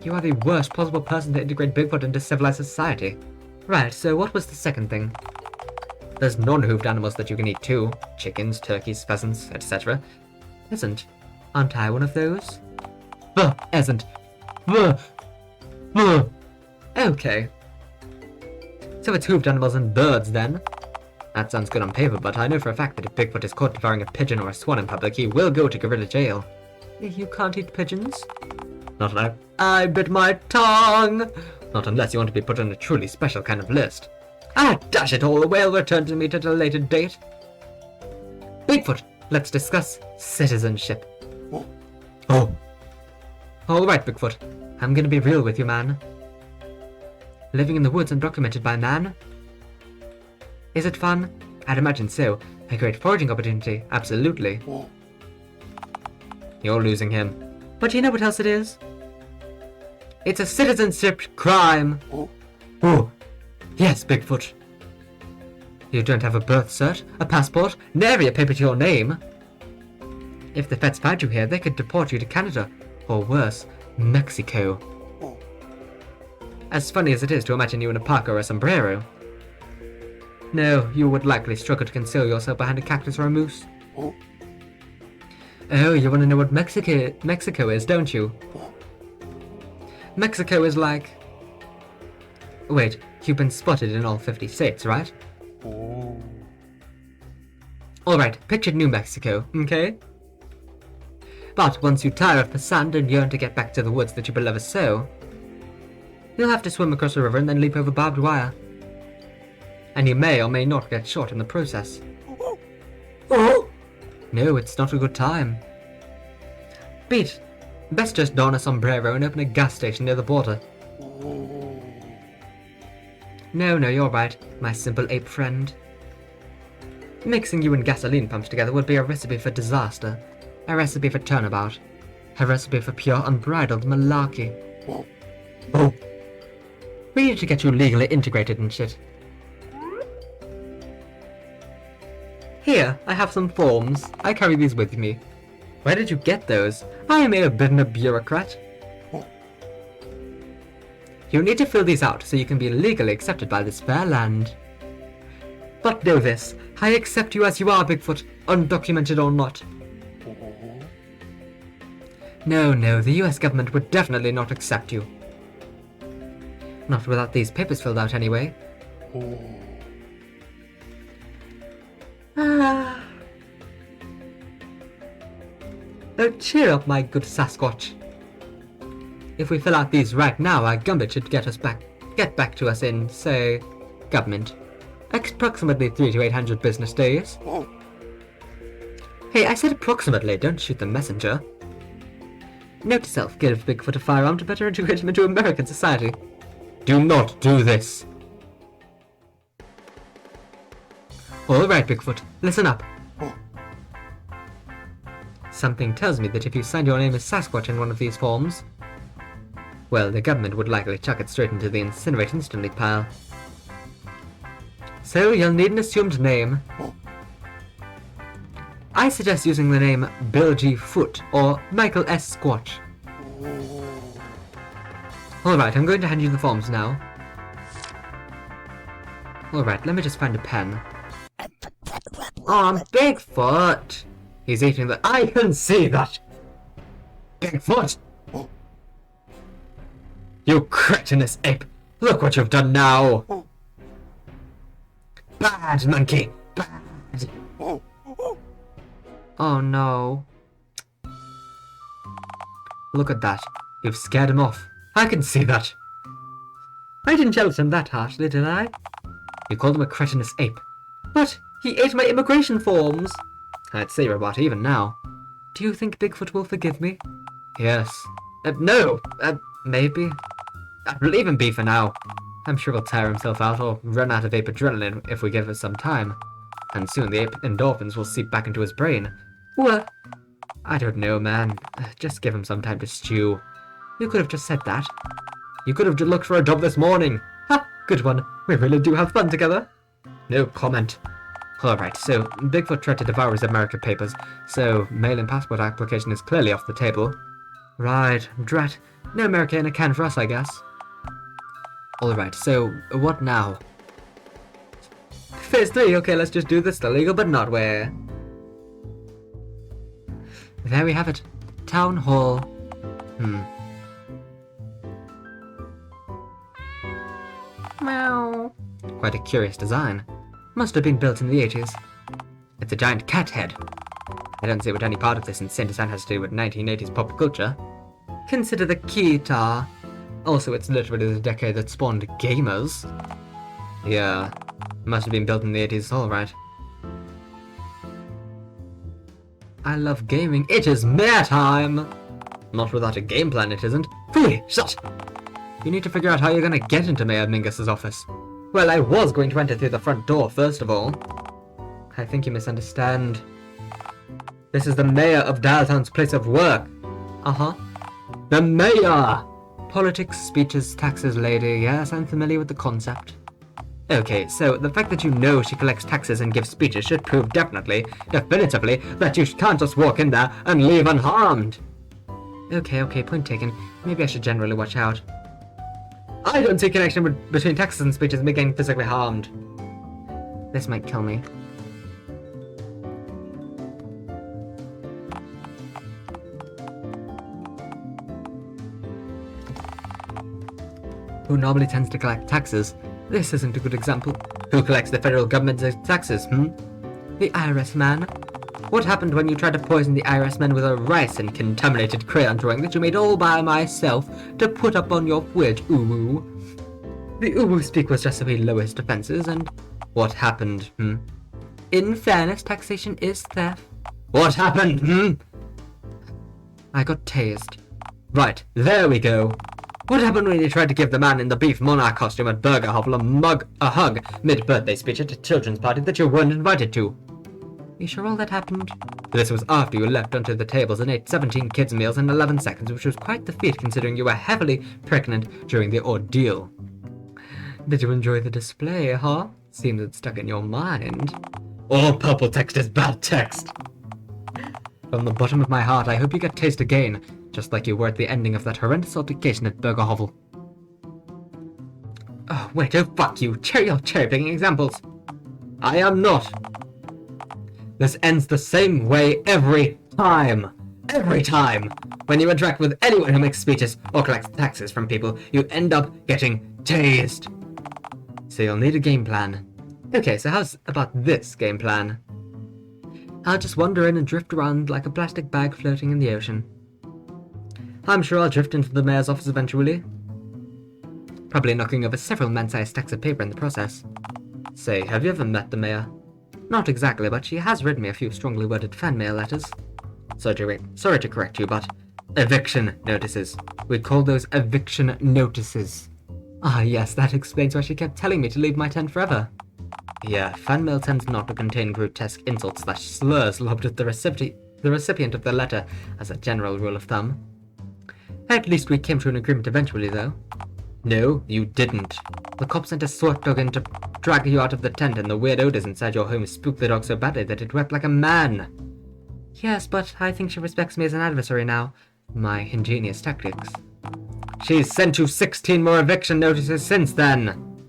You are the worst possible person to integrate Bigfoot into civilized society. Right, so what was the second thing? There's non-hoofed animals that you can eat too. Chickens, turkeys, pheasants, etc. Isn't? Aren't I one of those? Isn't. Okay. So it's hoofed animals and birds then. That sounds good on paper, but I know for a fact that if Bigfoot is caught devouring a pigeon or a swan in public, he will go to gorilla jail. You can't eat pigeons? Not unless I bit my tongue! Not unless you want to be put on a truly special kind of list. Ah, dash it all, the whale returned to me at a later date. Bigfoot, let's discuss citizenship. Oh. Alright, Bigfoot. I'm gonna be real with you, man. Living in the woods undocumented by man? Is it fun? I'd imagine so. A great foraging opportunity, absolutely. You're losing him. But you know what else it is? It's a citizenship crime! Oh, yes, Bigfoot. You don't have a birth cert, a passport, nary a paper to your name. If the feds found you here, they could deport you to Canada, or worse, Mexico. As funny as it is to imagine you in a parka or a sombrero. No, you would likely struggle to conceal yourself behind a cactus or a moose. Oh, you want to know what Mexico is, don't you? Mexico is like... Wait, you've been spotted in all 50 states, right? Alright, picture New Mexico, okay? But once you tire of the sand and yearn to get back to the woods that you beloved so, you'll have to swim across the river and then leap over barbed wire. And you may or may not get shot in the process. Oh! No, it's not a good time. Beat, best just don a sombrero and open a gas station near the border. No, you're right, my simple ape friend. Mixing you and gasoline pumps together would be a recipe for disaster. A recipe for turnabout. A recipe for pure unbridled malarkey. Oh. We need to get you legally integrated and shit. Here, I have some forms. I carry these with me. Where did you get those? I may have been a bureaucrat. You need to fill these out so you can be legally accepted by this fair land. But know this, I accept you as you are, Bigfoot, undocumented or not. No, the US government would definitely not accept you. Not without these papers filled out anyway. Oh, cheer up, my good Sasquatch. If we fill out these right now, our Gumbit should get back to us in, say, government. Approximately 300 to 800 business days. Hey, I said approximately, don't shoot the messenger. Note to self, give Bigfoot a firearm to better integrate him into American society. Do not do this. Alright, Bigfoot, listen up. Something tells me that if you signed your name as Sasquatch in one of these forms, well, the government would likely chuck it straight into the incinerate instantly pile. So you'll need an assumed name. I suggest using the name Bill G. Foot or Michael S. Squatch. Alright, I'm going to hand you the forms now. Alright, let me just find a pen. Oh, Bigfoot! He's eating the— I can see that! Bigfoot! You cretinous ape! Look what you've done now! Bad monkey! Bad! Oh no. Look at that. You've scared him off. I can see that. I didn't yell at him that harshly, did I? You called him a cretinous ape. But he ate my immigration forms! I'd say robot even now. Do you think Bigfoot will forgive me? Yes. No! Maybe. I'll leave him be for now. I'm sure he'll tire himself out or run out of ape adrenaline if we give it some time. And soon the ape endorphins will seep back into his brain. What? I don't know, man. Just give him some time to stew. You could have just said that. You could have looked for a job this morning. Ha! Good one. We really do have fun together. No comment. Alright, so Bigfoot tried to devour his American papers, so mail-in passport application is clearly off the table. Right, drat. No America in a can for us, I guess. Alright, so what now? Phase 3, okay, let's just do this the legal but not where. There we have it. Town Hall. Meow. Quite a curious design. Must have been built in the 80s. It's a giant cat head. I don't see what any part of this insane design has to do with 1980s pop culture. Consider the guitar. Also, it's literally the decade that spawned gamers. Yeah, must have been built in the 80s, alright. I love gaming. It is mayor time! Not without a game plan, it isn't. Phooey, shut! You need to figure out how you're gonna get into Mayor Mingus's office. Well, I was going to enter through the front door, first of all. I think you misunderstand. This is the mayor of Dialtown's place of work. Uh-huh. The mayor! Politics, speeches, taxes, lady. Yes, I'm familiar with the concept. Okay, so the fact that you know she collects taxes and gives speeches should prove definitively, that you can't just walk in there and leave unharmed. Okay, point taken. Maybe I should generally watch out. I don't see a connection between taxes and speeches and me getting physically harmed. This might kill me. Who normally tends to collect taxes? This isn't a good example. Who collects the federal government's taxes, The IRS man. What happened when you tried to poison the IRS man with a rice and contaminated crayon drawing that you made all by myself to put up on your fridge, uwu? The uwu speak was just so he lower his defenses, and what happened, In fairness, taxation is theft. What happened, I got tased. Right, there we go. What happened when you tried to give the man in the beef monarch costume at Burger Hovel a hug mid-birthday speech at a children's party that you weren't invited to? You sure all that happened? This was after you leapt onto the tables and ate 17 kids' meals in 11 seconds, which was quite the feat considering you were heavily pregnant during the ordeal. Did you enjoy the display, huh? Seems it stuck in your mind. All purple text is bad text. From the bottom of my heart, I hope you get tased again, just like you were at the ending of that horrendous altercation at Burger Hovel. Oh, wait, oh fuck you. You're cherry-picking examples. I am not. This ends the same way every time. Every time. When you interact with anyone who makes speeches or collects taxes from people, you end up getting tased. So you'll need a game plan. Okay, so how's about this game plan? I'll just wander in and drift around like a plastic bag floating in the ocean. I'm sure I'll drift into the mayor's office eventually. Probably knocking over several man-sized stacks of paper in the process. Say, have you ever met the mayor? Not exactly, but she has written me a few strongly worded fan mail letters. Sorry to correct you, but eviction notices. We'd call those eviction notices. Ah yes, that explains why she kept telling me to leave my tent forever. Yeah, fan mail tends not to contain grotesque insults / slurs lobbed at the recipient of the letter as a general rule of thumb. At least we came to an agreement eventually, though. No, you didn't. The cop sent a SWAT dog in to drag you out of the tent, and the weird odors inside your home spooked the dog so badly that it wept like a man. Yes, but I think she respects me as an adversary now. My ingenious tactics. She's sent you 16 more eviction notices since then.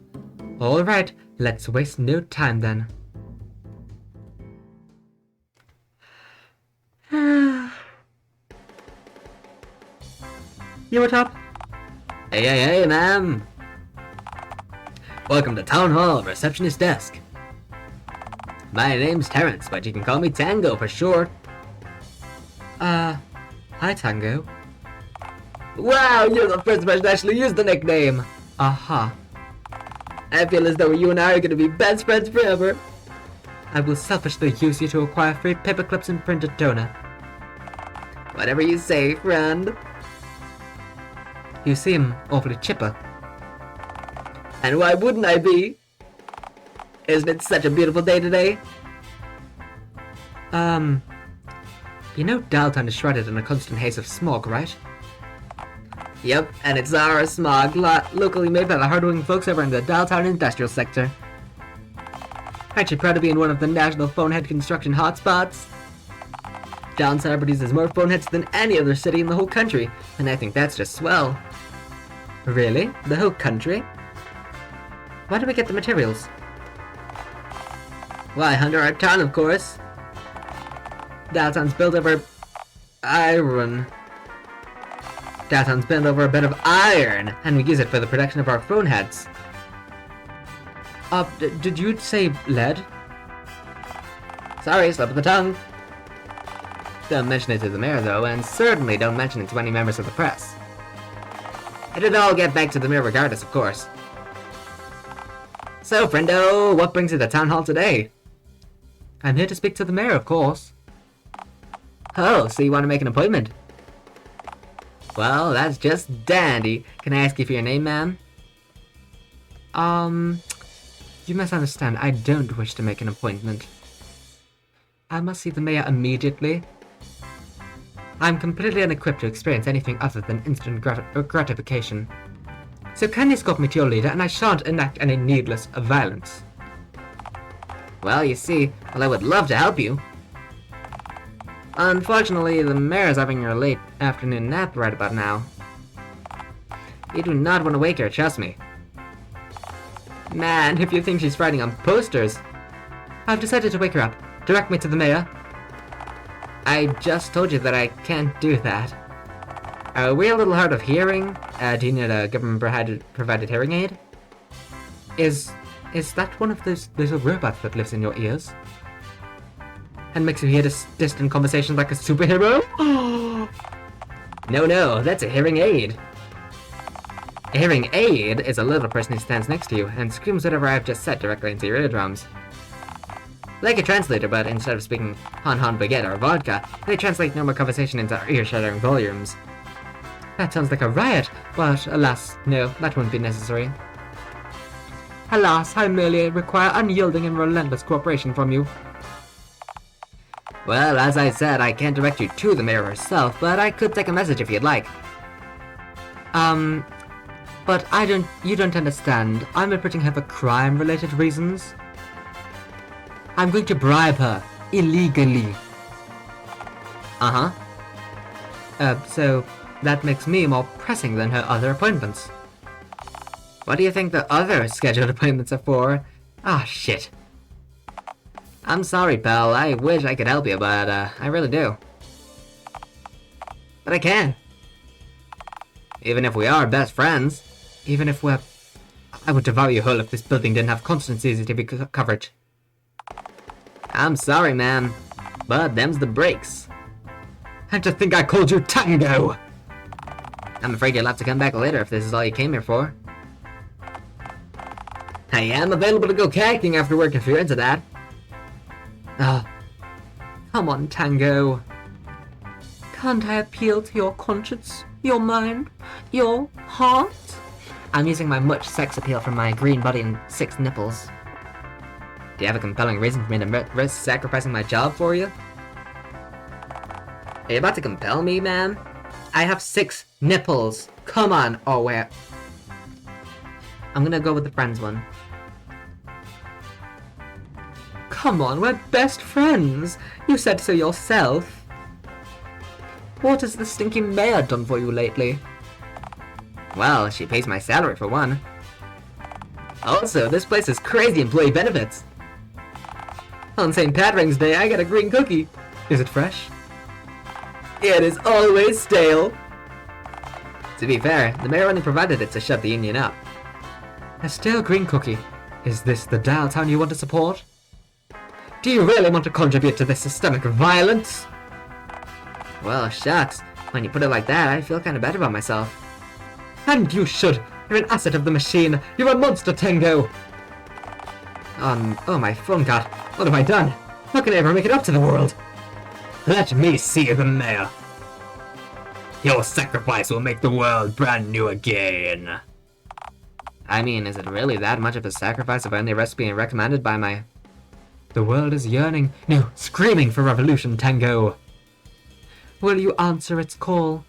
Alright, let's waste no time then. You what up? Hey, ma'am. Welcome to Town Hall, receptionist desk. My name's Terrence, but you can call me Tango for short. Hi Tango. Wow, you're the first person to actually use the nickname. Aha. I feel as though you and I are gonna be best friends forever. I will selfishly use you to acquire free paper clips and printed toner. Whatever you say, friend. You seem awfully chipper. And why wouldn't I be? Isn't it such a beautiful day today? You know Dialtown is shrouded in a constant haze of smog, right? Yep, and it's our smog lot locally made by the hardworking folks over in the Dialtown industrial sector. Aren't you proud to be in one of the national phonehead construction hotspots? Downtown produces more phoneheads than any other city in the whole country, and I think that's just swell. Really? The whole country? Why do we get the materials? Why, under our town, of course. Downtown's built over iron. Dialtown's built over a bed of iron, and we use it for the production of our phone heads. Did you say lead? Sorry, slip of the tongue. Don't mention it to the mayor, though, and certainly don't mention it to any members of the press. It'll all get back to the mayor regardless, of course. So, friendo, what brings you to town hall today? I'm here to speak to the mayor, of course. Oh, so you want to make an appointment? Well, that's just dandy. Can I ask you for your name, ma'am? You must understand, I don't wish to make an appointment. I must see the mayor immediately. I'm completely unequipped to experience anything other than instant gratification. So kindly escort me to your leader, and I shan't enact any needless violence. Well, you see, I would love to help you. Unfortunately, the mayor's having her late afternoon nap right about now. You do not want to wake her, trust me. Man, if you think she's writing on posters. I've decided to wake her up. Direct me to the mayor. I just told you that I can't do that. Are we a little hard of hearing? Do you need a government-provided hearing aid? Is that one of those little robots that lives in your ears? And makes you hear this distant conversations like a superhero? No, that's a hearing aid. A hearing aid is a little person who stands next to you and screams whatever I've just said directly into your eardrums. Like a translator, but instead of speaking Han baguette or vodka, they translate normal conversation into our ear-shattering volumes. That sounds like a riot, but alas, no, that won't be necessary. Alas, I merely require unyielding and relentless cooperation from you. Well, as I said, I can't direct you to the mayor herself, but I could take a message if you'd like. But you don't understand. I'm reporting her for crime-related reasons. I'm going to bribe her, illegally. So that makes me more pressing than her other appointments. What do you think the other scheduled appointments are for? Ah, shit. I'm sorry, pal. I wish I could help you, but I really do. But I can't. Even if we are best friends. Even if we're... I would devour you whole if this building didn't have constant CCTV coverage. I'm sorry, ma'am. But them's the breaks. And to think I called you Tango! I'm afraid you'll have to come back later if this is all you came here for. I am available to go kayaking after work if you're into that. Come on, Tango. Can't I appeal to your conscience, your mind, your heart? I'm using my much sex appeal from my green body and 6 nipples. Do you have a compelling reason for me to risk sacrificing my job for you? Are you about to compel me, ma'am? I have 6 nipples. Come on. Oh, wait. I'm gonna go with the friends one. Come on, we're best friends. You said so yourself. What has the stinking mayor done for you lately? Well, she pays my salary for one. Also, this place has crazy employee benefits. On St. Patrick's Day, I get a green cookie. Is it fresh? It is always stale. To be fair, the mayor only provided it to shut the union up. A stale green cookie. Is this the Dialtown you want to support? Do you really want to contribute to this systemic violence? Well, shucks. When you put it like that, I feel kind of bad about myself. And you should. You're an asset of the machine. You're a monster, Tango. Oh, my phone got. What have I done? How can I ever make it up to the world? Let me see the mayor. Your sacrifice will make the world brand new again. I mean, is it really that much of a sacrifice if I only risk being recommended by my... The world is yearning, no, screaming for revolution, Tango. Will you answer its call?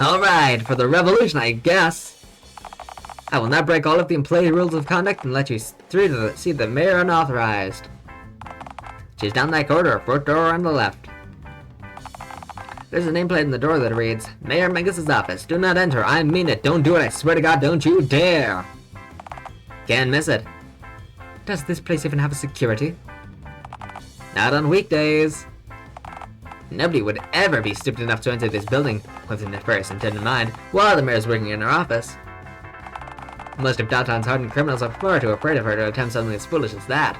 Alright, for the revolution, I guess. I will not break all of the employee rules of conduct and let you through to see the mayor unauthorized. She's down that corridor, fourth door on the left. There's a nameplate in the door that reads, Mayor Mingus's office. Do not enter. I mean it. Don't do it. I swear to God, don't you dare. Can't miss it. Does this place even have a security? Not on weekdays. Nobody would ever be stupid enough to enter this building with an nefarious intent in mind while the mayor's working in her office. Most of downtown's hardened criminals are far too afraid of her to attempt something as foolish as that.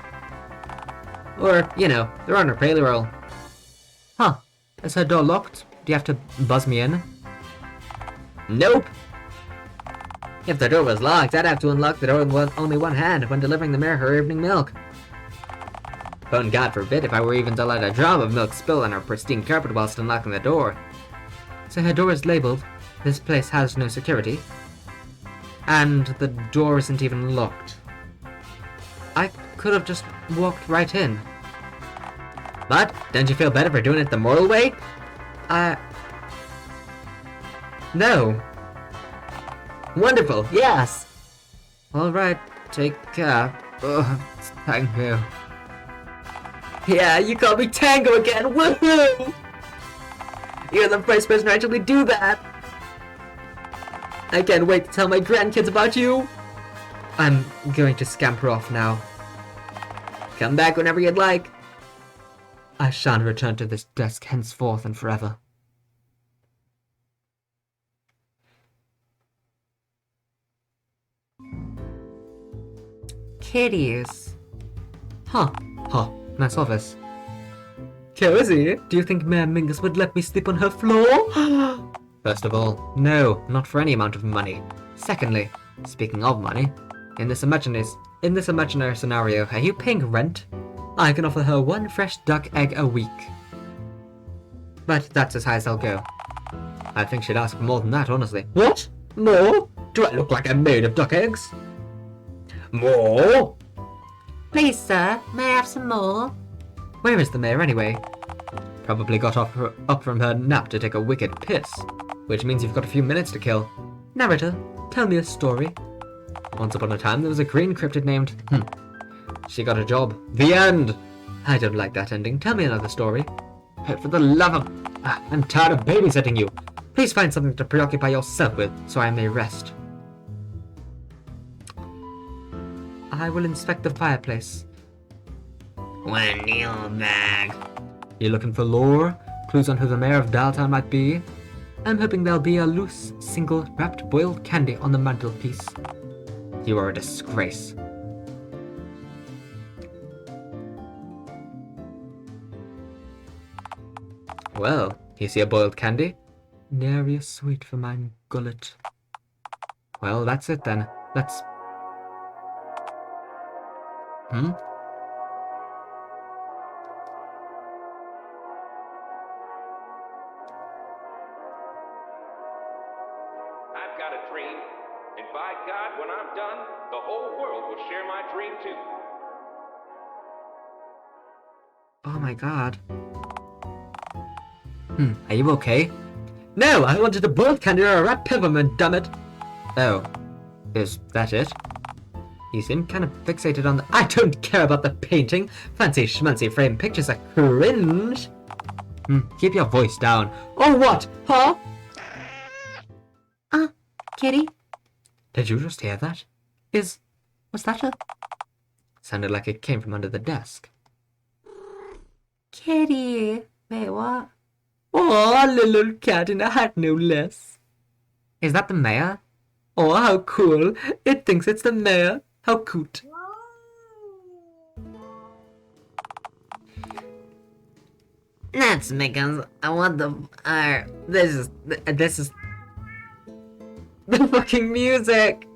Or, you know, they're on her payroll. Huh. Is her door locked? Do you have to buzz me in? Nope. If the door was locked, I'd have to unlock the door with only one hand when delivering the mayor her evening milk. But God forbid if I were even to let a drop of milk spill on her pristine carpet whilst unlocking the door. So her door is labeled, this place has no security, and the door isn't even locked. I could have just walked right in. But, don't you feel better for doing it the moral way? No. Wonderful, yes! Alright, take care. Ugh, thank you. Yeah, you called me Tango again, woohoo! You're the first person to actually do that! I can't wait to tell my grandkids about you! I'm going to scamper off now. Come back whenever you'd like. I shan't return to this desk henceforth and forever. Kitties. Huh. Nice office. Cozy? Do you think Mayor Mingus would let me sleep on her floor? First of all, no, not for any amount of money. Secondly, speaking of money, in this imaginary scenario, are you paying rent? I can offer her one fresh duck egg a week. But that's as high as I'll go. I think she'd ask for more than that, honestly. What? More? Do I look like I'm made of duck eggs? More? Please, sir, may I have some more? Where is the mayor, anyway? Probably got up from her nap to take a wicked piss. Which means you've got a few minutes to kill. Narrator, tell me a story. Once upon a time, there was a green cryptid named... She got a job. The end! I don't like that ending. Tell me another story. For the love of... I'm tired of babysitting you. Please find something to preoccupy yourself with, so I may rest. I will inspect the fireplace. One meal bag. You looking for lore? Clues on who the mayor of Dialtown might be? I'm hoping there'll be a loose, single, wrapped boiled candy on the mantelpiece. You are a disgrace. Well, you see a boiled candy? Nary a sweet for mine gullet. Well, that's it then. Let's... I've got a dream, and by God, when I'm done, the whole world will share my dream too. Oh my god. Are you okay? No, I wanted a boiled candy or a rat peppermint, dammit! Oh. Is that it? You seem kind of fixated on the— I don't care about the painting! Fancy schmancy frame pictures are cringe! Keep your voice down. Oh, what? Huh? Kitty? Did you just hear that? Was that a... Sounded like it came from under the desk. Kitty! Wait, what? Oh, a little cat in a hat, no less. Is that the mayor? Oh, how cool. It thinks it's the mayor. How cute. That's because I want this is The fucking music!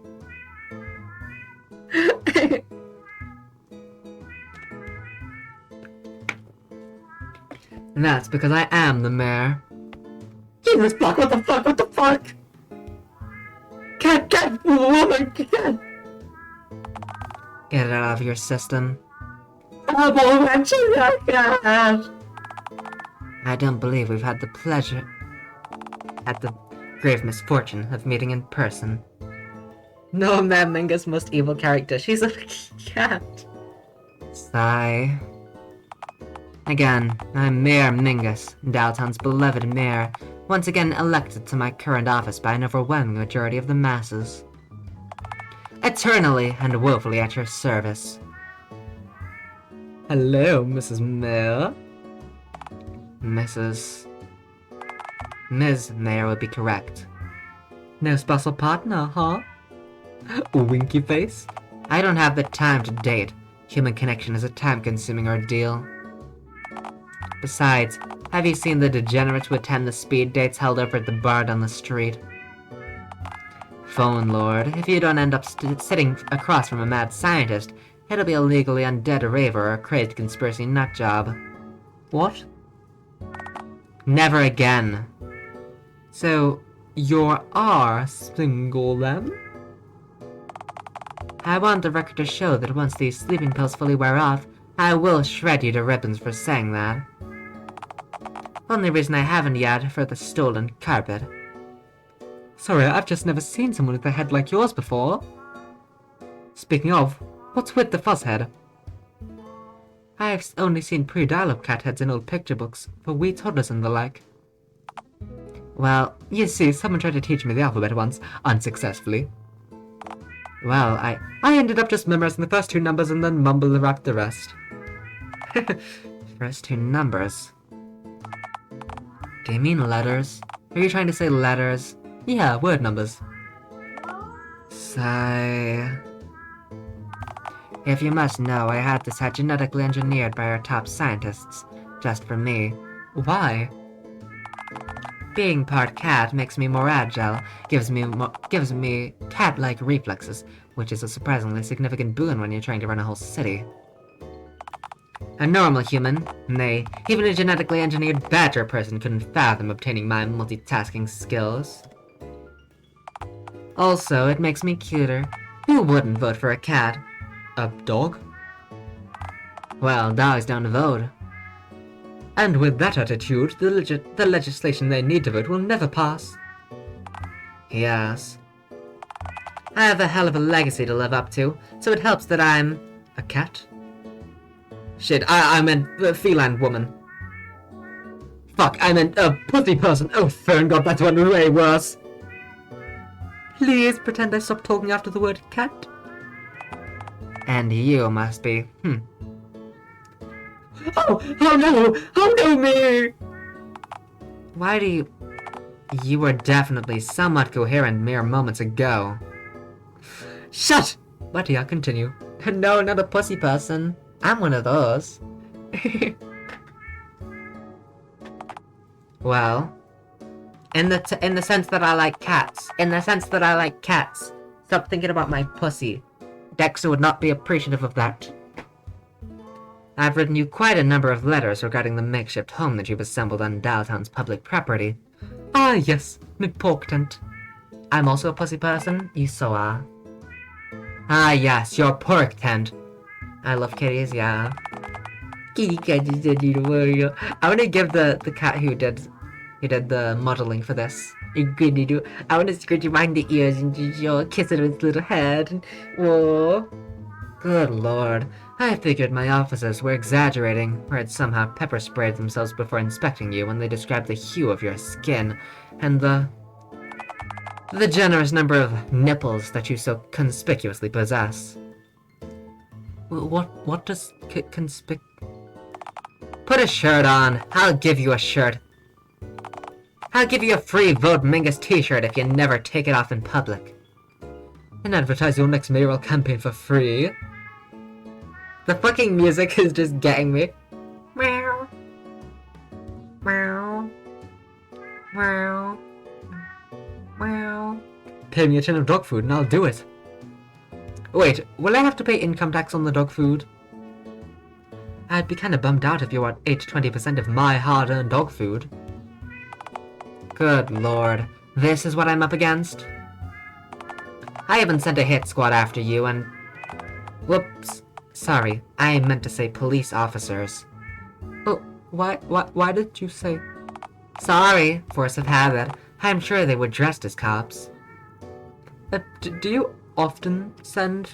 That's because I am the mayor. Jesus fuck, what the fuck, what the fuck? Cat, woman, cat! Get it out of your system. Cat! I don't believe we've had the grave misfortune of meeting in person. No, Ma'am Mingus, most evil character. She's a cat. Sigh. Again, I'm Mayor Mingus, Dialtown's beloved mayor, once again elected to my current office by an overwhelming majority of the masses. Eternally and woefully at your service. Hello, Mrs. Mayor. Ms. Mayor would be correct. No special partner, huh? Winky face? I don't have the time to date. Human connection is a time-consuming ordeal. Besides, have you seen the degenerates who attend the speed dates held over at the bar down the street? Phone Lord, if you don't end up sitting across from a mad scientist, it'll be a legally undead raver or a crazed conspiracy nutjob. What? Never again. So, you are single then? I want the record to show that once these sleeping pills fully wear off, I will shred you to ribbons for saying that. Only reason I haven't yet for the stolen carpet. Sorry, I've just never seen someone with a head like yours before. Speaking of, what's with the fuzz head? I've only seen pre-dial-up cat heads in old picture books for wee toddlers and the like. Well, you see, someone tried to teach me the alphabet once, unsuccessfully. Well, I ended up just memorizing the first two numbers and then mumble-rapped the rest. First two numbers? Do you mean letters? Are you trying to say letters? Yeah, word numbers. Sigh. If you must know, I had this hat genetically engineered by our top scientists, just for me. Why? Being part cat makes me more agile, gives me cat-like reflexes, which is a surprisingly significant boon when you're trying to run a whole city. A normal human, nay, even a genetically engineered badger person couldn't fathom obtaining my multitasking skills. Also, it makes me cuter. Who wouldn't vote for a cat? A dog? Well, dogs don't vote. And with that attitude, the legislation they need to vote will never pass. Yes. I have a hell of a legacy to live up to, so it helps that I'm... a cat? Shit, I meant a feline woman. Fuck, I meant a pussy person. Oh, fern god, that's one way worse. Please pretend I stopped talking after the word cat. And you must be, Oh no! Oh no, me! Why do you... You were definitely somewhat coherent mere moments ago. Shut! But yeah, continue. No, not a pussy person. I'm one of those. Well, in the sense that I like cats. In the sense that I like cats. Stop thinking about my pussy. Dexter would not be appreciative of that. I've written you quite a number of letters regarding the makeshift home that you've assembled on Dialtown's public property. Ah, yes, important. I'm also a pussy person, you so are. Ah, yes, your pork tent. I love kitties, yeah. Kitty cat is a little warrior. I want to give the cat who did the modeling for this. I want to scratch behind the ears and just kiss it with its little head. Whoa. Good lord. I figured my officers were exaggerating, or had somehow pepper sprayed themselves before inspecting you when they described the hue of your skin, and the generous number of nipples that you so conspicuously possess. What does Put a shirt on. I'll give you a shirt. I'll give you a free Vote Mingus t-shirt if you never take it off in public. And advertise your next mayoral campaign for free. The fucking music is just getting me. Meow. Meow. Meow. Meow. Pay me a tin of dog food and I'll do it. Wait, will I have to pay income tax on the dog food? I'd be kinda bummed out if you want 8 to 20% of my hard-earned dog food. Good lord, this is what I'm up against? I haven't sent a hit squad after you and... Whoops. Sorry, I meant to say police officers. Oh, why did you say... Sorry, force of habit. I'm sure they were dressed as cops. Do you often send...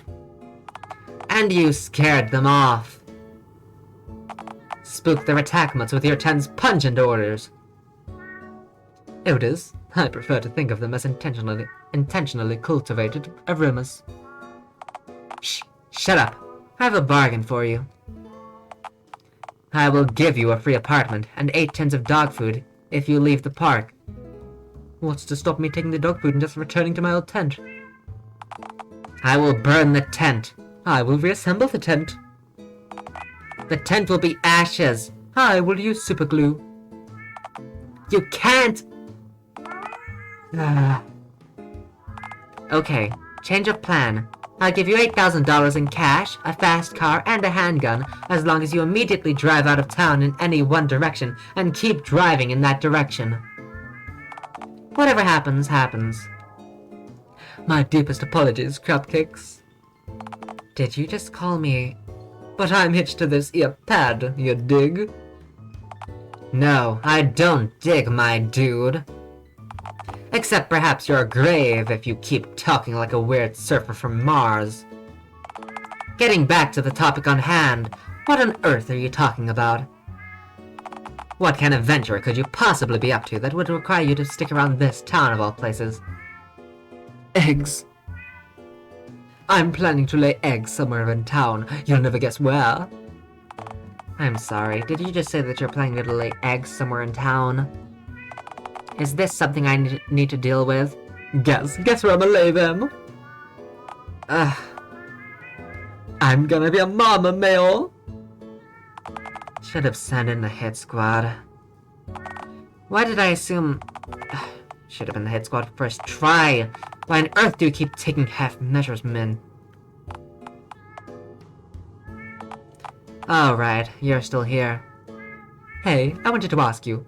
And you scared them off. Spook their attack mods with your 10's pungent orders. Odors? I prefer to think of them as intentionally cultivated aromas. Shut up. I have a bargain for you. I will give you a free apartment and 8 tins of dog food if you leave the park. What's to stop me taking the dog food and just returning to my old tent? I will burn the tent. I will reassemble the tent. The tent will be ashes. I will use super glue. You can't! Okay, change of plan. I'll give you $8,000 in cash, a fast car, and a handgun, as long as you immediately drive out of town in any one direction, and keep driving in that direction. Whatever happens, happens. My deepest apologies, Cupcakes. Did you just call me... But I'm hitched to this ear pad, you dig? No, I don't dig, my dude. Except perhaps your grave if you keep talking like a weird surfer from Mars. Getting back to the topic on hand, what on earth are you talking about? What kind of venture could you possibly be up to that would require you to stick around this town of all places? Eggs. I'm planning to lay eggs somewhere in town. You'll never guess where. I'm sorry, did you just say that you're planning to lay eggs somewhere in town? Is this something I need to deal with? Guess where I'm gonna lay them? I'm gonna be a mama male! Should have sent in the hit squad. Why did I assume... Should have been the hit squad first try! Why on earth do you keep taking half measures, men? Alright, you're still here. Hey, I wanted to ask you.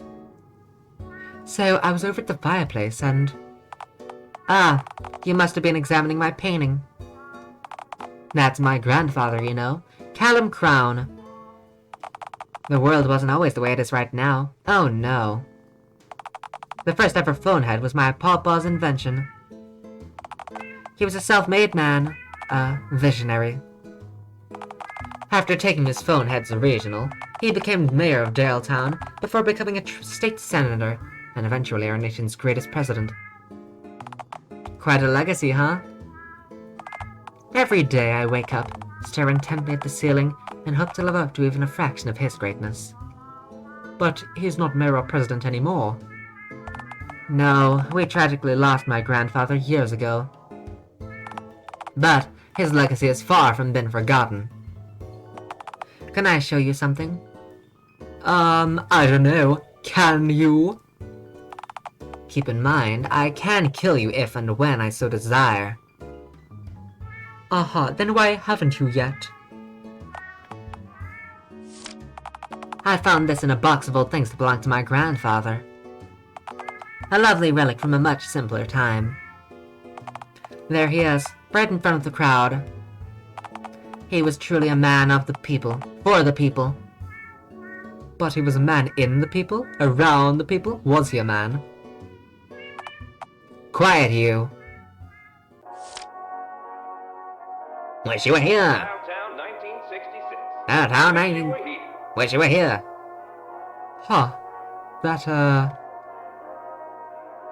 So, I was over at the fireplace and... Ah, you must have been examining my painting. That's my grandfather, you know. Callum Crown. The world wasn't always the way it is right now. Oh no. The first ever phone head was my pawpaw's invention. He was a self-made man. Visionary. After taking his phone heads regional, he became mayor of Dialtown before becoming a state senator, and eventually our nation's greatest president. Quite a legacy, huh? Every day I wake up, stare intently at the ceiling, and hope to live up to even a fraction of his greatness. But he's not mayor or president anymore. No, we tragically lost my grandfather years ago. But his legacy has far from been forgotten. Can I show you something? I don't know. Can you? Keep in mind, I can kill you if and when I so desire. Then why haven't you yet? I found this in a box of old things that belonged to my grandfather. A lovely relic from a much simpler time. There he is, right in front of the crowd. He was truly a man of the people, for the people. But he was a man in the people? Around the people? Was he a man? Quiet, you. Wish you were here. Downtown Dialtown, I wish you were here. Huh. That,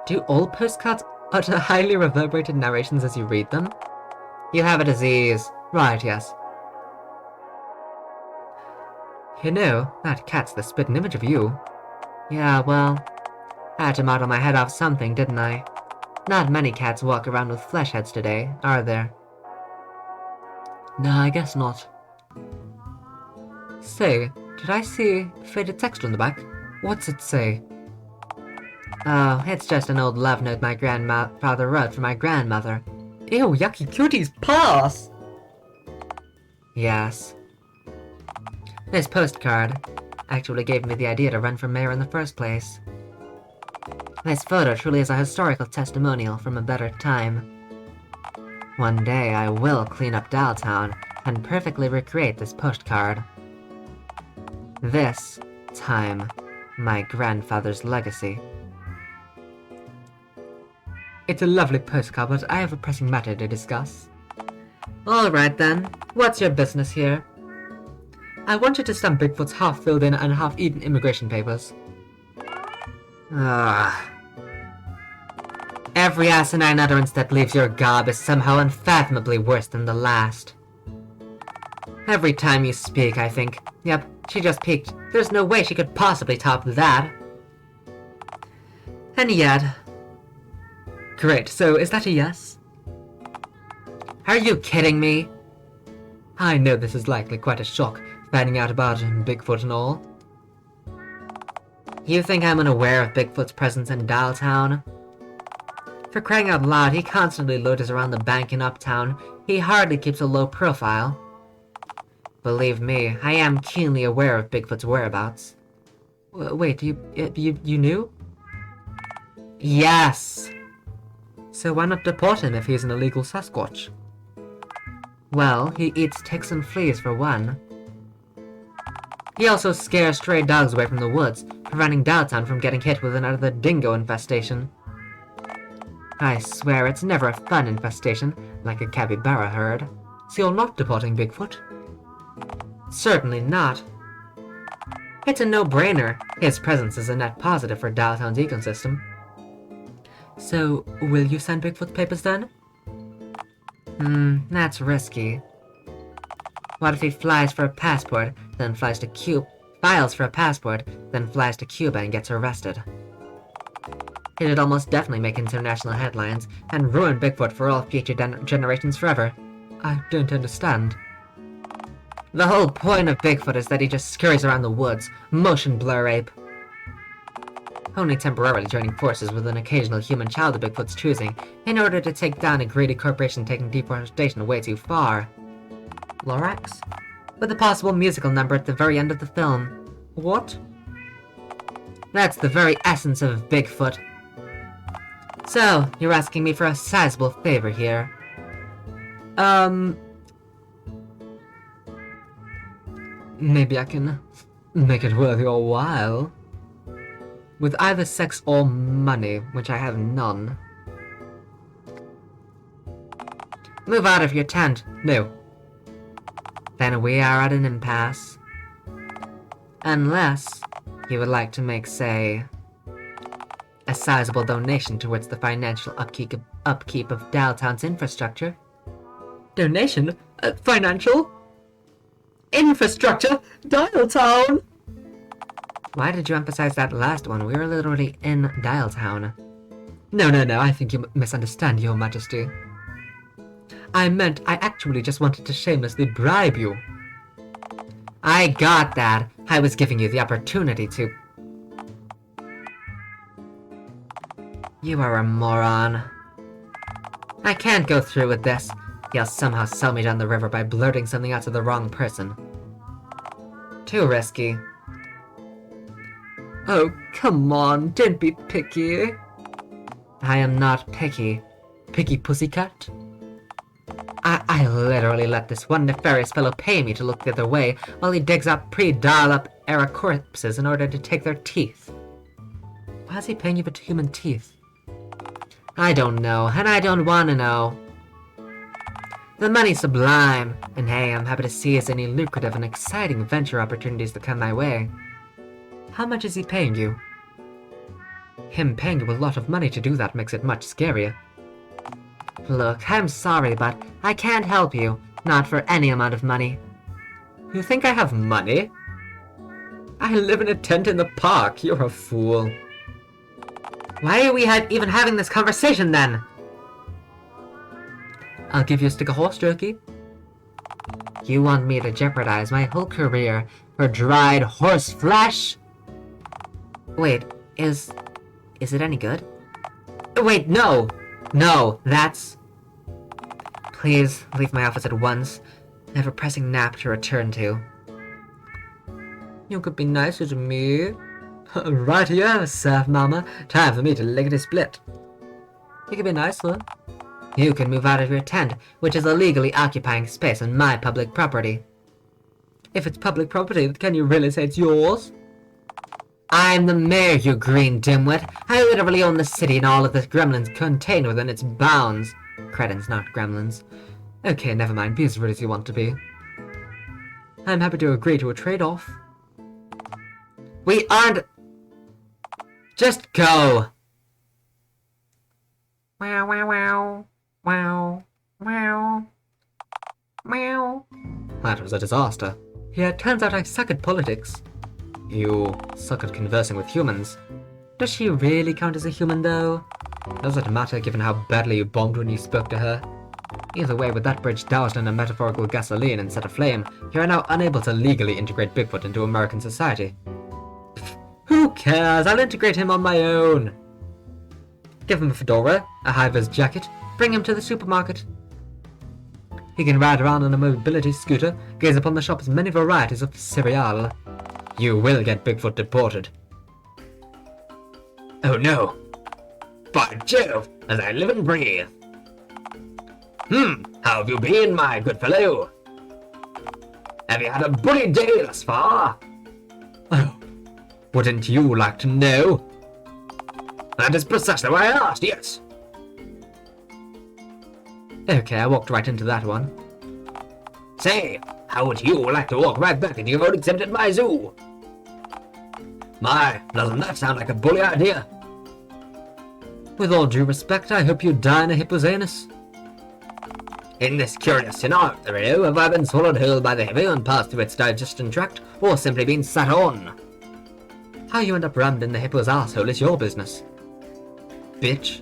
Do all postcards utter highly reverberated narrations as you read them? You have a disease. Right, yes. You know, that cat's the spitting image of you. Yeah, well, I had to model my head off something, didn't I? Not many cats walk around with flesh heads today, are there? No, I guess not. Say, did I see faded text on the back? What's it say? Oh, it's just an old love note my grandfather wrote for my grandmother. Ew, yucky cuties, pass! Yes. This postcard actually gave me the idea to run for mayor in the first place. This photo truly is a historical testimonial from a better time. One day I will clean up Dialtown and perfectly recreate this postcard. This time, my grandfather's legacy. It's a lovely postcard, but I have a pressing matter to discuss. Alright then, what's your business here? I want you to stamp Bigfoot's half-filled-in and half-eaten immigration papers. Every asinine utterance that leaves your gob is somehow unfathomably worse than the last. Every time you speak, I think, yep, she just peaked. There's no way she could possibly top that. And yet... Great, so is that a yes? Are you kidding me? I know this is likely quite a shock, finding out about Bigfoot and all. You think I'm unaware of Bigfoot's presence in Dialtown? For crying out loud, he constantly loiters around the bank in Uptown. He hardly keeps a low profile. Believe me, I am keenly aware of Bigfoot's whereabouts. Wait, you knew? Yes! So why not deport him if he's an illegal Sasquatch? Well, he eats ticks and fleas for one. He also scares stray dogs away from the woods, preventing Dialtown from getting hit with another dingo infestation. I swear it's never a fun infestation, like a capybara herd. So you're not deporting Bigfoot? Certainly not. It's a no-brainer. His presence is a net positive for Dialtown's ecosystem. So, will you send Bigfoot papers then? That's risky. What if he flies for a passport, then flies to Cuba, files for a passport, then flies to Cuba and gets arrested? It'd almost definitely make international headlines, and ruin Bigfoot for all future generations forever. I don't understand. The whole point of Bigfoot is that he just scurries around the woods, motion blur ape. Only temporarily joining forces with an occasional human child of Bigfoot's choosing, in order to take down a greedy corporation taking deforestation way too far. Lorax? With a possible musical number at the very end of the film. What? That's the very essence of Bigfoot. So, you're asking me for a sizable favor here. Maybe I can make it worth your while. With either sex or money, which I have none. Move out of your tent. No. Then we are at an impasse. Unless you would like to make, say, a sizable donation towards the financial upkeep of Dialtown's infrastructure. Donation? Financial? Infrastructure? Dialtown! Why did you emphasize that last one? We were literally in Dialtown. No, I think you misunderstand, Your Majesty. I meant I actually just wanted to shamelessly bribe you. I got that. I was giving you the opportunity to... You are a moron. I can't go through with this. You'll somehow sell me down the river by blurting something out to the wrong person. Too risky. Oh, come on, don't be picky. I am not picky. Picky pussycat? I literally let this one nefarious fellow pay me to look the other way while he digs up pre-dial-up era corpses in order to take their teeth. Why is he paying you for human teeth? I don't know, and I don't want to know. The money's sublime, and hey, I'm happy to seize any lucrative and exciting venture opportunities that come my way. How much is he paying you? Him paying you a lot of money to do that makes it much scarier. Look, I'm sorry, but I can't help you. Not for any amount of money. You think I have money? I live in a tent in the park. You're a fool. Why are we even having this conversation then? I'll give you a stick of horse jerky. You want me to jeopardize my whole career for dried horse flesh? Wait, is it any good? Wait, no! No, that's... Please, leave my office at once. I have a pressing nap to return to. You could be nicer to me. Right here, Surf Mama. Time for me to lickety-split. You could be nicer. You can move out of your tent, which is illegally occupying space on my public property. If it's public property, can you really say it's yours? I'm the mayor, you green dimwit. I literally own the city and all of the gremlins contained within its bounds. Cretins, not gremlins. Okay, never mind. Be as rude as you want to be. I'm happy to agree to a trade-off. We aren't... Just go! Wow, wow, wow. Wow. Wow. Meow. That was a disaster. Yeah, it turns out I suck at politics. You suck at conversing with humans. Does she really count as a human, though? Does it matter given how badly you bombed when you spoke to her? Either way, with that bridge doused in a metaphorical gasoline and set aflame, you are now unable to legally integrate Bigfoot into American society. Pfft, who cares? I'll integrate him on my own. Give him a fedora, a high-vis jacket, bring him to the supermarket. He can ride around on a mobility scooter, gaze upon the shop's many varieties of cereal. You will get Bigfoot deported. Oh no. By Jove, as I live and breathe. How have you been, my good fellow? Have you had a bully day thus far? Oh, wouldn't you like to know? That is precisely why I asked, yes. Okay, I walked right into that one. Say, how would you like to walk right back into your own exempted my zoo? My, doesn't that sound like a bully idea? With all due respect, I hope you die in a hippo's anus. In this curious scenario, have I been swallowed whole by the hippo and passed through its digestion tract, or simply been sat on? How you end up rammed in the hippo's asshole is your business. Bitch.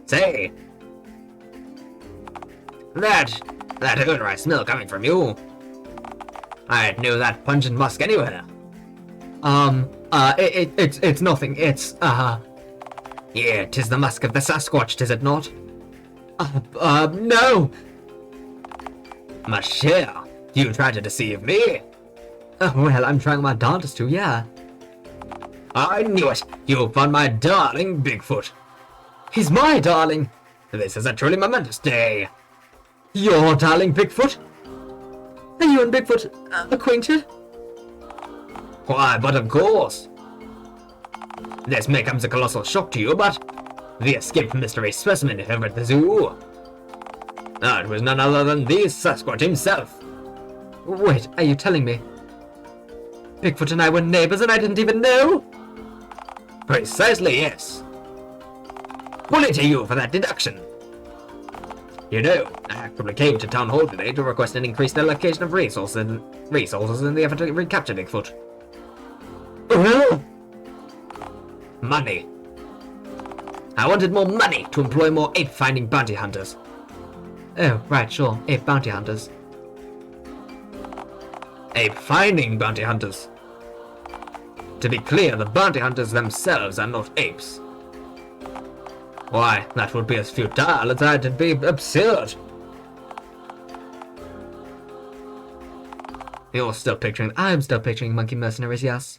Say, that odor I smell coming from you. I'd know that pungent musk anywhere. It's nothing. It's, Yeah, 'tis the musk of the Sasquatch, 'tis it not? No! Michelle, you tried to deceive me? Well, I'm trying my darndest to, yeah. I knew it! You found my darling Bigfoot. He's my darling! This is a truly momentous day. Your darling Bigfoot? Are you and Bigfoot acquainted? Why, but of course. This may come as a colossal shock to you, but the escaped mystery specimen over at the zoo. It was none other than the Sasquatch himself. Wait, are you telling me? Bigfoot and I were neighbors and I didn't even know? Precisely, yes. Bully to you for that deduction. You know, I actually came to Town Hall today to request an increased allocation of resources in the effort to recapture Bigfoot. Well, money. I wanted more money to employ more ape-finding bounty hunters. Oh, right, sure, ape bounty hunters. Ape-finding bounty hunters. To be clear, the bounty hunters themselves are not apes. Why, that would be as futile as that'd be absurd. I'm still picturing monkey mercenaries, yes.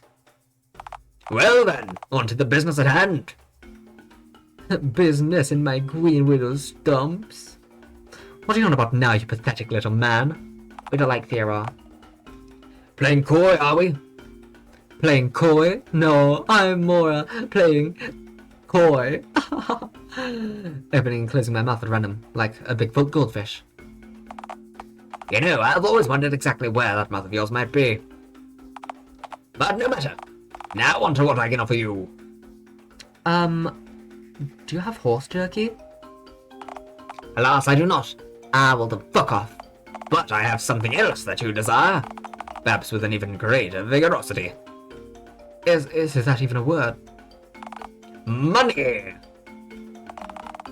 Well then, on to the business at hand. Business in my Green Widow's stumps? What are you on about now, you pathetic little man? We don't like Theora. Playing coy, are we? Playing coy? No, I'm more playing coy. Opening and closing my mouth at random, like a Bigfoot goldfish. You know, I've always wondered exactly where that mouth of yours might be. But no matter. Now on to what I can offer you. Do you have horse jerky? Alas, I do not. Well, then fuck off. But I have something else that you desire. Perhaps with an even greater vigorosity. Is that even a word? Money!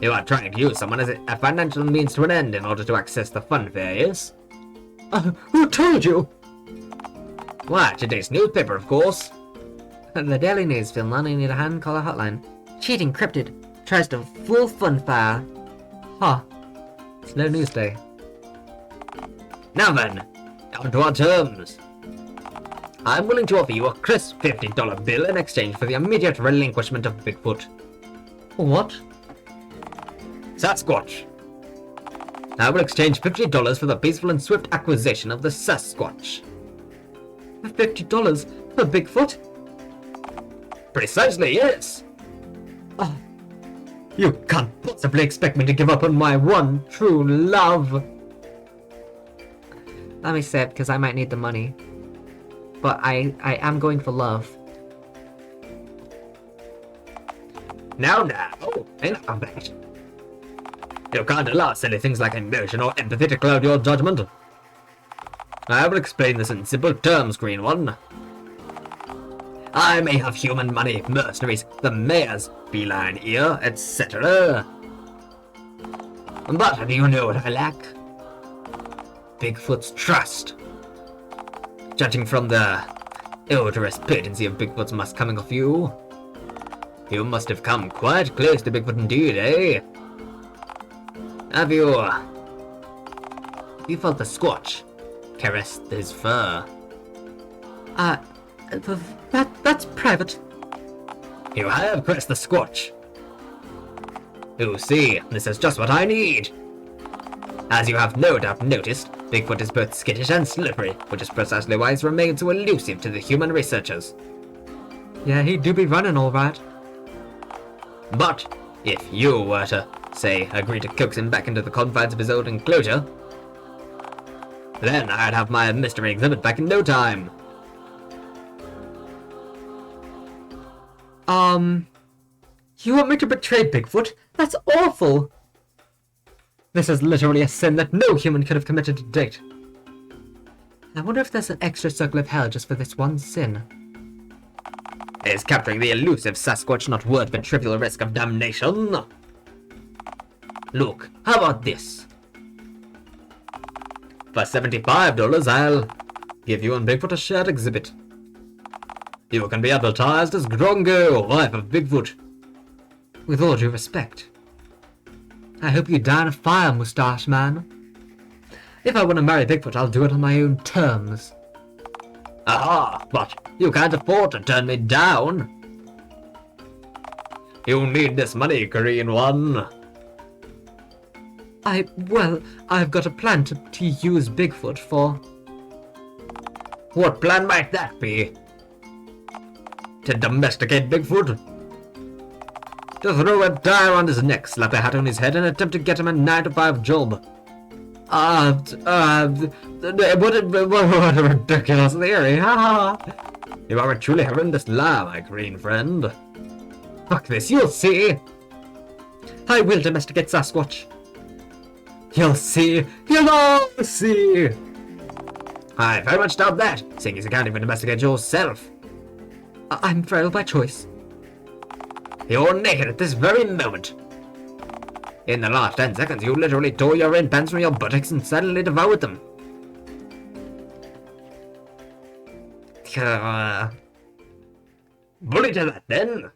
You are trying to use someone as a financial means to an end in order to access the fun fair, yes? Who told you? Why, today's newspaper, of course. The Daily News, Finland, I need a hand caller hotline. Cheat encrypted. Tries to fool fun fair. Huh. Slow news day. Now then, on to our terms. I'm willing to offer you a crisp $50 bill in exchange for the immediate relinquishment of Bigfoot. What? Sasquatch. I will exchange $50 for the peaceful and swift acquisition of the Sasquatch. $50 for Bigfoot? Precisely, yes. You can't possibly expect me to give up on my one true love. Let me say it, because I might need the money. But I am going for love. Now, enough of that. You can't allow silly things like emotion or empathy to cloud your judgment. I will explain this in simple terms, Green One. I may have human money, mercenaries, the mayor's feline ear, etc. But do you know what I lack? Bigfoot's trust. Judging from the odorous potency of Bigfoot's musk coming off you, you must have come quite close to Bigfoot indeed, eh? Have you felt the Squatch caress his fur? That's private. You have caressed the Squatch. You see, this is just what I need. As you have no doubt noticed, Bigfoot is both skittish and slippery, which is precisely why he's remained so elusive to the human researchers. Yeah, he do be running all right. But if you were to, say, agree to coax him back into the confines of his old enclosure, then I'd have my mystery exhibit back in no time. You want me to betray Bigfoot? That's awful! This is literally a sin that no human could have committed to date. I wonder if there's an extra circle of hell just for this one sin. Is capturing the elusive Sasquatch not worth the trivial risk of damnation? Look, how about this? For $75, I'll give you and Bigfoot a shared exhibit. You can be advertised as Grongo, wife of Bigfoot. With all due respect. I hope you die in a fire, Moustache Man. If I want to marry Bigfoot, I'll do it on my own terms. Aha, but you can't afford to turn me down. You need this money, Green One. I've got a plan to use Bigfoot for... What plan might that be? To domesticate Bigfoot? To throw a die around his neck, slap a hat on his head, and attempt to get him a 9-to-5 job. What a ridiculous theory, You are a truly horrendous lie, my green friend. Fuck this, you'll see! I will domesticate Sasquatch. You'll see! You'll all see! I very much doubt that, seeing as you can't even domesticate yourself. I'm frail by choice. You're naked at this very moment. In the last 10 seconds, you literally tore your own pants from your buttocks and suddenly devoured them. Bully to that, then.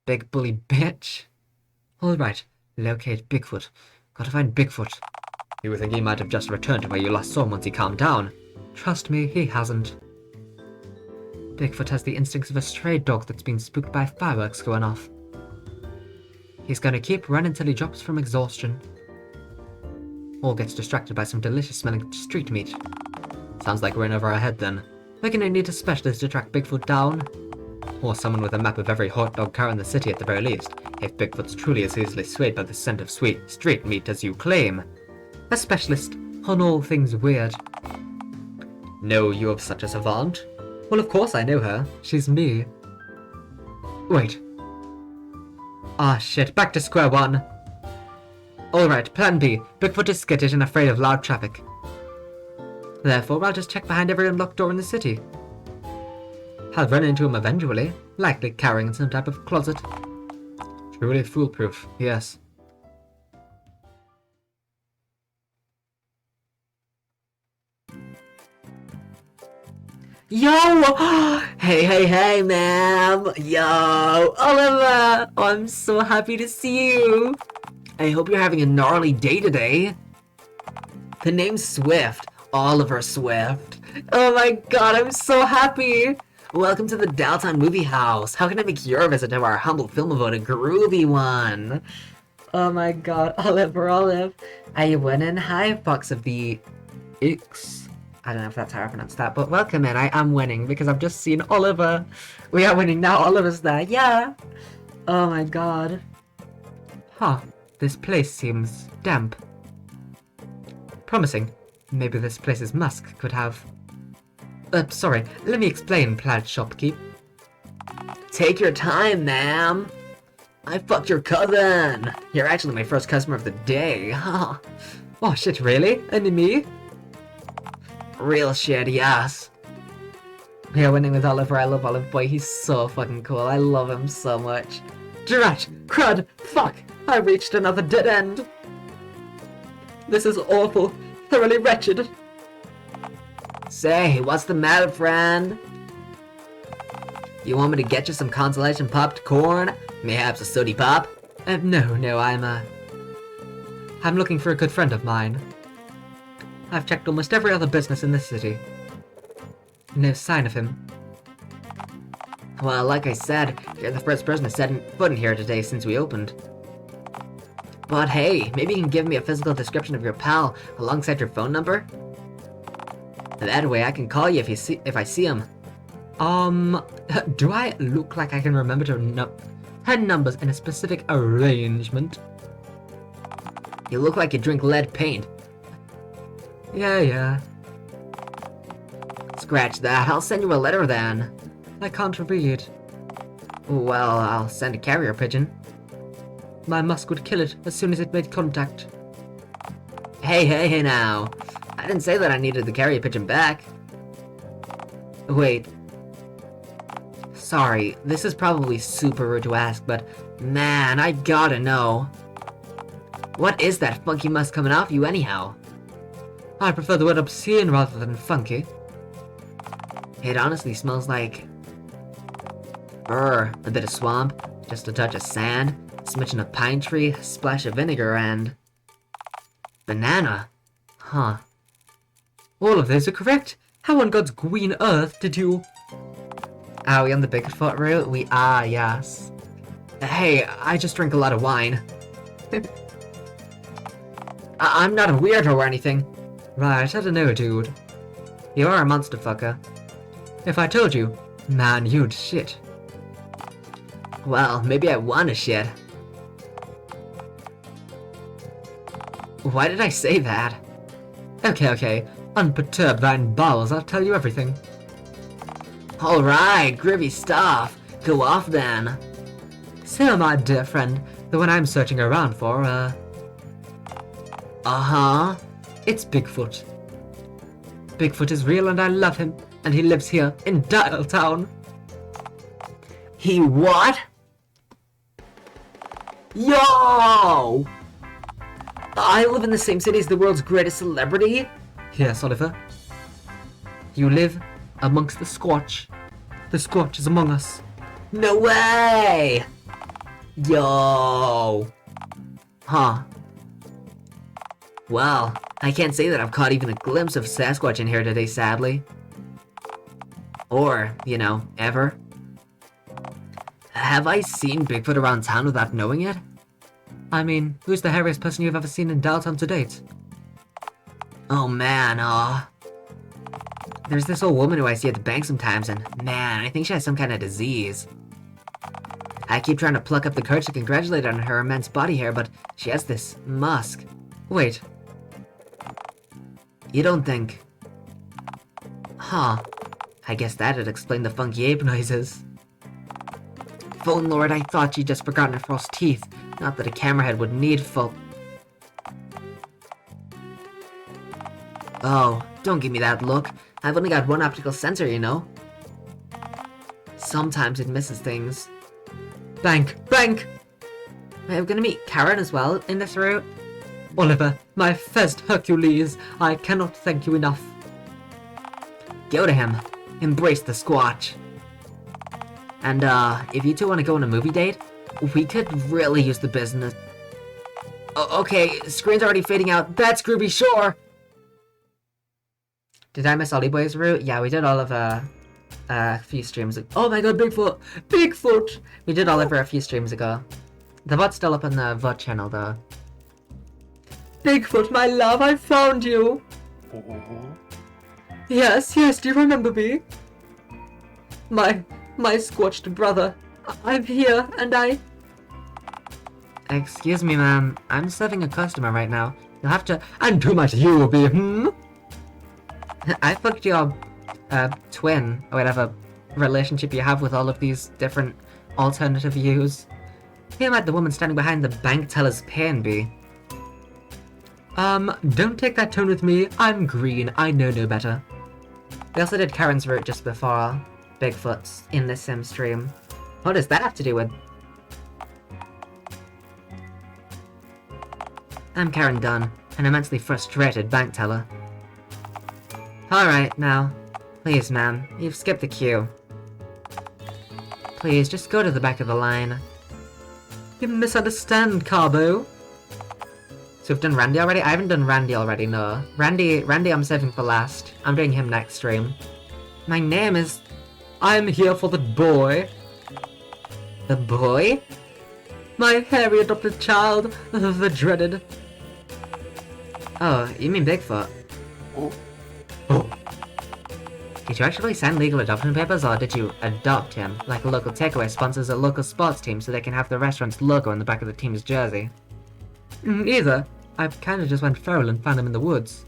Big bully bitch. Alright, locate Bigfoot. Gotta find Bigfoot. You think he might have just returned to where you last saw him once he calmed down? Trust me, he hasn't. Bigfoot has the instincts of a stray dog that's been spooked by fireworks going off. He's gonna keep running till he drops from exhaustion. Or gets distracted by some delicious smelling street meat. Sounds like we're in over our head then. We're gonna need a specialist to track Bigfoot down. Or someone with a map of every hot dog car in the city at the very least, if Bigfoot's truly as easily swayed by the scent of sweet street meat as you claim. A specialist on all things weird. Know you of such a savant? Well, of course I know her. She's me. Wait. Ah, shit. Back to square one. Alright, plan B. Bigfoot is skittish and afraid of loud traffic. Therefore, I'll just check behind every unlocked door in the city. I'll run into him eventually, likely carrying in some type of closet. Truly foolproof, yes. Yo! Hey, ma'am! Yo! Oliver! Oh, I'm so happy to see you! I hope you're having a gnarly day today. The name's Swift. Oliver Swift. Oh my god, I'm so happy! Welcome to the Dialtown Movie House. How can I make your visit to our humble film about a groovy one? Oh my god, Olive. Are you winning? Hi, Fox of the X. I don't know if that's how I pronounce that, but welcome in. I am winning because I've just seen Oliver. We are winning now. Oliver's there. Yeah. Oh my god. Huh. This place seems damp. Promising. Maybe this place's musk could have... sorry. Let me explain, plaid shopkeep. Take your time, ma'am. I fucked your cousin. You're actually my first customer of the day. Oh shit, really? Only me? Real shit, yes. We are winning with Oliver. I love Olive Boy. He's so fucking cool. I love him so much. Drat! Crud! Fuck! I reached another dead end. This is awful. Thoroughly wretched. Say, what's the matter, friend? You want me to get you some consolation popped corn? Mayhaps a sooty pop? No, I'm looking for a good friend of mine. I've checked almost every other business in this city. No sign of him. Well, like I said, you're the first person to set foot in here today since we opened. But hey, maybe you can give me a physical description of your pal alongside your phone number? That way I can call you if I see him. Do I look like I can remember to her numbers in a specific arrangement? You look like you drink lead paint. Yeah. Scratch that, I'll send you a letter then. I can't read. Well, I'll send a carrier pigeon. My musk would kill it as soon as it made contact. Hey now. I didn't say that I needed the carrier pigeon back. Wait. Sorry, this is probably super rude to ask, but man, I gotta know. What is that funky musk coming off you anyhow? I prefer the word obscene rather than funky. It honestly smells like... a bit of swamp, just a touch of sand, a smidgen of pine tree, a splash of vinegar, and... banana. Huh. All of those are correct. How on God's green earth did you... Are we on the Bigfoot route? We are, yes. Hey, I just drink a lot of wine. I'm not a weirdo or anything. Right, I don't know, dude. You are a monster fucker. If I told you, man, you'd shit. Well, maybe I want to shit. Why did I say that? Okay. Unperturb thine bowels, I'll tell you everything. Alright, groovy stuff. Go off then. So, my dear friend, the one I'm searching around for, Uh-huh. It's Bigfoot. Bigfoot is real and I love him, and he lives here in Dialtown. He what? Yo! I live in the same city as the world's greatest celebrity? Yes, Oliver. You live amongst the Squatch. The Squatch is among us. No way! Yo! Huh. Well, I can't say that I've caught even a glimpse of Sasquatch in here today, sadly. Or, ever. Have I seen Bigfoot around town without knowing it? I mean, who's the hairiest person you've ever seen in Dialtown to date? Oh man, There's this old woman who I see at the bank sometimes, and man, I think she has some kind of disease. I keep trying to pluck up the courage to congratulate her on her immense body hair, but she has this musk. Wait. You don't think... Huh. I guess that'd explain the funky ape noises. Phone Lord, I thought she'd just forgotten her false teeth. Not that a camerahead would need full... Oh, don't give me that look. I've only got one optical sensor, you know. Sometimes it misses things. Bank! Bank! We're gonna meet Karen as well in this route. Oliver, my first Hercules, I cannot thank you enough. Go to him. Embrace the Squatch. And, if you two want to go on a movie date, we could really use the business. Oh, okay, screen's already fading out. That's Groovy Shore! Did I miss Ollie Boy's route? Yeah, we did all of a few streams ago. Oh my god, Bigfoot! Bigfoot! We did Oliver a few streams ago. The VOD's still up on the VOD channel though. Bigfoot, my love, I found you! Yes, yes, do you remember me? My squatched brother. I'm here, and I... Excuse me, ma'am. I'm serving a customer right now. You'll have to... And too much you will be, I fucked your, twin, or whatever relationship you have with all of these different alternative views. Here might the woman standing behind the bank teller's pain be. Don't take that tone with me. I'm green. I know no better. We also did Karen's route just before Bigfoot's in the sim stream. What does that have to do with... I'm Karen Dunn, an immensely frustrated bank teller. Alright, now. Please, ma'am, you've skipped the queue. Please, just go to the back of the line. You misunderstand, Carbo. So we've done Randy already? I haven't done Randy already, no. Randy I'm saving for last. I'm doing him next stream. My name is... I'm here for the boy. The boy? My hairy adopted child, the dreaded. Oh, you mean Bigfoot? Oh. Did you actually sign legal adoption papers, or did you adopt him? Like a local takeaway sponsors a local sports team so they can have the restaurant's logo on the back of the team's jersey. Neither. I kinda just went feral and found him in the woods.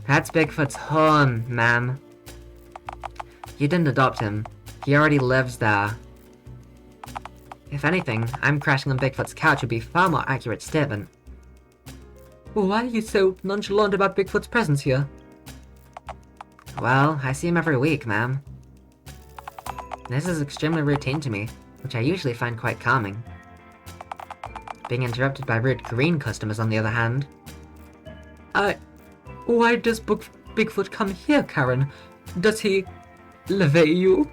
That's Bigfoot's home, ma'am. You didn't adopt him. He already lives there. If anything, I'm crashing on Bigfoot's couch would be a far more accurate statement. Why are you so nonchalant about Bigfoot's presence here? Well, I see him every week, ma'am. This is extremely routine to me, which I usually find quite calming. Being interrupted by rude green customers, on the other hand. Why does Bigfoot come here, Karen? Does he... levy you?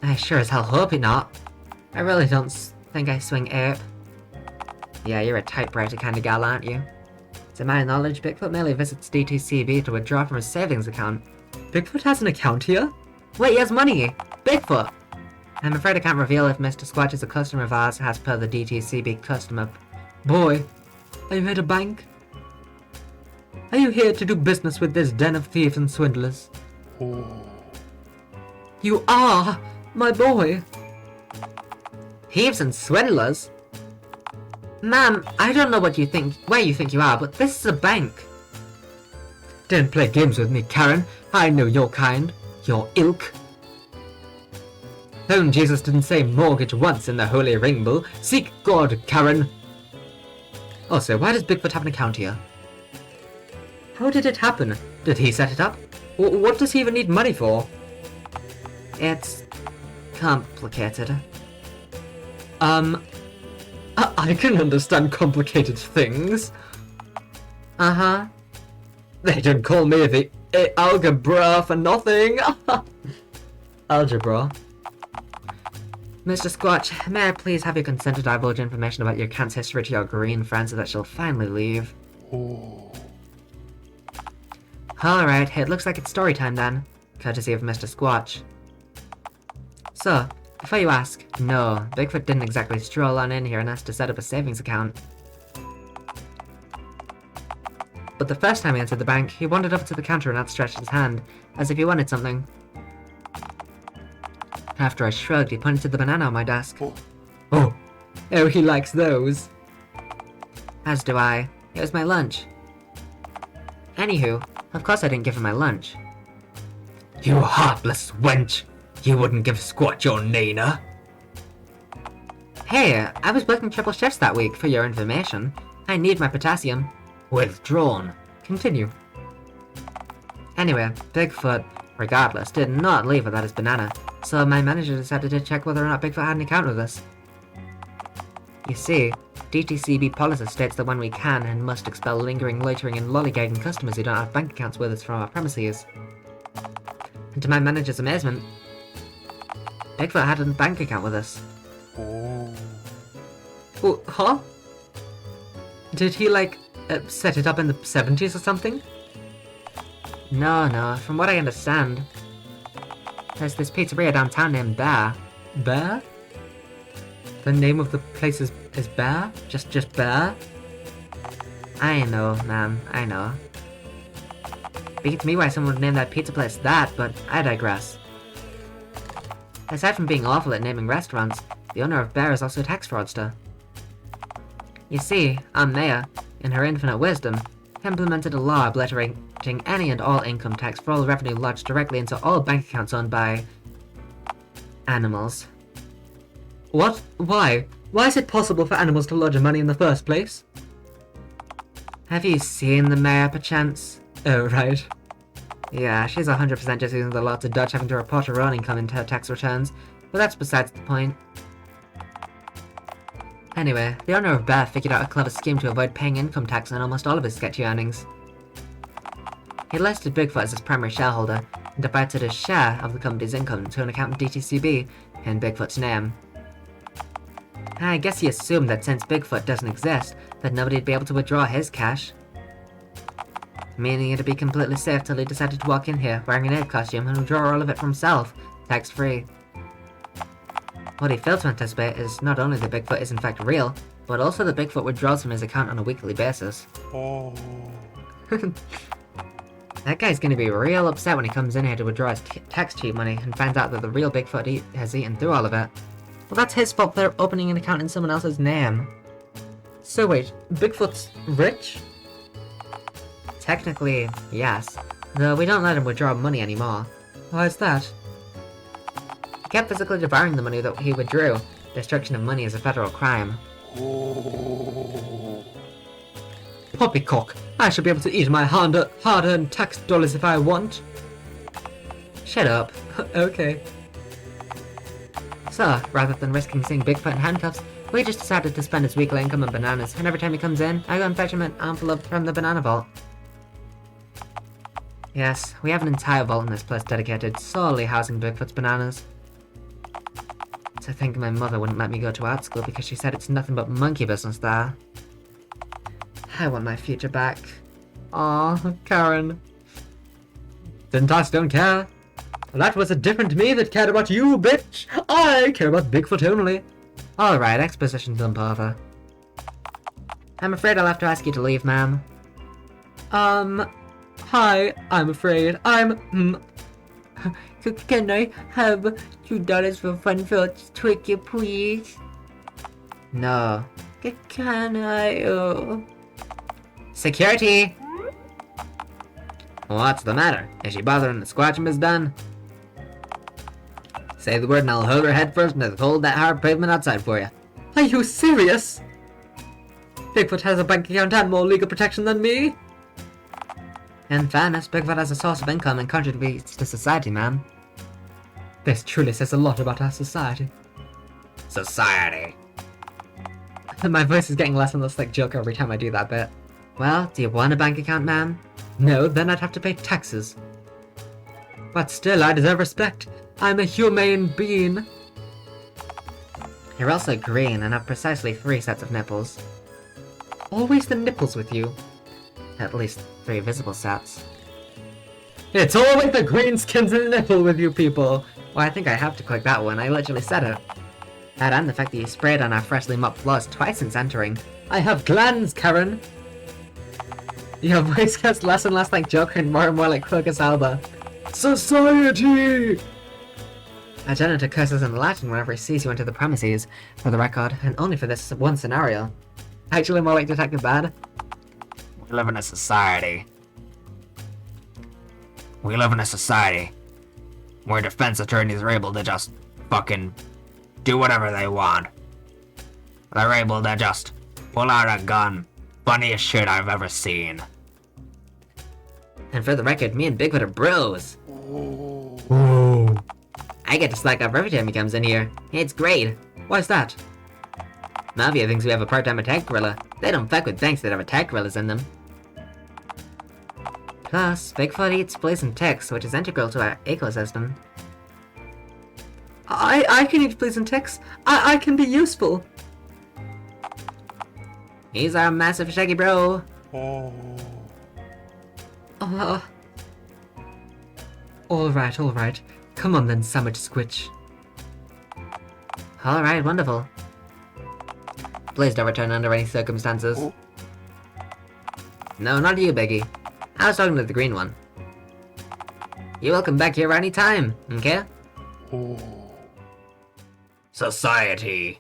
I sure as hell hope not. I really don't think I swing ape. Yeah, you're a typewriter kind of gal, aren't you? To my knowledge, Bigfoot merely visits DTCB to withdraw from his savings account. Bigfoot has an account here? Wait, he has money! Bigfoot! I'm afraid I can't reveal if Mr. Squatch is a customer of ours as per the DTCB customer... Boy, are you here to bank? Are you here to do business with this den of thieves and swindlers? You are, my boy! Thieves and swindlers? Ma'am, I don't know what you think, where you think you are, but this is a bank. Don't play games with me, Karen. I know your kind. Your ilk. Oh, Jesus didn't say mortgage once in the Holy Rainbow. Seek God, Karen. Also, why does Bigfoot have an account here? How did it happen? Did he set it up? What does he even need money for? It's... complicated. I can understand complicated things. Uh-huh. They don't call me the algebra for nothing. Algebra. Mr. Squatch, may I please have your consent to divulge information about your cat's history to your green friend so that she'll finally leave? Alright, it looks like it's story time then, courtesy of Mr. Squatch. So, before you ask, no, Bigfoot didn't exactly stroll on in here and ask to set up a savings account. but the first time he entered the bank, he wandered over to the counter and outstretched his hand, as if he wanted something. After I shrugged, he pointed to the banana on my desk. Oh, he likes those. As do I. It was my lunch. Anywho, of course I didn't give him my lunch. You heartless wench! You wouldn't give squat your nana! Hey, I was working triple shifts that week, for your information. I need my potassium. Withdrawn. Continue. Anyway, Bigfoot, regardless, did not leave without his banana, so my manager decided to check whether or not Bigfoot had an account with us. You see, DTCB policy states that when we can and must expel lingering, loitering, and lollygagging customers who don't have bank accounts with us from our premises. And to my manager's amazement, Bigfoot had a bank account with us. Oh, huh? Did he, set it up in the 70s or something? No, from what I understand, there's this pizzeria downtown named Bear. Bear? The name of the place is Bear? Just Bear? I know, man, I know. Beats me why someone would name that pizza place that, but I digress. Aside from being awful at naming restaurants, the owner of Bear is also a tax fraudster. You see, our mayor, in her infinite wisdom, implemented a law obliterating any and all income tax for all revenue lodged directly into all bank accounts owned by animals. What? Why? Why is it possible for animals to lodge money in the first place? Have you seen the mayor, perchance? Oh, right. Yeah, she's 100% just using the law to dodge having to report her own income into her tax returns, but that's besides the point. Anyway, the owner of Bear figured out a clever scheme to avoid paying income tax on almost all of his sketchy earnings. He listed Bigfoot as his primary shareholder, and divided his share of the company's income to an account in DTCB in Bigfoot's name. I guess he assumed that since Bigfoot doesn't exist, that nobody'd be able to withdraw his cash. Meaning it'd be completely safe till he decided to walk in here wearing an ape costume and withdraw all of it for himself, tax-free. What he failed to anticipate is not only that Bigfoot is in fact real, but also that Bigfoot withdraws from his account on a weekly basis. Oh. That guy's gonna be real upset when he comes in here to withdraw his tax cheat money and finds out that the real Bigfoot has eaten through all of it. Well, that's his fault for opening an account in someone else's name. So wait, Bigfoot's rich? Technically, yes. Though we don't let him withdraw money anymore. Why is that? He kept physically devouring the money that he withdrew. Destruction of money is a federal crime. Poppycock! I should be able to eat my hard-earned tax dollars if I want. Shut up. Okay. So, rather than risking seeing Bigfoot in handcuffs, we just decided to spend his weekly income on bananas, and every time he comes in, I go and fetch him an envelope from the banana vault. Yes, we have an entire vault in this place dedicated solely housing Bigfoot's bananas. To think my mother wouldn't let me go to art school because she said it's nothing but monkey business there. I want my future back. Aw, Karen. Didn't don't care. That was a different me that cared about you, bitch! I care about Bigfoot only. Alright, exposition dump over. I'm afraid I'll have to ask you to leave, ma'am. Hi, I'm afraid. Can I have $2 for fun-filled Twinkie, please? No. Can I, Security! What's the matter? Is she bothering the squatching is done? Say the word and I'll hurl her head first into the cold that hard pavement outside for you. Are you serious? Bigfoot has a bank account and more legal protection than me? In fairness, Bigfoot has a source of income and contributes to society, ma'am. This truly says a lot about our society. Society. My voice is getting less and less like Joker every time I do that bit. Well, do you want a bank account, ma'am? No, then I'd have to pay taxes. But still, I deserve respect. I'm a humane being. You're also green and have precisely 3 sets of nipples. Always the nipples with you. At least 3 visible sets. It's always the green skins and nipple with you people! Well, I think I have to click that one, I literally said it. That and the fact that you sprayed on our freshly mopped floors twice since entering. I have glands, Karen! Your voice gets less and less like Joker and more like Quercus Alba. Society! A janitor curses in Latin whenever he sees you enter the premises, for the record, and only for this one scenario. Actually more like Detective Bad. We live in a society. We live in a society where defense attorneys are able to just fucking do whatever they want. They're able to just pull out a gun. Funniest shit I've ever seen. And for the record, me and Bigfoot are bros. Whoa. I get to slack off every time he comes in here. It's great. Why's that? Mafia thinks we have a part-time attack gorilla. They don't fuck with banks that have attack gorillas in them. Plus, Bigfoot eats poison ticks, which is integral to our ecosystem. I can eat poison ticks. I can be useful. He's our massive shaggy bro. Alright. Come on then, Sandwich Squitch. Alright, wonderful. Please don't return under any circumstances. No, not you, Biggie. I was talking to the green one. You're welcome back here any time, okay? Society.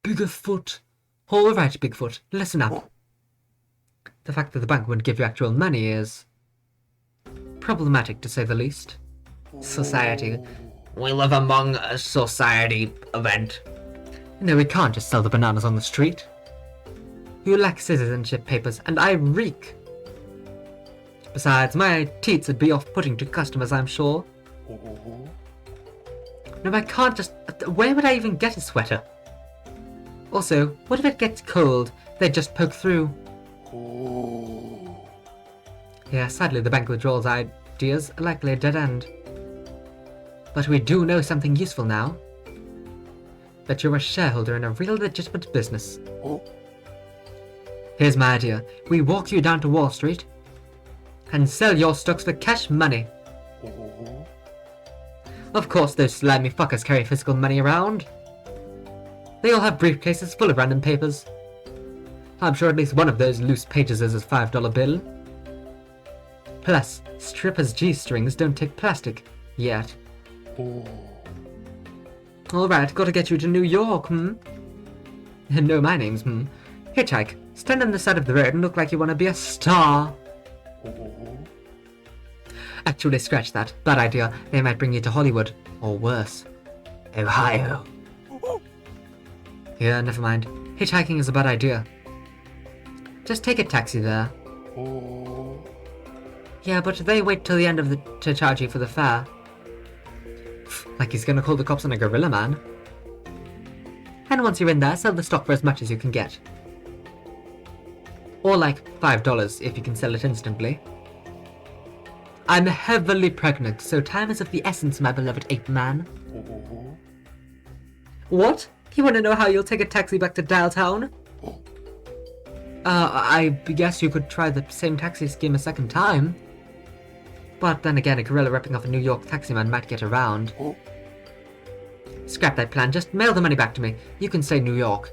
Bigfoot. Alright, Bigfoot, listen up. The fact that the bank wouldn't give you actual money is problematic, to say the least. Society. We live among a society event. No, we can't just sell the bananas on the street. You lack citizenship papers, and I reek. Besides, my teats would be off-putting to customers, I'm sure. No, I can't just... Where would I even get a sweater? Also, what if it gets cold? They'd just poke through. Yeah, sadly the bank withdrawals ideas are likely a dead end. But we do know something useful now. That you're a shareholder in a real legitimate business. Here's my idea. We walk you down to Wall Street and sell your stocks for cash money. Of course those slimy fuckers carry physical money around. They all have briefcases full of random papers. I'm sure at least one of those loose pages is a $5 bill. Plus, strippers' G-strings don't take plastic. Yet. Alright, gotta get you to New York, No, my name's, Hitchhike. Stand on the side of the road and look like you want to be a star. Actually, scratch that. Bad idea. They might bring you to Hollywood. Or worse. Ohio. Yeah, never mind. Hitchhiking is a bad idea. Just take a taxi there. Yeah, but they wait till the end of to charge you for the fare. Like he's gonna call the cops on a gorilla man. And once you're in there, sell the stock for as much as you can get. Or like $5 if you can sell it instantly. I'm heavily pregnant, so time is of the essence, my beloved ape man. What? You want to know how you'll take a taxi back to Dialtown? I guess you could try the same taxi scheme a second time. But then again, a gorilla ripping off a New York taximan might get around. Scrap that plan, just mail the money back to me. You can say New York.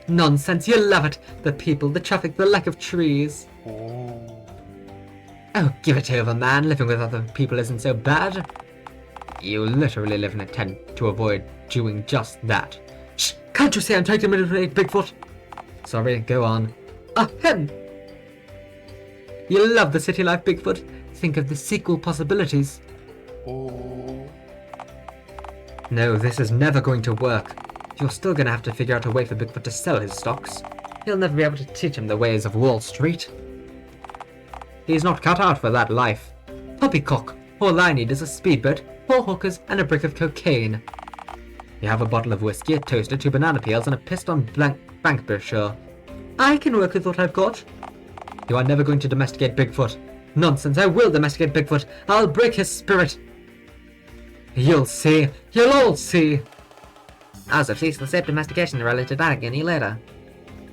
Nonsense, you'll love it. The people, the traffic, the lack of trees. Oh, give it over, man. Living with other people isn't so bad. You literally live in a tent to avoid doing just that. Shh! Can't you see I'm trying to manipulate Bigfoot? Sorry, go on. Ahem! You love the city life, Bigfoot. Think of the sequel possibilities. No, this is never going to work. You're still gonna have to figure out a way for Bigfoot to sell his stocks. You'll never be able to teach him the ways of Wall Street. He's not cut out for that life. Poppycock. All I need is a speedboat, 4 hookers, and a brick of cocaine. You have a bottle of whiskey, a toaster, 2 banana peels, and a piston bank brochure. I can work with what I've got. You are never going to domesticate Bigfoot. Nonsense, I will domesticate Bigfoot. I'll break his spirit. You'll see. You'll all see. As of ceaseless domestication related agony later.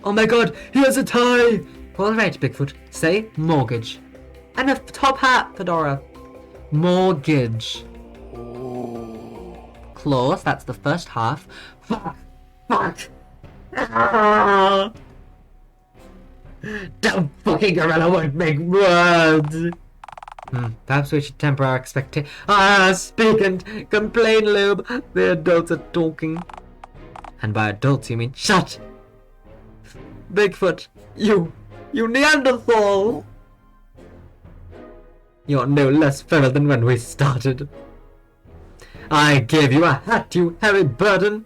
Oh my god, he has a tie! Alright, Bigfoot, say mortgage. And a top hat, Fedora. Mortgage. Close, that's the first half. Fuck. Fuck! Ah! Dumb fucking gorilla won't make words! Perhaps we should temper our expectations. Speak and complain, Lube. The adults are talking. And by adults, you mean shut! Bigfoot, you Neanderthal! You're no less feral than when we started. I gave you a hat, you hairy burden!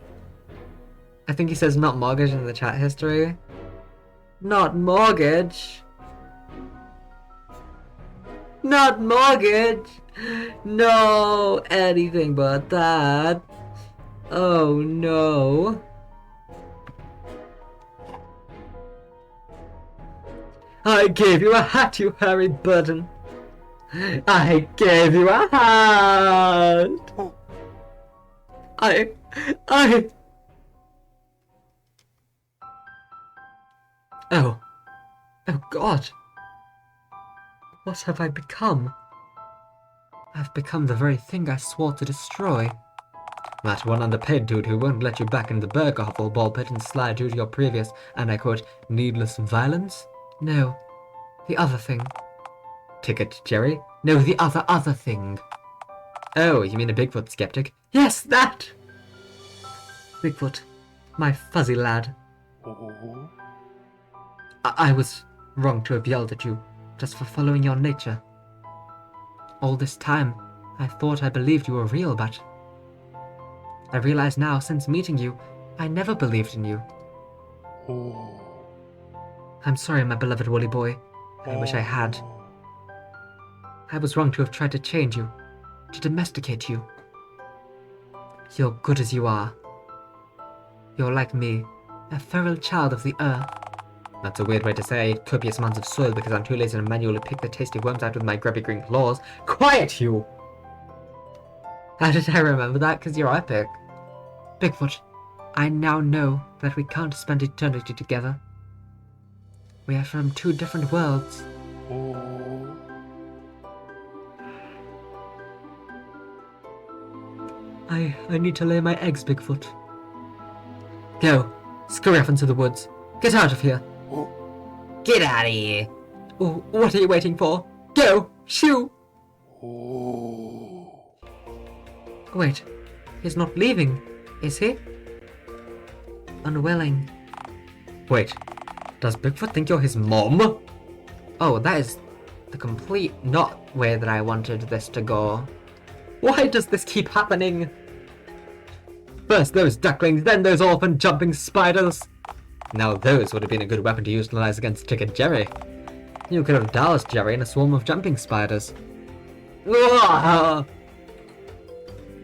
I think he says not mortgage in the chat history. Not mortgage! Not mortgage! No, anything but that. Oh no. I gave you a hat, you hairy burden. I gave you a hat. I... Oh. Oh God. What have I become? I've become the very thing I swore to destroy. That one underpaid dude who won't let you back in the burger hovel ball pit and slide due to your previous, and I quote, needless violence? No. The other thing. Ticket, Jerry? No, the other thing. Oh, you mean a Bigfoot skeptic? Yes, that! Bigfoot, my fuzzy lad. I was wrong to have yelled at you, just for following your nature. All this time, I thought I believed you were real, but... I realize now, since meeting you, I never believed in you. I'm sorry, my beloved woolly boy. I wish I had. I was wrong to have tried to change you, to domesticate you. You're good as you are. You're like me, a feral child of the earth. That's a weird way to say I eat copious amounts of soil because I'm too lazy to manually pick the tasty worms out with my grubby green claws. Quiet, you! How did I remember that? Because you're epic. Bigfoot, I now know that we can't spend eternity together. We are from two different worlds. I need to lay my eggs, Bigfoot. Go. Scurry off into the woods. Get out of here. Get out of here! Oh, what are you waiting for? Go! Shoo! Wait. He's not leaving, is he? Unwilling. Wait. Does Bigfoot think you're his mom? Oh, that is the complete not way that I wanted this to go. Why does this keep happening? First those ducklings, then those orphan jumping spiders. Now those would have been a good weapon to utilize against Ticket Jerry. You could have doused Jerry in a swarm of jumping spiders. Uah!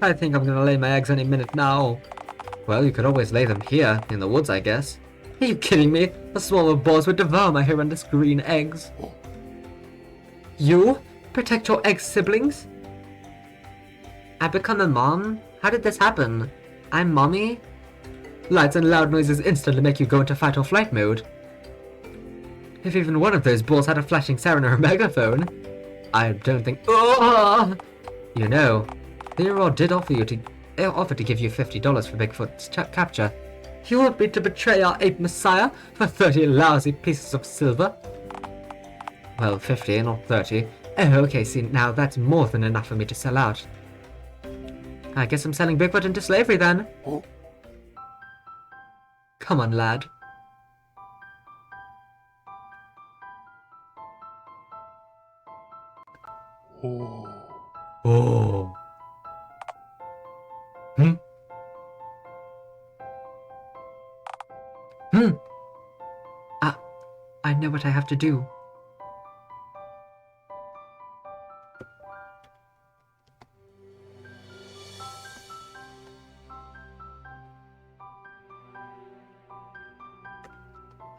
I think I'm gonna lay my eggs any minute now. Well, you could always lay them here, in the woods, I guess. Are you kidding me? A swarm of boars would devour my horrendous green eggs. You? Protect your egg siblings? I become a mom? How did this happen? I'm mommy? Lights and loud noises instantly make you go into fight or flight mode. If even one of those bulls had a flashing siren or a megaphone, I don't think... Oh! You know, Theodore did offer to give you $50 for Bigfoot's capture. You want me to betray our ape messiah for 30 lousy pieces of silver? Well, 50, not 30. Oh, okay, see, now that's more than enough for me to sell out. I guess I'm selling Bigfoot into slavery then. Come on, lad. Oh. I know what I have to do.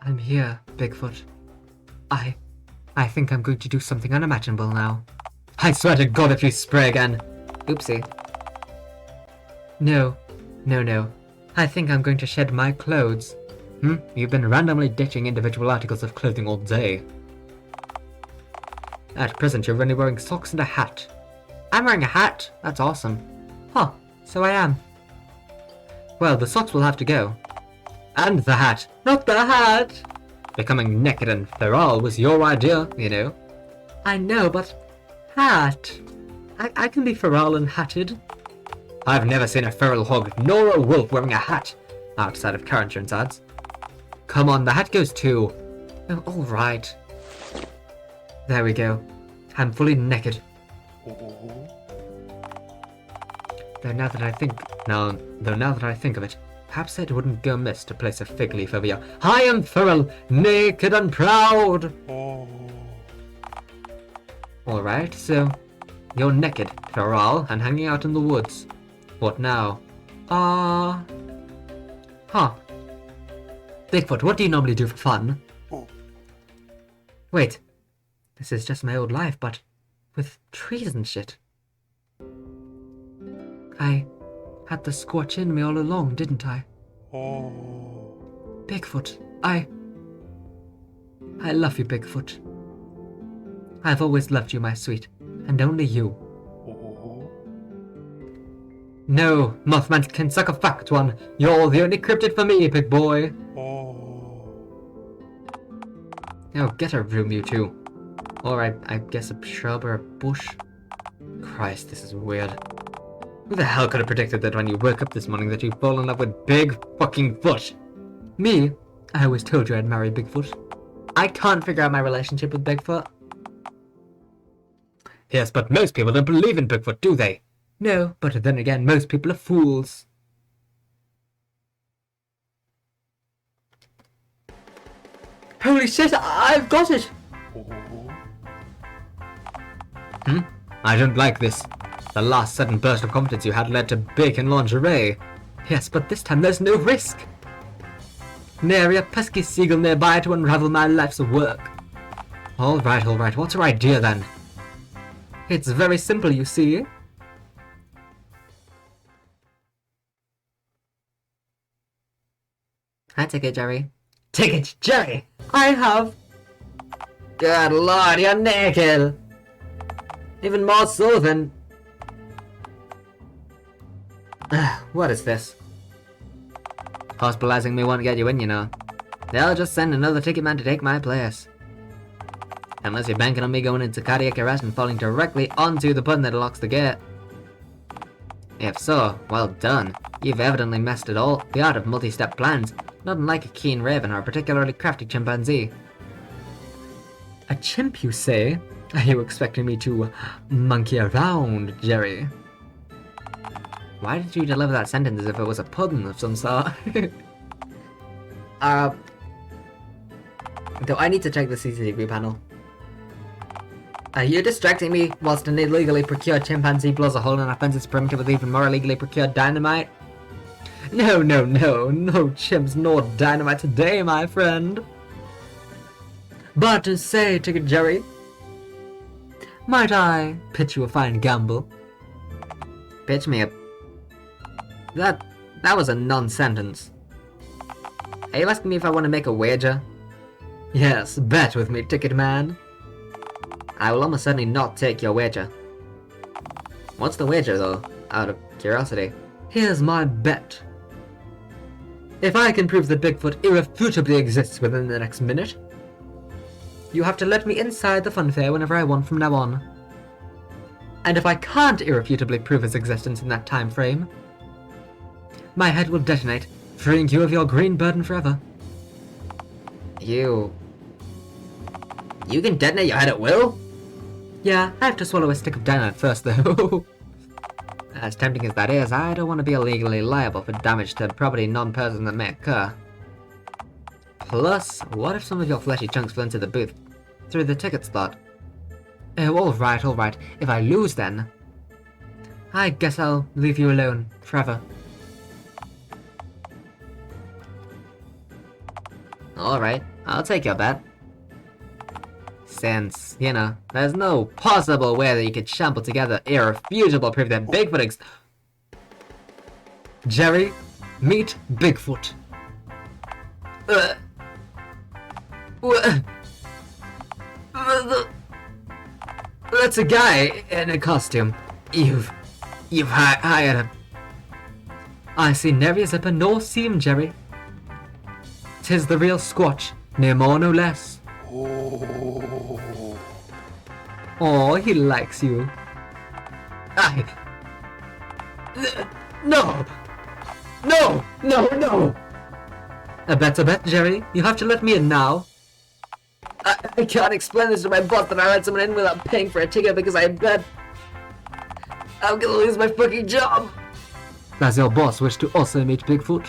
I'm here, Bigfoot. I think I'm going to do something unimaginable now. I swear to God if you spray again. Oopsie. No. I think I'm going to shed my clothes. You've been randomly ditching individual articles of clothing all day. At present, you're only wearing socks and a hat. I'm wearing a hat? That's awesome. Huh, so I am. Well, the socks will have to go. And the hat. Not the hat! Becoming naked and feral was your idea, you know. I know, but... hat... I can be feral and hatted. I've never seen a feral hog nor a wolf wearing a hat, outside of car insurance ads. Come on, the hat goes too. Oh, alright. There we go. I'm fully naked. Though now that I think of it, perhaps it wouldn't go amiss to place a fig leaf over your... I am feral, naked and proud! Alright, so... you're naked, feral, and hanging out in the woods. What now? Huh. Bigfoot, what do you normally do for fun? Wait. This is just my old life, but... with trees and shit. I had the squatch in me all along, didn't I? Bigfoot, I love you, Bigfoot. I've always loved you, my sweet, and only you. No, Mothman can suck a fat one. You're the only cryptid for me, big boy. Now get a room, you two. Or I guess a shrub or a bush. Christ, this is weird. Who the hell could have predicted that when you woke up this morning that you'd fall in love with Big fucking Foot? Me? I always told you I'd marry Bigfoot. I can't figure out my relationship with Bigfoot. Yes, but most people don't believe in Bigfoot, do they? No, but then again, most people are fools. Holy shit, I've got it! I don't like this. The last sudden burst of confidence you had led to bacon lingerie. Yes, but this time there's no risk. Nary a pesky seagull nearby to unravel my life's work. Alright, what's your idea then? It's very simple, you see. Hi, Ticket Jerry. Ticket Jerry! I have... Good lord, you're naked! Even more so than... What is this? Hospitalizing me won't get you in, you know. They'll just send another ticket man to take my place. Unless you're banking on me going into cardiac arrest and falling directly onto the button that unlocks the gate. If so, well done. You've evidently mastered it all. The art of multi-step plans, not unlike a keen raven or a particularly crafty chimpanzee. A chimp, you say? Are you expecting me to monkey around, Jerry? Why did you deliver that sentence as if it was a pudding of some sort? Do I need to check the CCTV panel? Are you distracting me whilst an illegally procured chimpanzee blows a hole in our fence's perimeter with even more illegally procured dynamite? No chimps nor dynamite today, my friend. But say, Ticket Jerry, might I pitch you a fine gamble? Pitch me a... That was a non-sentence. Are you asking me if I want to make a wager? Yes, bet with me, Ticket Man. I will almost certainly not take your wager. What's the wager, though? Out of curiosity. Here's my bet. If I can prove that Bigfoot irrefutably exists within the next minute, you have to let me inside the fun fair whenever I want from now on. And if I can't irrefutably prove his existence in that time frame, my head will detonate, freeing you of your green burden forever. You can detonate your head at will? Yeah, I have to swallow a stick of dynamite first, though. As tempting as that is, I don't want to be illegally liable for damage to property non-person that may occur. Plus, what if some of your fleshy chunks fell into the booth through the ticket slot? Oh, alright. If I lose, then I guess I'll leave you alone forever. Alright, I'll take your bet. Since, you know, there's no possible way that you could shamble together irrefutable proof that Bigfoot exists. Jerry, meet Bigfoot. That's a guy in a costume. You've hired a... I see nary a zipper nor seam, Jerry. 'Tis the real Squatch, no more no less. Oh, he likes you. I... No! No! No, no! A bet, Jerry. You have to let me in now. I can't explain this to my boss that I let someone in without paying for a ticket because I bet I'm gonna lose my fucking job. Does your boss wish to also meet Bigfoot?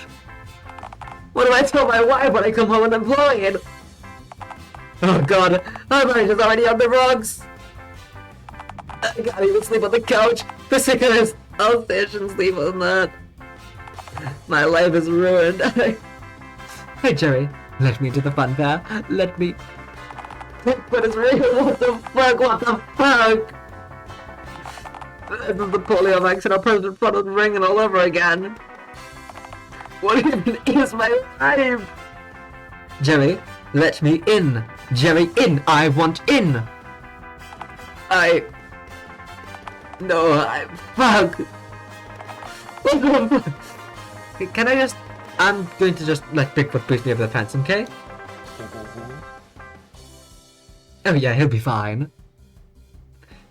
What do I tell my wife when I come home and I'm blowing it? Oh god, my mind is already on the rocks. I can't even sleep on the couch. The sickness. I'll stay and sleep on that. My life is ruined. Hey, Jerry. Let me into the fun fair. Let me... But it's real. What the fuck? What the fuck? This is the polio vaccine. I'll put it in front of the ring and all over again. What even is my life? Jerry, let me in. Jerry, in. I want in. No, fuck. What the fuck? Can I just... I'm going to just let Bigfoot push me over the fence, okay? Oh yeah, he'll be fine.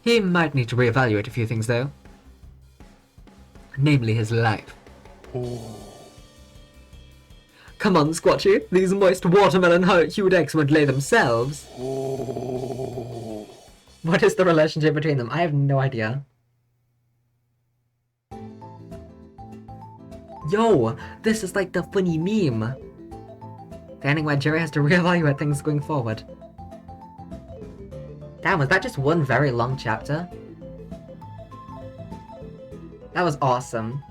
He might need to reevaluate a few things though. Namely his life. Come on, Squatchy. These moist watermelon-hued eggs won't lay themselves. What is the relationship between them? I have no idea. Yo, this is like the funny meme. The ending where Jerry has to reevaluate things going forward. Damn, was that just one very long chapter? That was awesome.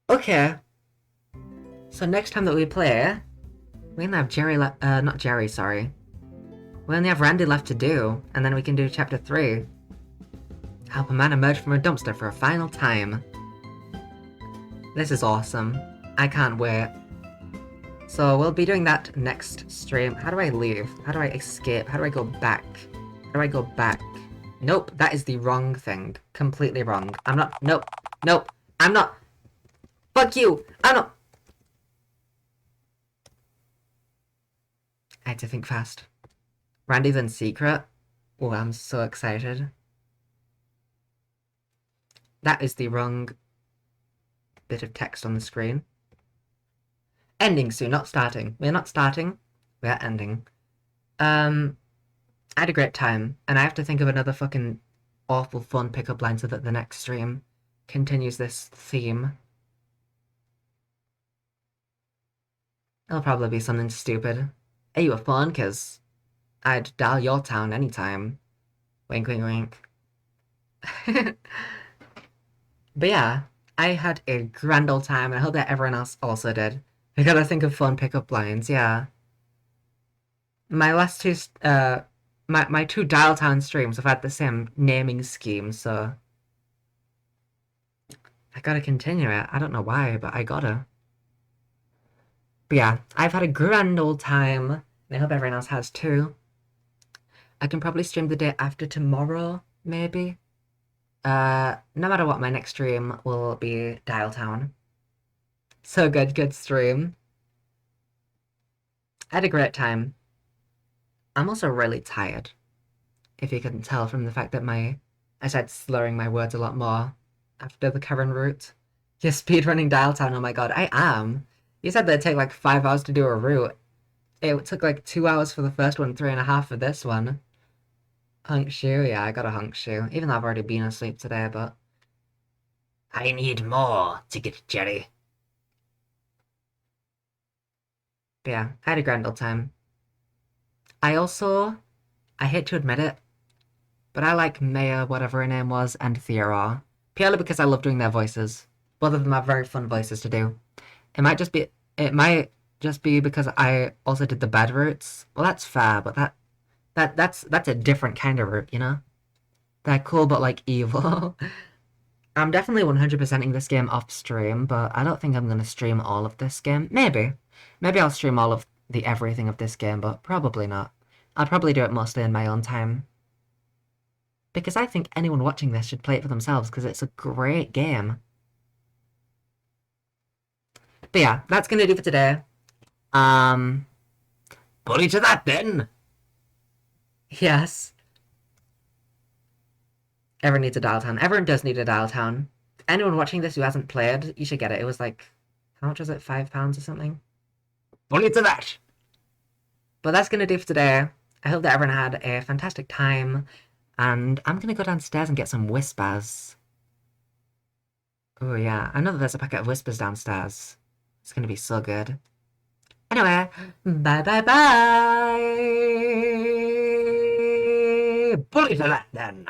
Okay. So next time that we play, we only have Jerry not Jerry, sorry. We only have Randy left to do, and then we can do chapter 3. Help a man emerge from a dumpster for a final time. This is awesome. I can't wait. So we'll be doing that next stream. How do I leave? How do I escape? How do I go back? How do I go back? Nope, that is the wrong thing. Completely wrong. I'm not- nope. Nope. I'm not- Fuck you! I'm not- I had to think fast. Randy's in secret? Oh, I'm so excited. That is the wrong bit of text on the screen. Ending soon, not starting. We're not starting, we're ending. I had a great time, and I have to think of another fucking awful fun pickup line so that the next stream continues this theme. It'll probably be something stupid. Hey, you were fun, 'cause I'd Dialtown anytime. Wink, wink, wink. But yeah, I had a grand old time, and I hope that everyone else also did. I gotta think of fun pickup lines, yeah. My last two, my two Dialtown streams have had the same naming scheme, so... I gotta continue it. I don't know why, but I gotta. But yeah, I've had a grand old time, and I hope everyone else has too. I can probably stream the day after tomorrow, maybe? No matter what, my next stream will be Dialtown. So good stream. I had a great time. I'm also really tired, if you couldn't tell from the fact that I started slurring my words a lot more after the current route. You're speedrunning Dialtown, oh my god, I am. You said that'd take like 5 hours to do a route. It took like 2 hours for the first one, 3.5 for this one. Hunk shoe? Yeah, I got a hunk shoe. Even though I've already been asleep today, but... I need more ticket, Jerry. But yeah, I had a grand old time. I hate to admit it, but I like Maya, whatever her name was, and Theora. Purely because I love doing their voices. Both of them have very fun voices to do. It might just be because I also did the bad routes. Well, that's fair, but that's a different kind of route, you know? They're cool, but like evil. I'm definitely 100%ing this game off stream, but I don't think I'm gonna stream all of this game. Maybe I'll stream all of the everything of this game, but probably not. I'll probably do it mostly in my own time. Because I think anyone watching this should play it for themselves, because it's a great game. But yeah, that's gonna do for today. Bully to that then. Yes. Everyone needs a Dialtown. Everyone does need a Dialtown. Anyone watching this who hasn't played, you should get it. It was like, how much was it? £5 or something? Bully to that. But that's gonna do for today. I hope that everyone had a fantastic time. And I'm gonna go downstairs and get some whispers. Oh yeah, I know that there's a packet of whispers downstairs. It's gonna be so good. Anyway, bye bye bye! Bully to that then.